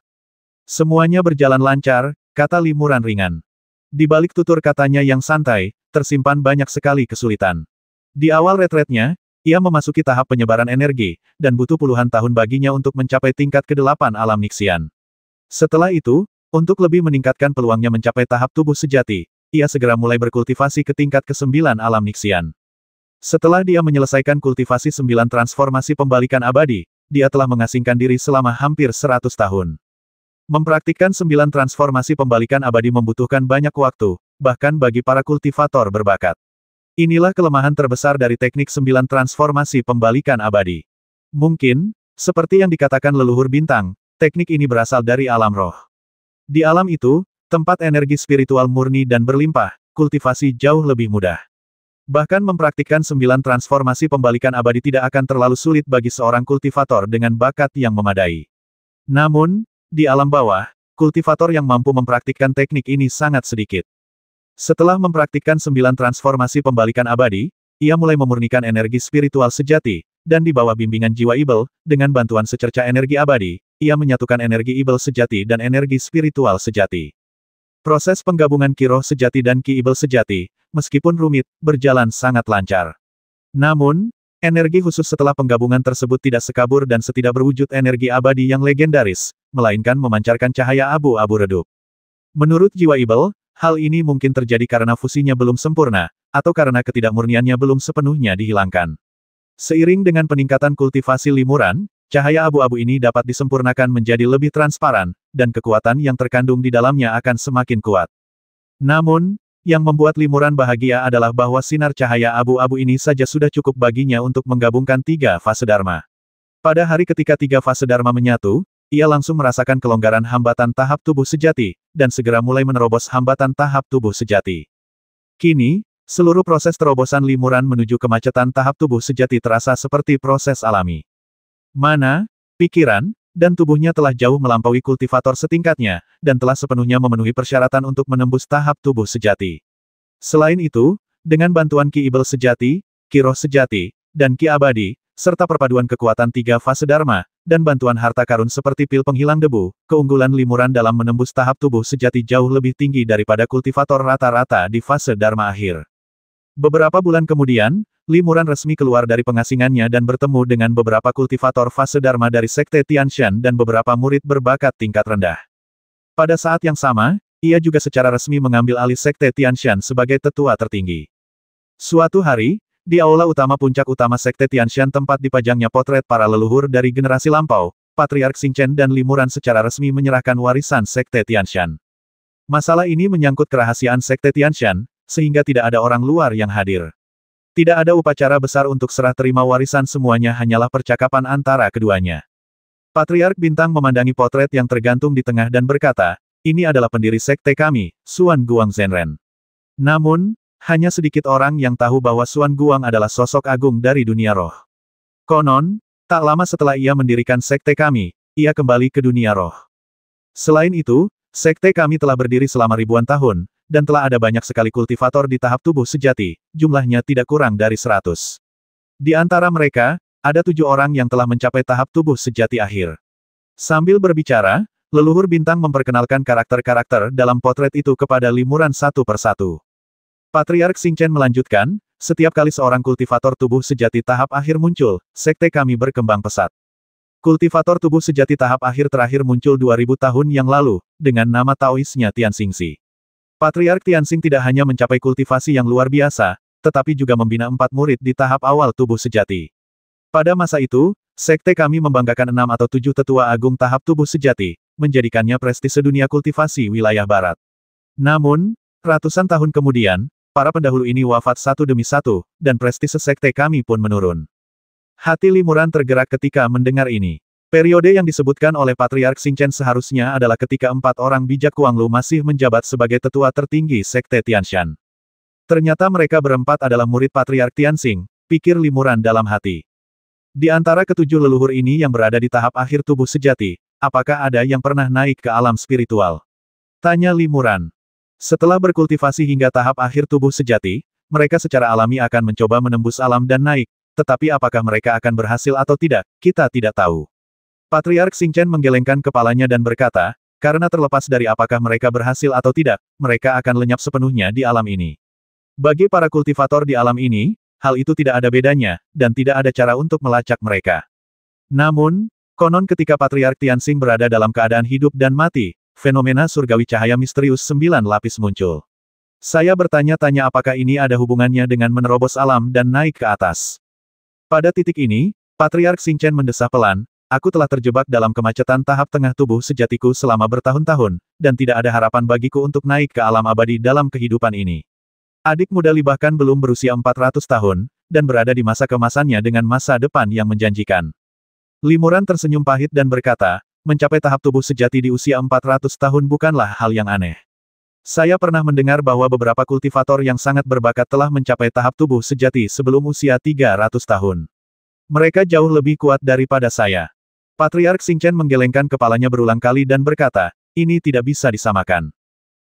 Speaker 1: Semuanya berjalan lancar, kata Limuran ringan. Di balik tutur katanya yang santai, tersimpan banyak sekali kesulitan. Di awal retretnya, ia memasuki tahap penyebaran energi, dan butuh puluhan tahun baginya untuk mencapai tingkat ke-8 alam Nixian. Setelah itu, untuk lebih meningkatkan peluangnya mencapai tahap tubuh sejati, ia segera mulai berkultivasi ke tingkat ke-9 alam Nixian. Setelah dia menyelesaikan kultivasi 9 transformasi pembalikan abadi, dia telah mengasingkan diri selama hampir 100 tahun. Mempraktikkan 9 transformasi pembalikan abadi membutuhkan banyak waktu, bahkan bagi para kultivator berbakat. Inilah kelemahan terbesar dari teknik 9 transformasi pembalikan abadi. Mungkin, seperti yang dikatakan leluhur bintang, teknik ini berasal dari alam roh. Di alam itu, tempat energi spiritual murni dan berlimpah, kultivasi jauh lebih mudah. Bahkan mempraktikkan 9 transformasi pembalikan abadi tidak akan terlalu sulit bagi seorang kultivator dengan bakat yang memadai. Namun, di alam bawah, kultivator yang mampu mempraktikkan teknik ini sangat sedikit. Setelah mempraktikkan 9 transformasi pembalikan abadi, ia mulai memurnikan energi spiritual sejati, dan di bawah bimbingan jiwa Ibel, dengan bantuan secerca energi abadi, ia menyatukan energi Ibel sejati dan energi spiritual sejati. Proses penggabungan Ki Roh sejati dan Ki Ibel sejati, meskipun rumit, berjalan sangat lancar. Namun, energi khusus setelah penggabungan tersebut tidak sekabur dan setidak berwujud energi abadi yang legendaris, melainkan memancarkan cahaya abu-abu redup. Menurut jiwa Ibel, hal ini mungkin terjadi karena fusinya belum sempurna, atau karena ketidakmurniannya belum sepenuhnya dihilangkan. Seiring dengan peningkatan kultivasi Limuran, cahaya abu-abu ini dapat disempurnakan menjadi lebih transparan, dan kekuatan yang terkandung di dalamnya akan semakin kuat. Namun, yang membuat Limuran bahagia adalah bahwa sinar cahaya abu-abu ini saja sudah cukup baginya untuk menggabungkan 3 fase Dharma. Pada hari ketika 3 fase Dharma menyatu, ia langsung merasakan kelonggaran hambatan tahap tubuh sejati, dan segera mulai menerobos hambatan tahap tubuh sejati. Kini, seluruh proses terobosan Limuran menuju kemacetan tahap tubuh sejati terasa seperti proses alami. Mana, pikiran, dan tubuhnya telah jauh melampaui kultivator setingkatnya, dan telah sepenuhnya memenuhi persyaratan untuk menembus tahap tubuh sejati. Selain itu, dengan bantuan Ki Ibel sejati, Ki Roh sejati, dan Ki Abadi, serta perpaduan kekuatan 3 fase Dharma, dan bantuan harta karun seperti pil penghilang debu, keunggulan Limuran dalam menembus tahap tubuh sejati jauh lebih tinggi daripada kultivator rata-rata di fase Dharma akhir. Beberapa bulan kemudian, Limuran resmi keluar dari pengasingannya dan bertemu dengan beberapa kultivator fase Dharma dari Sekte Tianshan dan beberapa murid berbakat tingkat rendah. Pada saat yang sama, ia juga secara resmi mengambil alih Sekte Tianshan sebagai tetua tertinggi. Suatu hari, di aula utama puncak utama Sekte Tianshan tempat dipajangnya potret para leluhur dari generasi lampau, Patriark Xing Chen dan Limuran secara resmi menyerahkan warisan Sekte Tianshan. Masalah ini menyangkut kerahasiaan Sekte Tianshan, sehingga tidak ada orang luar yang hadir. Tidak ada upacara besar untuk serah terima warisan, semuanya hanyalah percakapan antara keduanya. Patriark Bintang memandangi potret yang tergantung di tengah dan berkata, ini adalah pendiri sekte kami, Xuan Guang Zhenren. Namun, hanya sedikit orang yang tahu bahwa Xuan Guang adalah sosok agung dari dunia roh. Konon, tak lama setelah ia mendirikan sekte kami, ia kembali ke dunia roh. Selain itu, sekte kami telah berdiri selama ribuan tahun, dan telah ada banyak sekali kultivator di tahap tubuh sejati, jumlahnya tidak kurang dari 100. Di antara mereka, ada 7 orang yang telah mencapai tahap tubuh sejati akhir. Sambil berbicara, leluhur bintang memperkenalkan karakter-karakter dalam potret itu kepada Limuran satu persatu. Patriark Xing Chen melanjutkan, setiap kali seorang kultivator tubuh sejati tahap akhir muncul, sekte kami berkembang pesat. Kultivator tubuh sejati tahap akhir terakhir muncul 2000 tahun yang lalu, dengan nama Taoisnya Tianxingxi. Patriark Tianxing tidak hanya mencapai kultivasi yang luar biasa, tetapi juga membina 4 murid di tahap awal tubuh sejati. Pada masa itu, sekte kami membanggakan 6 atau 7 tetua agung tahap tubuh sejati, menjadikannya prestise dunia kultivasi wilayah barat. Namun, ratusan tahun kemudian, para pendahulu ini wafat satu demi satu, dan prestise sekte kami pun menurun. Hati Limuran tergerak ketika mendengar ini. Periode yang disebutkan oleh Patriark Xingchen seharusnya adalah ketika 4 orang bijak Kuanglu masih menjabat sebagai tetua tertinggi Sekte Tianshan. Ternyata mereka berempat adalah murid Patriark Tianxing, pikir Limuran dalam hati. Di antara ketujuh leluhur ini yang berada di tahap akhir tubuh sejati, apakah ada yang pernah naik ke alam spiritual? Tanya Limuran. Setelah berkultivasi hingga tahap akhir tubuh sejati, mereka secara alami akan mencoba menembus alam dan naik, tetapi apakah mereka akan berhasil atau tidak, kita tidak tahu. Patriark Xingchen menggelengkan kepalanya dan berkata, karena terlepas dari apakah mereka berhasil atau tidak, mereka akan lenyap sepenuhnya di alam ini. Bagi para kultivator di alam ini, hal itu tidak ada bedanya, dan tidak ada cara untuk melacak mereka. Namun, konon ketika Patriark Tianxing berada dalam keadaan hidup dan mati, fenomena surgawi cahaya misterius 9 lapis muncul. Saya bertanya-tanya apakah ini ada hubungannya dengan menerobos alam dan naik ke atas. Pada titik ini, Patriark Xingchen mendesah pelan, aku telah terjebak dalam kemacetan tahap tengah tubuh sejatiku selama bertahun-tahun, dan tidak ada harapan bagiku untuk naik ke alam abadi dalam kehidupan ini. Adik muda Li bahkan belum berusia 400 tahun, dan berada di masa kemasannya dengan masa depan yang menjanjikan. Limuran tersenyum pahit dan berkata, mencapai tahap tubuh sejati di usia 400 tahun bukanlah hal yang aneh. Saya pernah mendengar bahwa beberapa kultivator yang sangat berbakat telah mencapai tahap tubuh sejati sebelum usia 300 tahun. Mereka jauh lebih kuat daripada saya. Patriark Xingchen menggelengkan kepalanya berulang kali dan berkata, ini tidak bisa disamakan.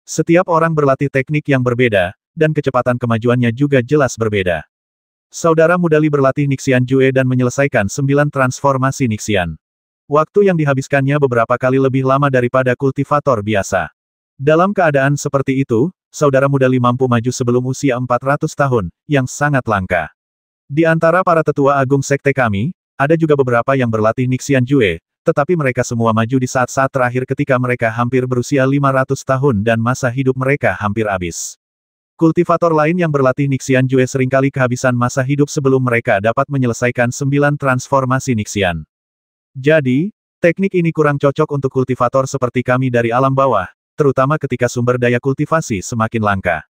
Speaker 1: Setiap orang berlatih teknik yang berbeda, dan kecepatan kemajuannya juga jelas berbeda. Saudara muda Li berlatih Nixian Jue dan menyelesaikan 9 transformasi Nixian. Waktu yang dihabiskannya beberapa kali lebih lama daripada kultivator biasa. Dalam keadaan seperti itu, saudara muda Li mampu maju sebelum usia 400 tahun, yang sangat langka. Di antara para tetua agung sekte kami, ada juga beberapa yang berlatih Nixian Jue, tetapi mereka semua maju di saat-saat terakhir ketika mereka hampir berusia 500 tahun dan masa hidup mereka hampir habis. Kultivator lain yang berlatih Nixian Jue seringkali kehabisan masa hidup sebelum mereka dapat menyelesaikan 9 transformasi Nixian. Jadi, teknik ini kurang cocok untuk kultivator seperti kami dari alam bawah, terutama ketika sumber daya kultivasi semakin langka.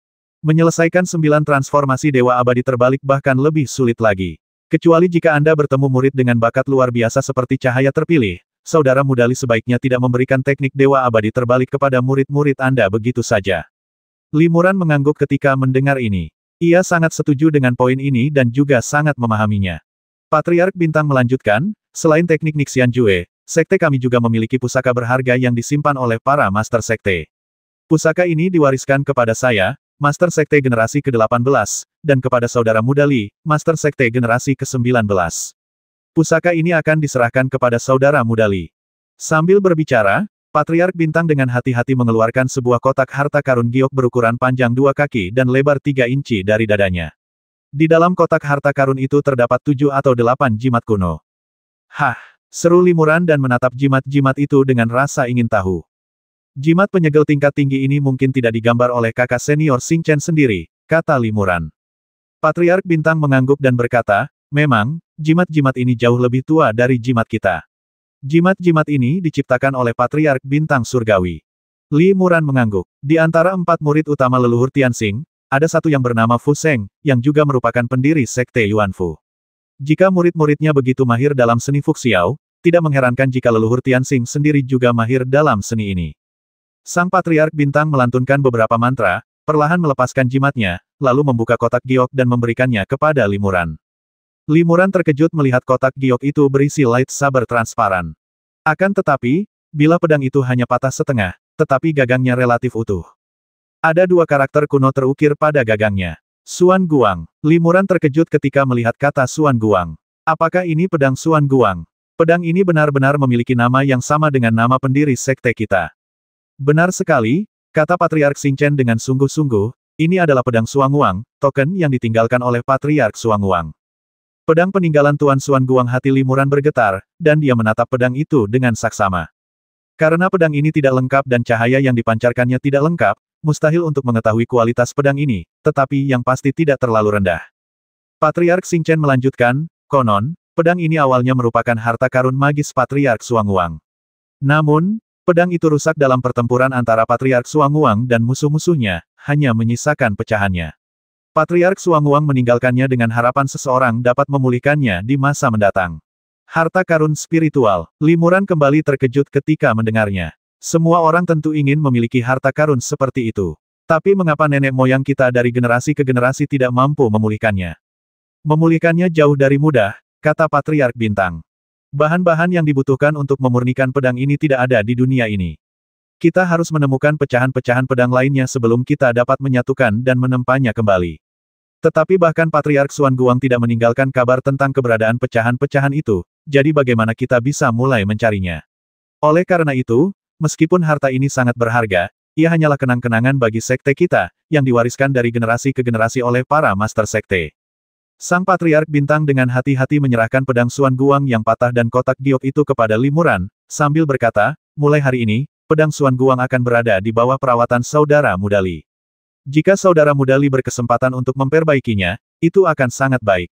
Speaker 1: Menyelesaikan 9 transformasi Dewa Abadi terbalik bahkan lebih sulit lagi. Kecuali jika Anda bertemu murid dengan bakat luar biasa seperti cahaya terpilih, saudara muda Li sebaiknya tidak memberikan teknik Dewa Abadi terbalik kepada murid-murid Anda begitu saja. Limuran mengangguk ketika mendengar ini. Ia sangat setuju dengan poin ini dan juga sangat memahaminya. Patriark Bintang melanjutkan, selain teknik Nixian Jue, sekte kami juga memiliki pusaka berharga yang disimpan oleh para master sekte. Pusaka ini diwariskan kepada saya, master sekte generasi ke-18, dan kepada saudara muda Li, master sekte generasi ke-19. Pusaka ini akan diserahkan kepada saudara muda Li. Sambil berbicara, Patriark Bintang dengan hati-hati mengeluarkan sebuah kotak harta karun giok berukuran panjang 2 kaki dan lebar 3 inci dari dadanya. Di dalam kotak harta karun itu terdapat 7 atau 8 jimat kuno. Hah, seru Limuran dan menatap jimat-jimat itu dengan rasa ingin tahu. Jimat penyegel tingkat tinggi ini mungkin tidak digambar oleh kakak senior Xingchen sendiri, kata Limuran. Patriark Bintang mengangguk dan berkata, memang, jimat-jimat ini jauh lebih tua dari jimat kita. Jimat-jimat ini diciptakan oleh Patriark Bintang Surgawi. Limuran mengangguk. Di antara 4 murid utama leluhur Tianxing, ada satu yang bernama Fu Sheng, yang juga merupakan pendiri sekte Yuanfu. Jika murid-muridnya begitu mahir dalam seni Fuxiao, tidak mengherankan jika leluhur Tianxing sendiri juga mahir dalam seni ini. Sang Patriark Bintang melantunkan beberapa mantra, perlahan melepaskan jimatnya, lalu membuka kotak giok dan memberikannya kepada Limuran. Limuran terkejut melihat kotak giok itu berisi lightsaber transparan. Akan tetapi, bilah pedang itu hanya patah setengah, tetapi gagangnya relatif utuh. Ada 2 karakter kuno terukir pada gagangnya. Xuan Guang. Limuran terkejut ketika melihat kata Xuan Guang. Apakah ini pedang Xuan Guang? Pedang ini benar-benar memiliki nama yang sama dengan nama pendiri sekte kita. Benar sekali, kata Patriark Xingchen dengan sungguh-sungguh, ini adalah pedang Xuan Guang, token yang ditinggalkan oleh Patriark Xuan Guang. Pedang peninggalan Tuan Xuan Guang. Hati Limuran bergetar, dan dia menatap pedang itu dengan saksama. Karena pedang ini tidak lengkap dan cahaya yang dipancarkannya tidak lengkap, mustahil untuk mengetahui kualitas pedang ini, tetapi yang pasti tidak terlalu rendah. Patriark Xingchen melanjutkan, konon, pedang ini awalnya merupakan harta karun magis Patriark Xuan Guang. Namun, pedang itu rusak dalam pertempuran antara Patriark Xuan Guang dan musuh-musuhnya, hanya menyisakan pecahannya. Patriark Xuan Guang meninggalkannya dengan harapan seseorang dapat memulihkannya di masa mendatang. Harta karun spiritual. Limuran kembali terkejut ketika mendengarnya. Semua orang tentu ingin memiliki harta karun seperti itu. Tapi mengapa nenek moyang kita dari generasi ke generasi tidak mampu memulihkannya? Memulihkannya jauh dari mudah, kata Patriark Bintang. Bahan-bahan yang dibutuhkan untuk memurnikan pedang ini tidak ada di dunia ini. Kita harus menemukan pecahan-pecahan pedang lainnya sebelum kita dapat menyatukan dan menempanya kembali. Tetapi bahkan Patriark Xuan Guang tidak meninggalkan kabar tentang keberadaan pecahan-pecahan itu, jadi bagaimana kita bisa mulai mencarinya? Oleh karena itu, meskipun harta ini sangat berharga, ia hanyalah kenang-kenangan bagi sekte kita, yang diwariskan dari generasi ke generasi oleh para master sekte. Sang Patriark Bintang dengan hati-hati menyerahkan pedang Xuan Guang yang patah dan kotak giok itu kepada Limuran, sambil berkata, mulai hari ini, pedang Xuan Guang akan berada di bawah perawatan Saudara Mudali. Jika Saudara Mudali berkesempatan untuk memperbaikinya, itu akan sangat baik.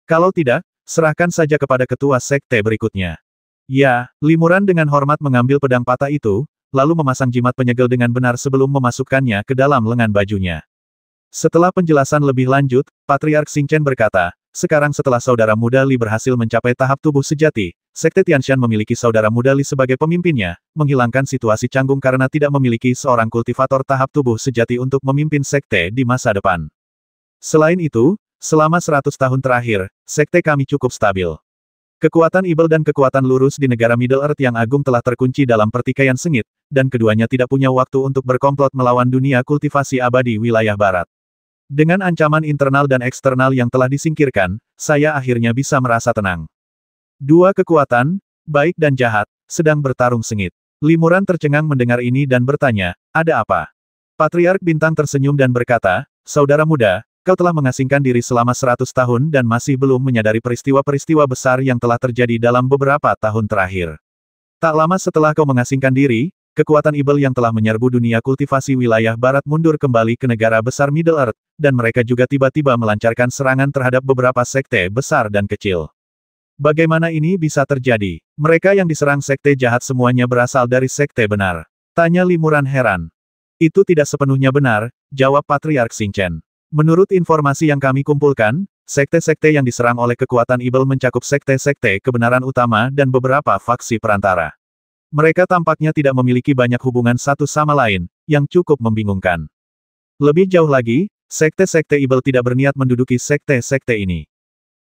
Speaker 1: Kalau tidak, serahkan saja kepada ketua sekte berikutnya. Ya, Limuran dengan hormat mengambil pedang patah itu, lalu memasang jimat penyegel dengan benar sebelum memasukkannya ke dalam lengan bajunya. Setelah penjelasan lebih lanjut, Patriark Xingchen berkata, sekarang setelah Saudara Mudali berhasil mencapai tahap tubuh sejati, Sekte Tianshan memiliki Saudara Mudali sebagai pemimpinnya, menghilangkan situasi canggung karena tidak memiliki seorang kultivator tahap tubuh sejati untuk memimpin sekte di masa depan. Selain itu, selama 100 tahun terakhir, sekte kami cukup stabil. Kekuatan Ibel dan kekuatan lurus di negara Middle Earth yang agung telah terkunci dalam pertikaian sengit, dan keduanya tidak punya waktu untuk berkomplot melawan dunia kultivasi abadi wilayah barat. Dengan ancaman internal dan eksternal yang telah disingkirkan, saya akhirnya bisa merasa tenang. Dua kekuatan, baik dan jahat, sedang bertarung sengit. Limuran tercengang mendengar ini dan bertanya, ada apa? Patriark Bintang tersenyum dan berkata, saudara muda, kau telah mengasingkan diri selama 100 tahun dan masih belum menyadari peristiwa-peristiwa besar yang telah terjadi dalam beberapa tahun terakhir. Tak lama setelah kau mengasingkan diri, kekuatan Ibel yang telah menyerbu dunia kultivasi wilayah barat mundur kembali ke negara besar Middle Earth, dan mereka juga tiba-tiba melancarkan serangan terhadap beberapa sekte besar dan kecil. Bagaimana ini bisa terjadi? Mereka yang diserang sekte jahat semuanya berasal dari sekte benar. Tanya Limuran heran. Itu tidak sepenuhnya benar, jawab Patriark Xingchen. Menurut informasi yang kami kumpulkan, sekte-sekte yang diserang oleh kekuatan Ibel mencakup sekte-sekte kebenaran utama dan beberapa faksi perantara. Mereka tampaknya tidak memiliki banyak hubungan satu sama lain, yang cukup membingungkan. Lebih jauh lagi, sekte-sekte Ibel tidak berniat menduduki sekte-sekte ini.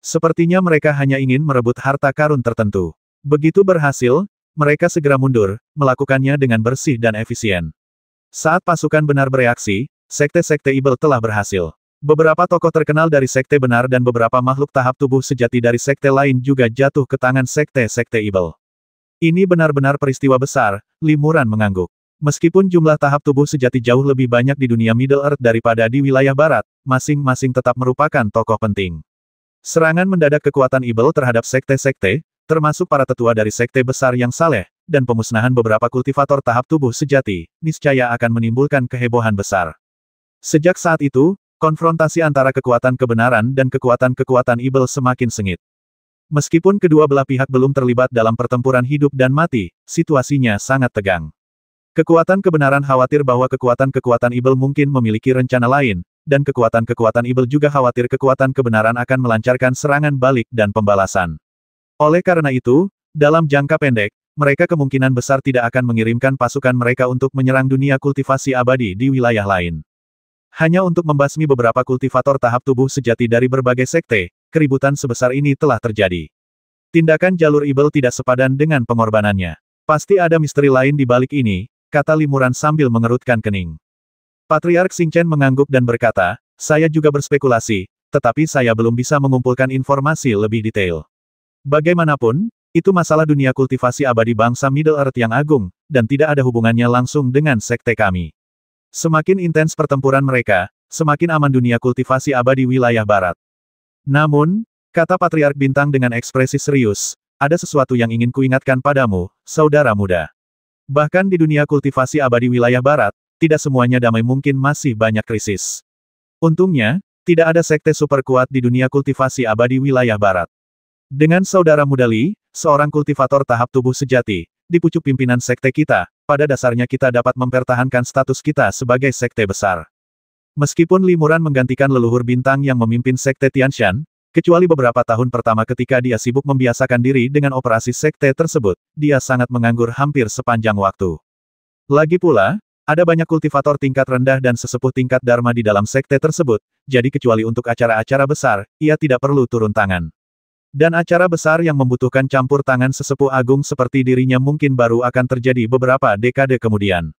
Speaker 1: Sepertinya mereka hanya ingin merebut harta karun tertentu. Begitu berhasil, mereka segera mundur, melakukannya dengan bersih dan efisien. Saat pasukan benar bereaksi, sekte-sekte Ibel telah berhasil. Beberapa tokoh terkenal dari sekte benar dan beberapa makhluk tahap tubuh sejati dari sekte lain juga jatuh ke tangan sekte-sekte Ibel. Ini benar-benar peristiwa besar, Limuran mengangguk. Meskipun jumlah tahap tubuh sejati jauh lebih banyak di dunia Middle Earth daripada di wilayah barat, masing-masing tetap merupakan tokoh penting. Serangan mendadak kekuatan Ibel terhadap sekte-sekte, termasuk para tetua dari sekte besar yang saleh, dan pemusnahan beberapa kultivator tahap tubuh sejati, niscaya akan menimbulkan kehebohan besar. Sejak saat itu, konfrontasi antara kekuatan kebenaran dan kekuatan-kekuatan Ibel semakin sengit. Meskipun kedua belah pihak belum terlibat dalam pertempuran hidup dan mati, situasinya sangat tegang. Kekuatan kebenaran khawatir bahwa kekuatan-kekuatan Ibel mungkin memiliki rencana lain, dan kekuatan-kekuatan Ibel juga khawatir kekuatan kebenaran akan melancarkan serangan balik dan pembalasan. Oleh karena itu, dalam jangka pendek, mereka kemungkinan besar tidak akan mengirimkan pasukan mereka untuk menyerang dunia kultivasi abadi di wilayah lain. Hanya untuk membasmi beberapa kultivator tahap tubuh sejati dari berbagai sekte, keributan sebesar ini telah terjadi. Tindakan jalur Ibel tidak sepadan dengan pengorbanannya. Pasti ada misteri lain di balik ini, kata Limuran sambil mengerutkan kening. Patriark Xingchen mengangguk dan berkata, saya juga berspekulasi, tetapi saya belum bisa mengumpulkan informasi lebih detail. Bagaimanapun, itu masalah dunia kultivasi abadi bangsa Middle Earth yang agung, dan tidak ada hubungannya langsung dengan sekte kami. Semakin intens pertempuran mereka, semakin aman dunia kultivasi abadi wilayah barat. Namun, kata Patriark Bintang dengan ekspresi serius, ada sesuatu yang ingin kuingatkan padamu, saudara muda. Bahkan di dunia kultivasi abadi wilayah barat, tidak semuanya damai, mungkin masih banyak krisis. Untungnya, tidak ada sekte super kuat di dunia kultivasi abadi wilayah barat. Dengan saudara Mudali, seorang kultivator tahap tubuh sejati, di pucuk pimpinan sekte kita, pada dasarnya kita dapat mempertahankan status kita sebagai sekte besar. Meskipun Limuran menggantikan leluhur Bintang yang memimpin sekte Tianshan, Kecuali beberapa tahun pertama ketika dia sibuk membiasakan diri dengan operasi sekte tersebut, dia sangat menganggur hampir sepanjang waktu. Lagi pula, ada banyak kultivator tingkat rendah dan sesepuh tingkat Dharma di dalam sekte tersebut, jadi kecuali untuk acara-acara besar, ia tidak perlu turun tangan. Dan acara besar yang membutuhkan campur tangan sesepuh agung seperti dirinya mungkin baru akan terjadi beberapa dekade kemudian.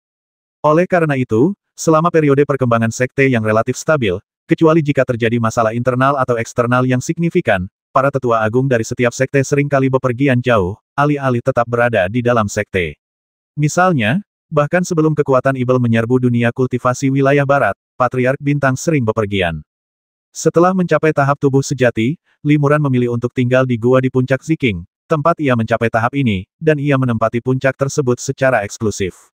Speaker 1: Oleh karena itu, selama periode perkembangan sekte yang relatif stabil, kecuali jika terjadi masalah internal atau eksternal yang signifikan, para tetua agung dari setiap sekte seringkali bepergian jauh, alih-alih tetap berada di dalam sekte. Misalnya, bahkan sebelum kekuatan Ibel menyerbu dunia kultivasi wilayah barat, Patriark Bintang sering bepergian. Setelah mencapai tahap tubuh sejati, Limuran memilih untuk tinggal di gua di puncak Ziking, tempat ia mencapai tahap ini, dan ia menempati puncak tersebut secara eksklusif.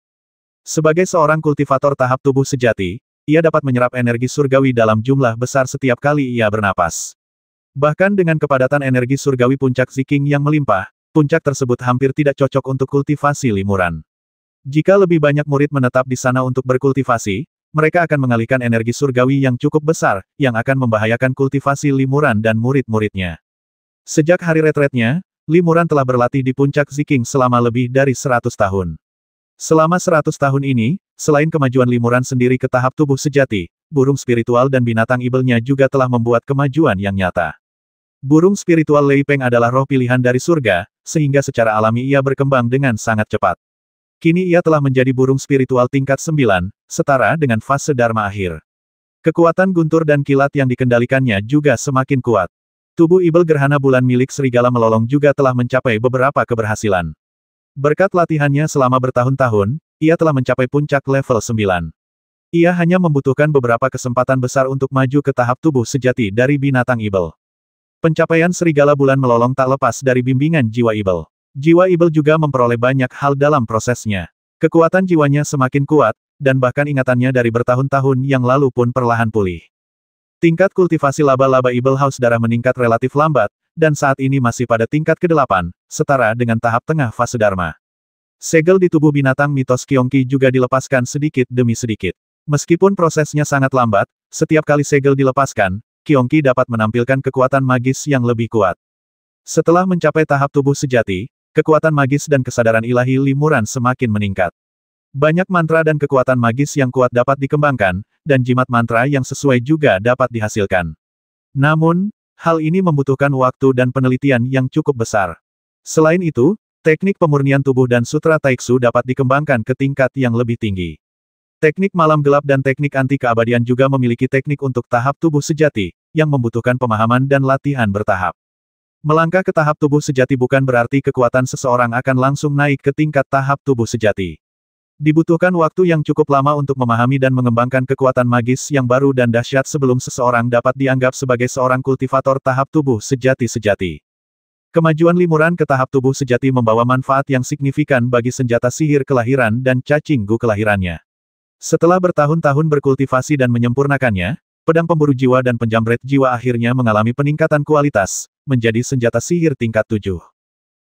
Speaker 1: Sebagai seorang kultivator tahap tubuh sejati, ia dapat menyerap energi surgawi dalam jumlah besar setiap kali ia bernapas. Bahkan dengan kepadatan energi surgawi puncak Ziking yang melimpah, puncak tersebut hampir tidak cocok untuk kultivasi Limuran. Jika lebih banyak murid menetap di sana untuk berkultivasi, mereka akan mengalihkan energi surgawi yang cukup besar, yang akan membahayakan kultivasi Limuran dan murid-muridnya. Sejak hari retretnya, Limuran telah berlatih di puncak Ziking selama lebih dari 100 tahun. Selama 100 tahun ini, selain kemajuan Limuran sendiri ke tahap tubuh sejati, burung spiritual dan binatang ibelnya juga telah membuat kemajuan yang nyata. Burung spiritual Lei Peng adalah roh pilihan dari surga, sehingga secara alami ia berkembang dengan sangat cepat. Kini ia telah menjadi burung spiritual tingkat 9, setara dengan fase Dharma akhir. Kekuatan guntur dan kilat yang dikendalikannya juga semakin kuat. Tubuh ibel gerhana bulan milik Serigala Melolong juga telah mencapai beberapa keberhasilan. Berkat latihannya selama bertahun-tahun, ia telah mencapai puncak level 9. Ia hanya membutuhkan beberapa kesempatan besar untuk maju ke tahap tubuh sejati dari binatang ibel. Pencapaian Serigala Bulan Melolong tak lepas dari bimbingan jiwa ibel. Jiwa ibel juga memperoleh banyak hal dalam prosesnya. Kekuatan jiwanya semakin kuat, dan bahkan ingatannya dari bertahun-tahun yang lalu pun perlahan pulih. Tingkat kultivasi laba-laba ibel haus darah meningkat relatif lambat, dan saat ini masih pada tingkat ke-8, setara dengan tahap tengah fase Dharma. Segel di tubuh binatang mitos Kyongki juga dilepaskan sedikit demi sedikit. Meskipun prosesnya sangat lambat, setiap kali segel dilepaskan, Kyongki dapat menampilkan kekuatan magis yang lebih kuat. Setelah mencapai tahap tubuh sejati, kekuatan magis dan kesadaran ilahi Limuran semakin meningkat. Banyak mantra dan kekuatan magis yang kuat dapat dikembangkan, dan jimat mantra yang sesuai juga dapat dihasilkan. Namun, hal ini membutuhkan waktu dan penelitian yang cukup besar. Selain itu, teknik pemurnian tubuh dan sutra taiksu dapat dikembangkan ke tingkat yang lebih tinggi. Teknik malam gelap dan teknik anti keabadian juga memiliki teknik untuk tahap tubuh sejati, yang membutuhkan pemahaman dan latihan bertahap. Melangkah ke tahap tubuh sejati bukan berarti kekuatan seseorang akan langsung naik ke tingkat tahap tubuh sejati. Dibutuhkan waktu yang cukup lama untuk memahami dan mengembangkan kekuatan magis yang baru dan dahsyat sebelum seseorang dapat dianggap sebagai seorang kultivator tahap tubuh sejati-sejati. Kemajuan Limuran ke tahap tubuh sejati membawa manfaat yang signifikan bagi senjata sihir kelahiran dan cacing gu kelahirannya. Setelah bertahun-tahun berkultivasi dan menyempurnakannya, pedang pemburu jiwa dan penjamret jiwa akhirnya mengalami peningkatan kualitas, menjadi senjata sihir tingkat 7.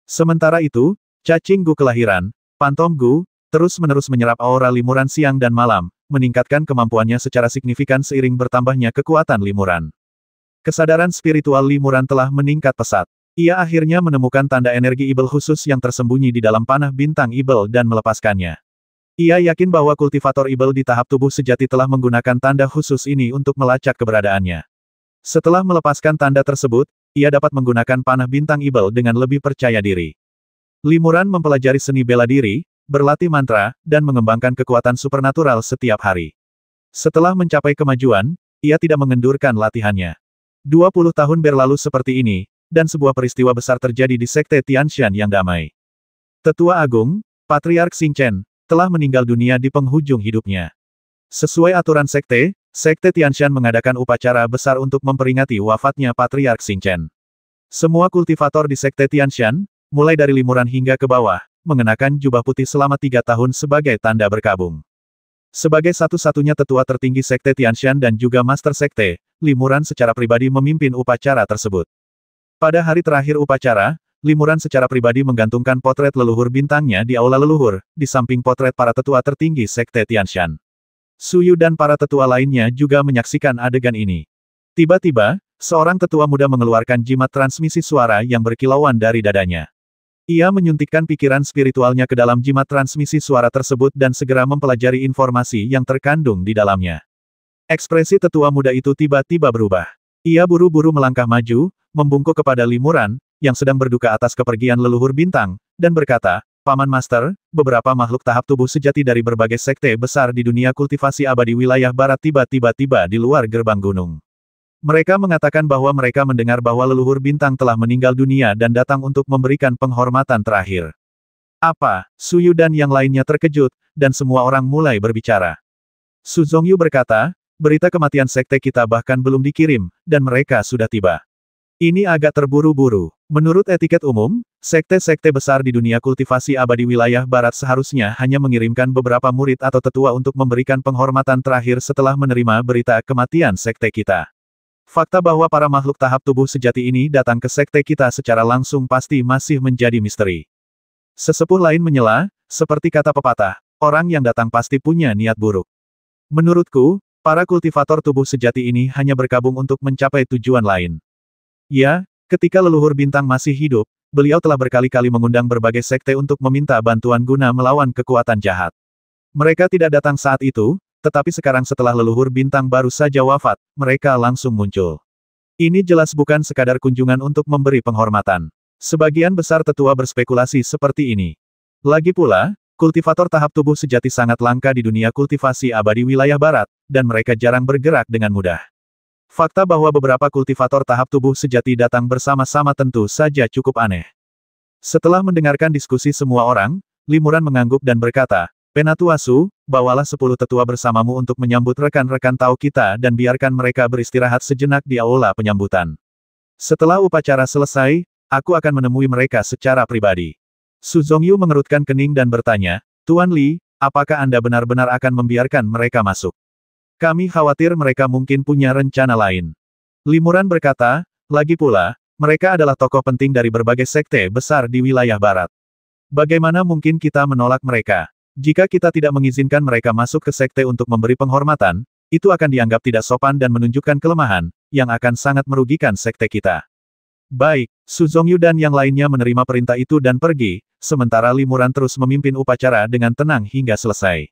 Speaker 1: Sementara itu, cacing gu kelahiran, Phantom Gu, terus-menerus menyerap aura Limuran siang dan malam, meningkatkan kemampuannya secara signifikan seiring bertambahnya kekuatan Limuran. Kesadaran spiritual Limuran telah meningkat pesat. Ia akhirnya menemukan tanda energi ibel khusus yang tersembunyi di dalam panah bintang ibel dan melepaskannya. Ia yakin bahwa kultivator ibel di tahap tubuh sejati telah menggunakan tanda khusus ini untuk melacak keberadaannya. Setelah melepaskan tanda tersebut, ia dapat menggunakan panah bintang ibel dengan lebih percaya diri. Limuran mempelajari seni bela diri, berlatih mantra, dan mengembangkan kekuatan supernatural setiap hari. Setelah mencapai kemajuan, ia tidak mengendurkan latihannya. 20 tahun berlalu seperti ini, dan sebuah peristiwa besar terjadi di Sekte Tianshan yang damai. Tetua Agung, Patriark Xingchen, telah meninggal dunia di penghujung hidupnya. Sesuai aturan Sekte, Sekte Tianshan mengadakan upacara besar untuk memperingati wafatnya Patriark Xingchen. Semua kultivator di Sekte Tianshan, mulai dari Limuran hingga ke bawah, mengenakan jubah putih selama 3 tahun sebagai tanda berkabung. Sebagai satu-satunya tetua tertinggi Sekte Tianshan dan juga Master Sekte, Limuran secara pribadi memimpin upacara tersebut. Pada hari terakhir upacara, Limuran secara pribadi menggantungkan potret leluhur bintangnya di aula leluhur, di samping potret para tetua tertinggi Sekte Tianshan. Suyu dan para tetua lainnya juga menyaksikan adegan ini. Tiba-tiba, Seorang tetua muda mengeluarkan jimat transmisi suara yang berkilauan dari dadanya. Ia menyuntikkan pikiran spiritualnya ke dalam jimat transmisi suara tersebut dan segera mempelajari informasi yang terkandung di dalamnya. Ekspresi tetua muda itu tiba-tiba berubah. Ia buru-buru melangkah maju, membungkuk kepada Limuran, yang sedang berduka atas kepergian leluhur bintang, dan berkata, Paman Master, beberapa makhluk tahap tubuh sejati dari berbagai sekte besar di dunia kultivasi abadi wilayah barat tiba-tiba di luar gerbang gunung. Mereka mengatakan bahwa mereka mendengar bahwa leluhur bintang telah meninggal dunia dan datang untuk memberikan penghormatan terakhir. Apa? Suyu dan yang lainnya terkejut, dan semua orang mulai berbicara. Su Zongyu berkata, berita kematian sekte kita bahkan belum dikirim, dan mereka sudah tiba. Ini agak terburu-buru. Menurut etiket umum, sekte-sekte besar di dunia kultivasi abadi wilayah barat seharusnya hanya mengirimkan beberapa murid atau tetua untuk memberikan penghormatan terakhir setelah menerima berita kematian sekte kita. Fakta bahwa para makhluk tahap tubuh sejati ini datang ke sekte kita secara langsung pasti masih menjadi misteri. Sesepuh lain menyela, seperti kata pepatah, orang yang datang pasti punya niat buruk. Menurutku, para kultivator tubuh sejati ini hanya berkabung untuk mencapai tujuan lain. Ya, ketika leluhur bintang masih hidup, beliau telah berkali-kali mengundang berbagai sekte untuk meminta bantuan guna melawan kekuatan jahat. Mereka tidak datang saat itu, tetapi sekarang setelah leluhur bintang baru saja wafat, mereka langsung muncul. Ini jelas bukan sekadar kunjungan untuk memberi penghormatan. Sebagian besar tetua berspekulasi seperti ini. Lagi pula, kultivator tahap tubuh sejati sangat langka di dunia kultivasi abadi wilayah barat, dan mereka jarang bergerak dengan mudah. Fakta bahwa beberapa kultivator tahap tubuh sejati datang bersama-sama tentu saja cukup aneh. Setelah mendengarkan diskusi semua orang, Limuran mengangguk dan berkata, Penatuasu, bawalah 10 tetua bersamamu untuk menyambut rekan-rekan Tao kita dan biarkan mereka beristirahat sejenak di aula penyambutan. Setelah upacara selesai, aku akan menemui mereka secara pribadi. Su Zongyu mengerutkan kening dan bertanya, Tuan Li, apakah Anda benar-benar akan membiarkan mereka masuk? Kami khawatir mereka mungkin punya rencana lain. Limuran berkata, lagi pula, mereka adalah tokoh penting dari berbagai sekte besar di wilayah barat. Bagaimana mungkin kita menolak mereka? Jika kita tidak mengizinkan mereka masuk ke sekte untuk memberi penghormatan, itu akan dianggap tidak sopan dan menunjukkan kelemahan, yang akan sangat merugikan sekte kita. Baik, Su Zongyu dan yang lainnya menerima perintah itu dan pergi, sementara Limuran terus memimpin upacara dengan tenang hingga selesai.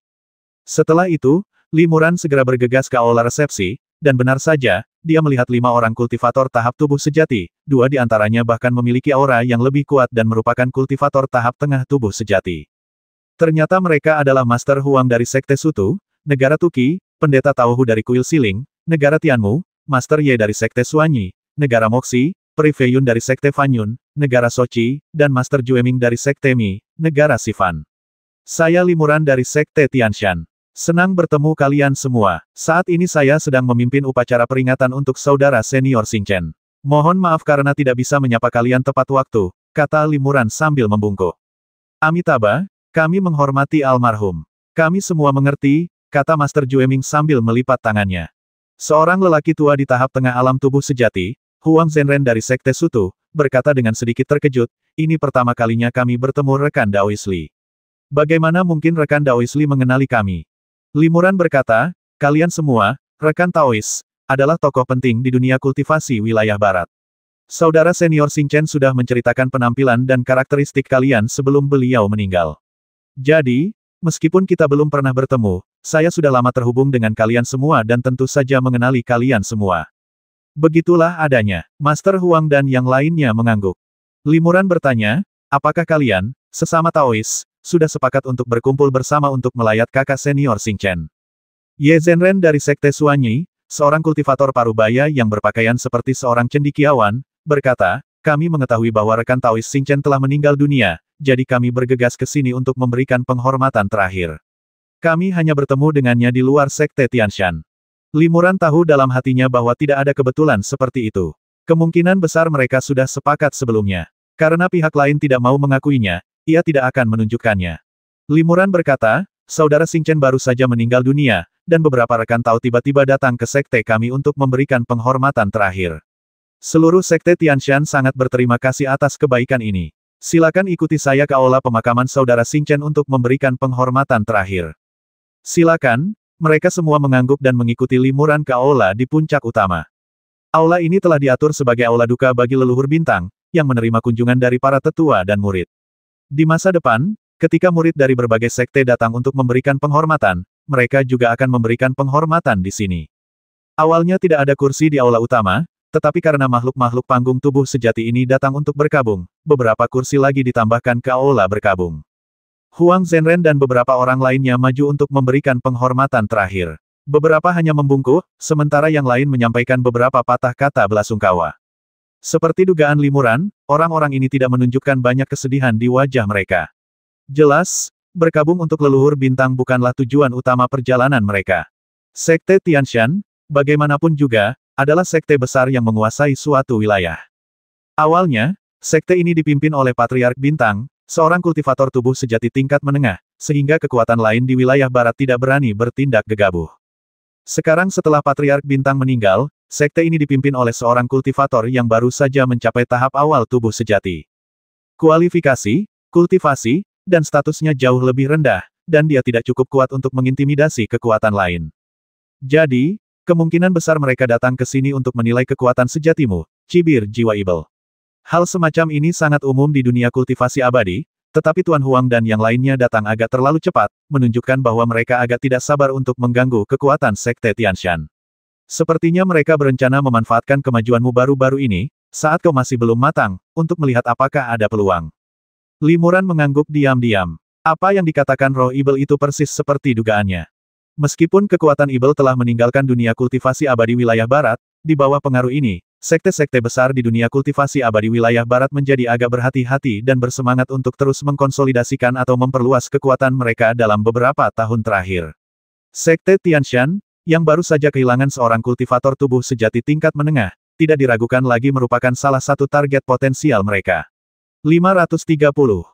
Speaker 1: Setelah itu, Limuran segera bergegas ke aula resepsi, dan benar saja, dia melihat 5 orang kultivator tahap tubuh sejati, 2 di antaranya bahkan memiliki aura yang lebih kuat dan merupakan kultivator tahap tengah tubuh sejati. Ternyata mereka adalah Master Huang dari Sekte Sutu, Negara Tuki, Pendeta Taohu dari Kuil Siling, Negara Tianmu, Master Ye dari Sekte Suanyi, Negara Moxi, Peri Feiyun dari Sekte Fanyun, Negara Sochi, dan Master Jueming dari Sekte Mi, Negara Sifan. Saya Limuran dari Sekte Tianshan. Senang bertemu kalian semua. Saat ini saya sedang memimpin upacara peringatan untuk saudara senior Xingchen. Mohon maaf karena tidak bisa menyapa kalian tepat waktu, kata Limuran sambil membungkuk. Amitabha, kami menghormati almarhum. Kami semua mengerti, kata Master Jueming sambil melipat tangannya. Seorang lelaki tua di tahap tengah alam tubuh sejati, Huang Zhenren dari Sekte Sutu, berkata dengan sedikit terkejut, ini pertama kalinya kami bertemu rekan Daois Li. Bagaimana mungkin rekan Daois Li mengenali kami? Limuran berkata, kalian semua, rekan Taois, adalah tokoh penting di dunia kultivasi wilayah barat. Saudara senior Xingchen sudah menceritakan penampilan dan karakteristik kalian sebelum beliau meninggal. Jadi, meskipun kita belum pernah bertemu, saya sudah lama terhubung dengan kalian semua dan tentu saja mengenali kalian semua. Begitulah adanya. Master Huang dan yang lainnya mengangguk. Limuran bertanya, apakah kalian, sesama Taois, sudah sepakat untuk berkumpul bersama untuk melayat kakak senior Xingchen? Ye Zhenren dari Sekte Suanyi, seorang kultivator parubaya yang berpakaian seperti seorang cendekiawan, berkata, kami mengetahui bahwa rekan Taois Xingchen telah meninggal dunia, jadi kami bergegas ke sini untuk memberikan penghormatan terakhir. Kami hanya bertemu dengannya di luar Sekte Tianshan. Limuran tahu dalam hatinya bahwa tidak ada kebetulan seperti itu. Kemungkinan besar mereka sudah sepakat sebelumnya. Karena pihak lain tidak mau mengakuinya, ia tidak akan menunjukkannya. Limuran berkata, saudara Xingchen baru saja meninggal dunia, dan beberapa rekan Tao tiba-tiba datang ke sekte kami untuk memberikan penghormatan terakhir. Seluruh Sekte Tianshan sangat berterima kasih atas kebaikan ini. Silakan ikuti saya ke aula pemakaman saudara Xingchen untuk memberikan penghormatan terakhir. Silakan, mereka semua mengangguk dan mengikuti Limuran ke aula di puncak utama. Aula ini telah diatur sebagai aula duka bagi leluhur bintang, yang menerima kunjungan dari para tetua dan murid. Di masa depan, ketika murid dari berbagai sekte datang untuk memberikan penghormatan, mereka juga akan memberikan penghormatan di sini. Awalnya tidak ada kursi di aula utama, tetapi karena makhluk-makhluk panggung tubuh sejati ini datang untuk berkabung, beberapa kursi lagi ditambahkan ke aula berkabung. Huang Zhenren dan beberapa orang lainnya maju untuk memberikan penghormatan terakhir. Beberapa hanya membungkuk, sementara yang lain menyampaikan beberapa patah kata belasungkawa. Seperti dugaan Limuran, orang-orang ini tidak menunjukkan banyak kesedihan di wajah mereka. Jelas, berkabung untuk leluhur bintang bukanlah tujuan utama perjalanan mereka. Sekte Tianshan, bagaimanapun juga, adalah sekte besar yang menguasai suatu wilayah. Awalnya, sekte ini dipimpin oleh Patriark Bintang, seorang kultivator tubuh sejati tingkat menengah, sehingga kekuatan lain di wilayah barat tidak berani bertindak gegabah. Sekarang setelah Patriark Bintang meninggal, sekte ini dipimpin oleh seorang kultivator yang baru saja mencapai tahap awal tubuh sejati. Kualifikasi, kultivasi, dan statusnya jauh lebih rendah, dan dia tidak cukup kuat untuk mengintimidasi kekuatan lain. Jadi, kemungkinan besar mereka datang ke sini untuk menilai kekuatan sejatimu, cibir jiwa Ibel. Hal semacam ini sangat umum di dunia kultivasi abadi, tetapi Tuan Huang dan yang lainnya datang agak terlalu cepat, menunjukkan bahwa mereka agak tidak sabar untuk mengganggu kekuatan Sekte Tianshan. Sepertinya mereka berencana memanfaatkan kemajuanmu baru-baru ini, saat kau masih belum matang, untuk melihat apakah ada peluang. Limuran mengangguk diam-diam. Apa yang dikatakan roh Ibel itu persis seperti dugaannya. Meskipun kekuatan Ibel telah meninggalkan dunia kultivasi abadi wilayah barat, di bawah pengaruh ini, sekte-sekte besar di dunia kultivasi abadi wilayah barat menjadi agak berhati-hati dan bersemangat untuk terus mengkonsolidasikan atau memperluas kekuatan mereka dalam beberapa tahun terakhir. Sekte Tianshan, yang baru saja kehilangan seorang kultivator tubuh sejati tingkat menengah, tidak diragukan lagi merupakan salah satu target potensial mereka. 530.